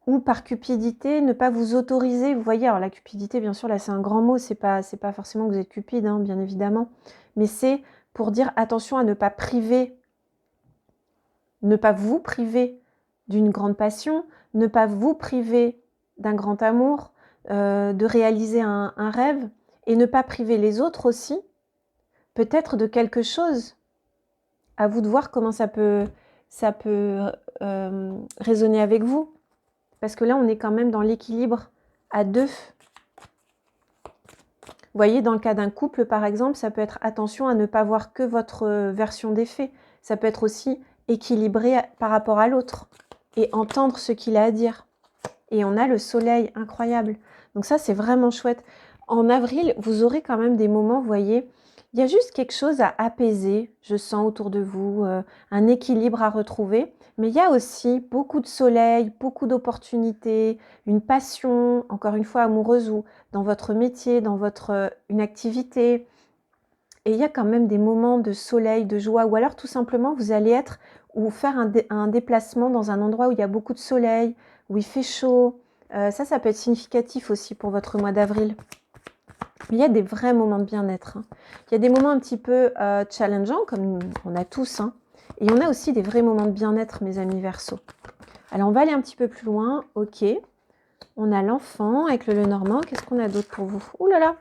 Ou par cupidité, ne pas vous autoriser. Vous voyez, alors la cupidité, bien sûr, là, c'est un grand mot. C'est pas forcément que vous êtes cupide, hein, bien évidemment. Mais c'est pour dire attention à ne pas vous priver d'une grande passion, ne pas vous priver d'un grand amour, de réaliser un rêve, et ne pas priver les autres aussi, peut-être de quelque chose. À vous de voir comment ça peut résonner avec vous. Parce que là, on est quand même dans l'équilibre à deux. Vous voyez, dans le cas d'un couple, par exemple, ça peut être attention à ne pas voir que votre version des faits. Ça peut être aussi équilibré par rapport à l'autre et entendre ce qu'il a à dire. Et on a le soleil, incroyable. Donc ça, c'est vraiment chouette. En avril, vous aurez quand même des moments, vous voyez, il y a juste quelque chose à apaiser, je sens autour de vous, un équilibre à retrouver. Mais il y a aussi beaucoup de soleil, beaucoup d'opportunités, une passion, encore une fois amoureuse ou dans votre métier, dans une activité. Et il y a quand même des moments de soleil, de joie, ou alors tout simplement vous allez être ou faire un déplacement dans un endroit où il y a beaucoup de soleil, où il fait chaud. Ça peut être significatif aussi pour votre mois d'avril. Il y a des vrais moments de bien-être. Il y a des moments un petit peu challengeants, comme on a tous. Et on a aussi des vrais moments de bien-être, mes amis Verseaux. Alors, on va aller un petit peu plus loin. Ok. On a l'enfant avec le Lenormand. Qu'est-ce qu'on a d'autre pour vous? Ouh là là.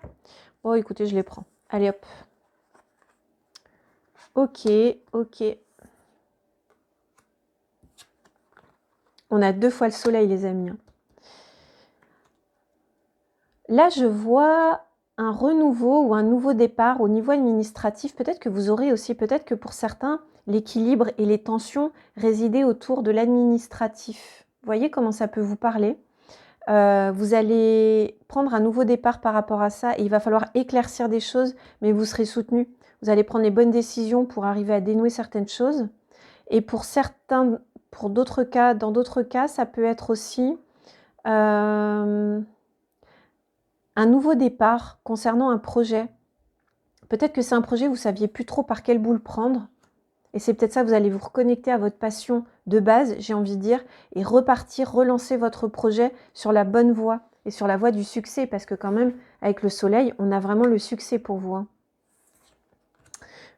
Bon, écoutez, je les prends. Allez, hop. Ok. On a 2 fois le soleil, les amis. Là, je vois un renouveau ou un nouveau départ au niveau administratif. Peut-être que vous aurez aussi, peut-être que pour certains, l'équilibre et les tensions résidaient autour de l'administratif. Vous voyez comment ça peut vous parler? Vous allez prendre un nouveau départ par rapport à ça et il va falloir éclaircir des choses, mais vous serez soutenu. Vous allez prendre les bonnes décisions pour arriver à dénouer certaines choses. Et pour d'autres cas, dans d'autres cas, ça peut être aussi un nouveau départ concernant un projet. Peut-être que c'est un projet, vous ne saviez plus trop par quel bout le prendre. Et c'est peut-être ça, vous allez vous reconnecter à votre passion de base, j'ai envie de dire, et repartir, relancer votre projet sur la bonne voie et sur la voie du succès. Parce que quand même, avec le soleil, on a vraiment le succès pour vous.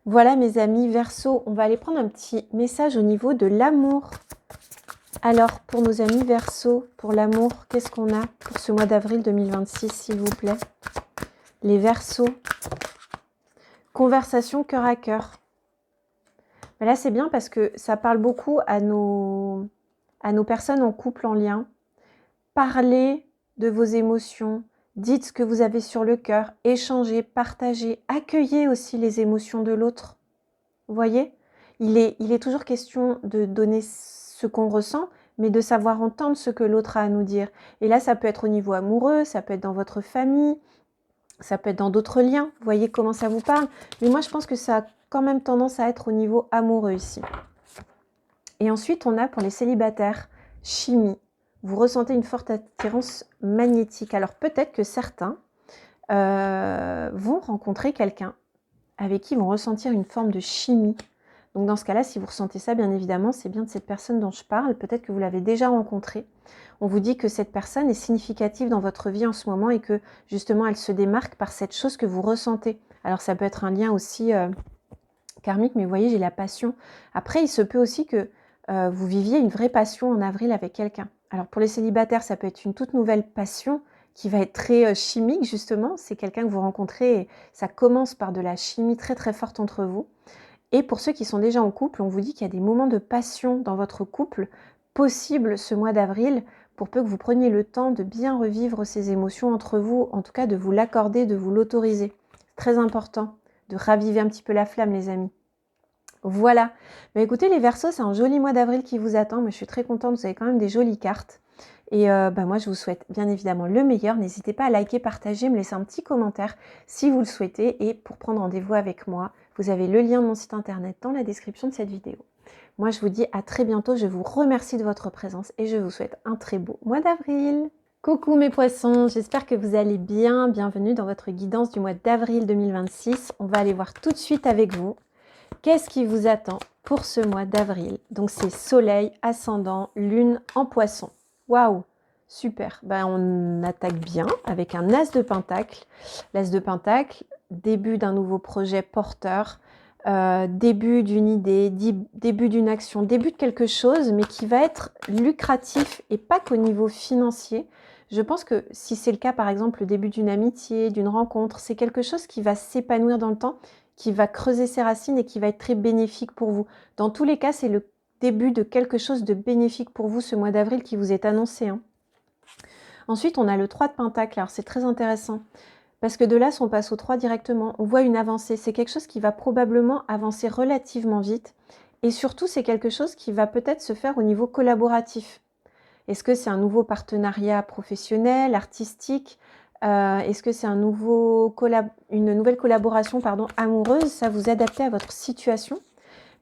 Voilà mes amis Verseaux, on va aller prendre un petit message au niveau de l'amour. Alors, pour nos amis Verseaux, pour l'amour, qu'est-ce qu'on a pour ce mois d'avril 2026, s'il vous plaît? Les Verseaux. Conversation cœur à cœur. Mais là, c'est bien parce que ça parle beaucoup à nos personnes en couple, en lien. Parlez de vos émotions, dites ce que vous avez sur le cœur, échangez, partagez, accueillez aussi les émotions de l'autre. Vous voyez, il est toujours question de donner ce qu'on ressent, mais de savoir entendre ce que l'autre a à nous dire. Et là, ça peut être au niveau amoureux, ça peut être dans votre famille, ça peut être dans d'autres liens. Vous voyez comment ça vous parle. Mais moi, je pense que ça a quand même tendance à être au niveau amoureux ici. Et ensuite, on a pour les célibataires, chimie. Vous ressentez une forte attirance magnétique. Alors peut-être que certains vont rencontrer quelqu'un avec qui ils vont ressentir une forme de chimie. Donc dans ce cas-là, si vous ressentez ça, bien évidemment, c'est bien de cette personne dont je parle. Peut-être que vous l'avez déjà rencontrée. On vous dit que cette personne est significative dans votre vie en ce moment et que justement, elle se démarque par cette chose que vous ressentez. Alors ça peut être un lien aussi karmique, mais vous voyez, j'ai la passion. Après, il se peut aussi que vous viviez une vraie passion en avril avec quelqu'un. Alors pour les célibataires, ça peut être une toute nouvelle passion qui va être très chimique justement. C'est quelqu'un que vous rencontrez et ça commence par de la chimie très très forte entre vous. Et pour ceux qui sont déjà en couple, on vous dit qu'il y a des moments de passion dans votre couple possibles ce mois d'avril pour peu que vous preniez le temps de bien revivre ces émotions entre vous, en tout cas de vous l'accorder, de vous l'autoriser. C'est très important de raviver un petit peu la flamme, les amis. Voilà. Mais écoutez, les Verseaux, c'est un joli mois d'avril qui vous attend. Mais je suis très contente, vous avez quand même des jolies cartes. Et moi, je vous souhaite bien évidemment le meilleur. N'hésitez pas à liker, partager, me laisser un petit commentaire si vous le souhaitez. Et pour prendre rendez-vous avec moi, vous avez le lien de mon site internet dans la description de cette vidéo. Moi, je vous dis à très bientôt. Je vous remercie de votre présence et je vous souhaite un très beau mois d'avril. Coucou mes poissons, j'espère que vous allez bien. Bienvenue dans votre guidance du mois d'avril 2026. On va aller voir tout de suite avec vous. Qu'est-ce qui vous attend pour ce mois d'avril? Donc c'est soleil, ascendant, lune en poisson. Waouh, super. Ben, on attaque bien avec un as de pentacle. L'as de pentacle, début d'un nouveau projet porteur, début d'une idée, début d'une action, début de quelque chose, mais qui va être lucratif et pas qu'au niveau financier. Je pense que si c'est le cas, par exemple, le début d'une amitié, d'une rencontre, c'est quelque chose qui va s'épanouir dans le temps, qui va creuser ses racines et qui va être très bénéfique pour vous. Dans tous les cas, c'est le début de quelque chose de bénéfique pour vous ce mois d'avril qui vous est annoncé. Ensuite, on a le 3 de Pentacle. Alors, c'est très intéressant parce que de là, on passe au 3 directement. On voit une avancée. C'est quelque chose qui va probablement avancer relativement vite. Et surtout, c'est quelque chose qui va peut-être se faire au niveau collaboratif. Est-ce que c'est un nouveau partenariat professionnel, artistique? Est-ce que c'est une nouvelle collaboration amoureuse? Ça vous adaptez à votre situation.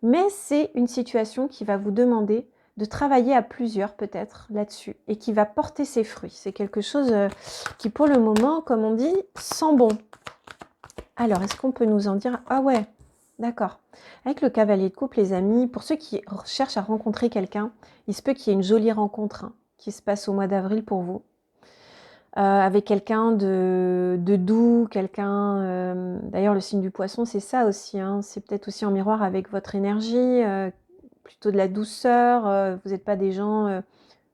Mais c'est une situation qui va vous demander de travailler à plusieurs peut-être là-dessus et qui va porter ses fruits. C'est quelque chose qui pour le moment, comme on dit, sent bon. Alors, est-ce qu'on peut nous en dire? Ah ouais, d'accord. Avec le cavalier de coupe, les amis, pour ceux qui cherchent à rencontrer quelqu'un, il se peut qu'il y ait une jolie rencontre qui se passe au mois d'avril pour vous. Avec quelqu'un de doux, quelqu'un... D'ailleurs, le signe du poisson, c'est ça aussi. C'est peut-être aussi en miroir avec votre énergie, plutôt de la douceur. Vous n'êtes pas des gens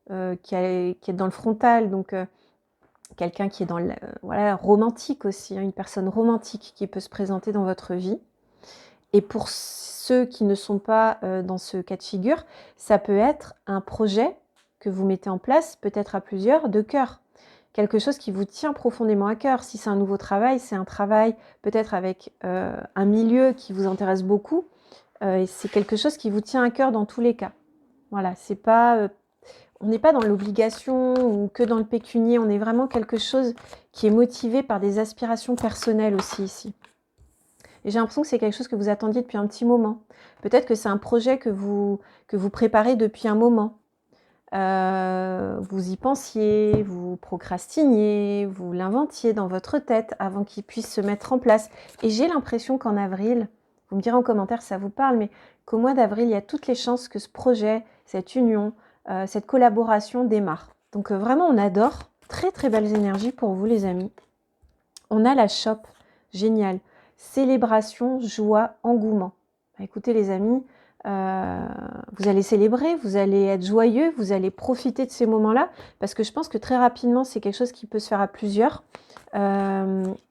qui est dans le frontal, donc quelqu'un qui est dans le romantique aussi, une personne romantique qui peut se présenter dans votre vie. Et pour ceux qui ne sont pas dans ce cas de figure, ça peut être un projet que vous mettez en place, peut-être à plusieurs, de cœur. Quelque chose qui vous tient profondément à cœur. Si c'est un nouveau travail, c'est un travail peut-être avec un milieu qui vous intéresse beaucoup. Et c'est quelque chose qui vous tient à cœur dans tous les cas. Voilà, c'est pas, on n'est pas dans l'obligation ou que dans le pécunier. On est vraiment quelque chose qui est motivé par des aspirations personnelles aussi ici. Et j'ai l'impression que c'est quelque chose que vous attendiez depuis un petit moment. Peut-être que c'est un projet que vous préparez depuis un moment. Vous y pensiez, vous procrastiniez, vous l'inventiez dans votre tête avant qu'il puisse se mettre en place. Et j'ai l'impression qu'en avril, vous me direz en commentaire si ça vous parle, mais qu'au mois d'avril, il y a toutes les chances que ce projet, cette union, cette collaboration démarre. Donc vraiment, on adore. Très très belles énergies pour vous les amis. On a la chope, génial. Célébration, joie, engouement. Écoutez les amis, vous allez célébrer, vous allez être joyeux, vous allez profiter de ces moments-là, parce que je pense que très rapidement, c'est quelque chose qui peut se faire à plusieurs.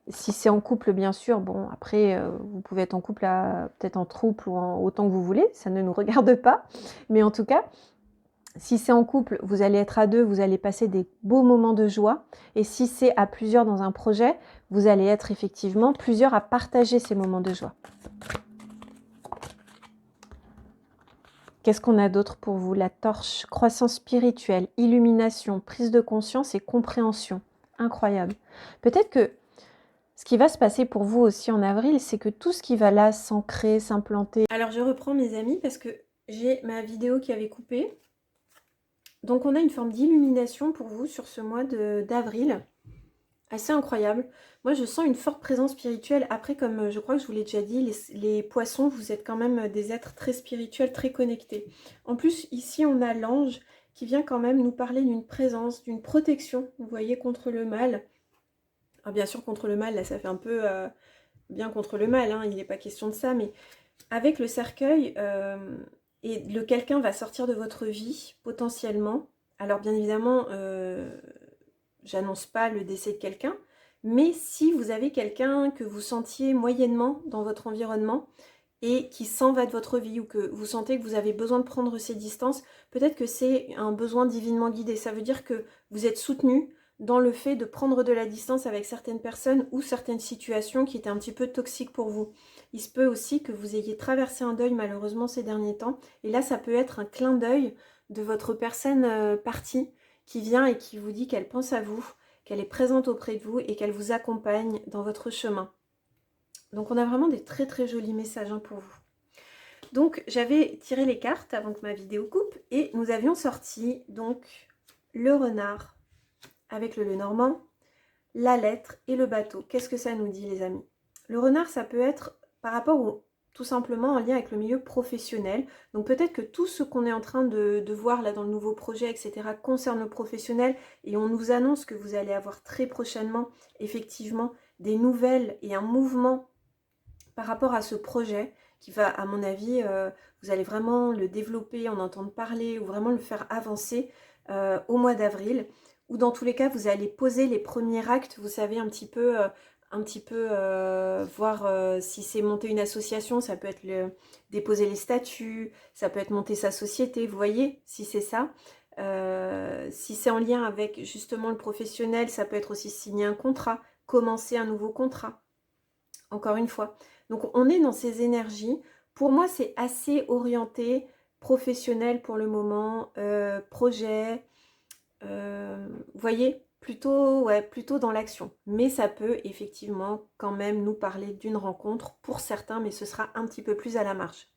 Si c'est en couple, bien sûr, bon, après, vous pouvez être en couple, peut-être en trouble ou autant que vous voulez, ça ne nous regarde pas. Mais en tout cas, si c'est en couple, vous allez être à deux, vous allez passer des beaux moments de joie. Et si c'est à plusieurs dans un projet, vous allez être effectivement plusieurs à partager ces moments de joie. Qu'est-ce qu'on a d'autre pour vous? La torche, croissance spirituelle, illumination, prise de conscience et compréhension. Incroyable. Peut-être que ce qui va se passer pour vous aussi en avril, c'est que tout ce qui va là s'ancrer, s'implanter... Alors je reprends mes amis parce que j'ai ma vidéo qui avait coupé. Donc on a une forme d'illumination pour vous sur ce mois d'avril. Assez incroyable. Moi, je sens une forte présence spirituelle. Après, comme je crois que je vous l'ai déjà dit, les poissons, vous êtes quand même des êtres très spirituels, très connectés. En plus, ici, on a l'ange qui vient quand même nous parler d'une présence, d'une protection, vous voyez, contre le mal. Alors, bien sûr, contre le mal, là, ça fait un peu bien contre le mal, il n'est pas question de ça, mais avec le cercueil, et le quelqu'un va sortir de votre vie, potentiellement. Alors, bien évidemment... j'annonce pas le décès de quelqu'un, mais si vous avez quelqu'un que vous sentiez moyennement dans votre environnement, et qui s'en va de votre vie ou que vous sentez que vous avez besoin de prendre ces distances, peut-être que c'est un besoin divinement guidé. Ça veut dire que vous êtes soutenu dans le fait de prendre de la distance avec certaines personnes ou certaines situations qui étaient un petit peu toxiques pour vous. Il se peut aussi que vous ayez traversé un deuil malheureusement ces derniers temps. Et là, ça peut être un clin d'œil de votre personne partie qui vient et qui vous dit qu'elle pense à vous, qu'elle est présente auprès de vous et qu'elle vous accompagne dans votre chemin. Donc on a vraiment des très très jolis messages pour vous. Donc j'avais tiré les cartes avant que ma vidéo coupe et nous avions sorti donc le renard avec le Lenormand, la lettre et le bateau. Qu'est-ce que ça nous dit les amis? Le renard, ça peut être par rapport au tout simplement en lien avec le milieu professionnel. Donc peut-être que tout ce qu'on est en train de voir là dans le nouveau projet, etc., concerne le professionnel et on nous annonce que vous allez avoir très prochainement effectivement des nouvelles et un mouvement par rapport à ce projet qui va, à mon avis, vous allez vraiment le développer, en entendre parler ou vraiment le faire avancer au mois d'avril. Ou dans tous les cas, vous allez poser les premiers actes, vous savez, un petit peu voir si c'est monter une association, ça peut être déposer les statuts, ça peut être monter sa société, vous voyez, si c'est ça. Si c'est en lien avec justement le professionnel, ça peut être aussi signer un contrat, commencer un nouveau contrat, encore une fois. Donc on est dans ces énergies. Pour moi, c'est assez orienté professionnel pour le moment, projet, vous voyez, plutôt dans l'action. Mais ça peut effectivement quand même nous parler d'une rencontre pour certains, mais ce sera un petit peu plus à la marge.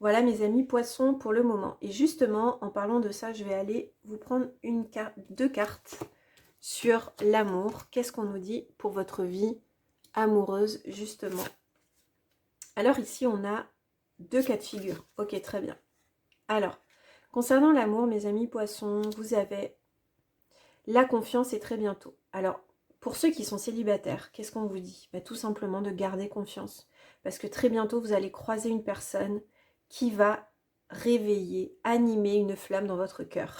Voilà mes amis poissons pour le moment. Et justement, en parlant de ça, je vais aller vous prendre deux cartes sur l'amour. Qu'est-ce qu'on nous dit pour votre vie amoureuse justement? Alors ici, on a deux cas de figure. Ok, très bien. Alors, concernant l'amour, mes amis poissons, vous avez la confiance et très bientôt. Alors, pour ceux qui sont célibataires, qu'est-ce qu'on vous dit? Tout simplement de garder confiance. Parce que très bientôt, vous allez croiser une personne qui va réveiller, animer une flamme dans votre cœur.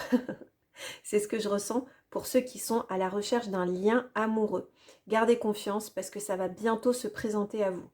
C'est ce que je ressens pour ceux qui sont à la recherche d'un lien amoureux. Gardez confiance parce que ça va bientôt se présenter à vous.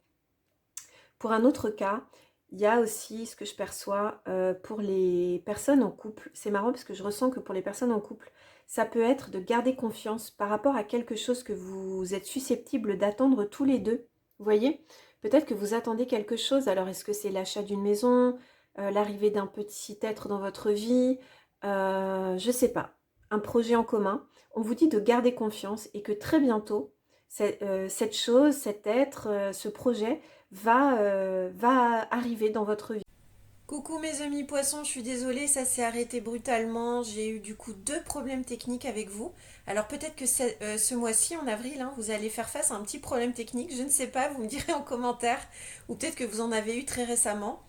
Pour un autre cas, il y a aussi ce que je perçois pour les personnes en couple. C'est marrant parce que je ressens que pour les personnes en couple, ça peut être de garder confiance par rapport à quelque chose que vous êtes susceptibles d'attendre tous les deux. Vous voyez? Peut-être que vous attendez quelque chose. Alors, est-ce que c'est l'achat d'une maison, l'arrivée d'un petit être dans votre vie, je ne sais pas. Un projet en commun. On vous dit de garder confiance et que très bientôt, cette chose, cet être, ce projet va arriver dans votre vie. Coucou mes amis poissons, je suis désolée, ça s'est arrêté brutalement. J'ai eu du coup deux problèmes techniques avec vous. Alors peut-être que ce mois-ci, en avril, vous allez faire face à un petit problème technique. Je ne sais pas, vous me direz en commentaire. Ou peut-être que vous en avez eu très récemment.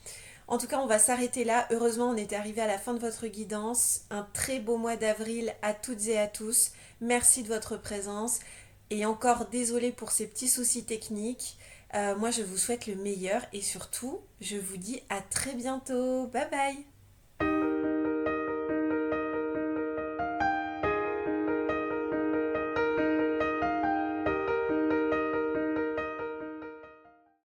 En tout cas, on va s'arrêter là. Heureusement, on est arrivé à la fin de votre guidance. Un très beau mois d'avril à toutes et à tous. Merci de votre présence. Et encore désolée pour ces petits soucis techniques. Moi, je vous souhaite le meilleur et surtout, je vous dis à très bientôt. Bye bye!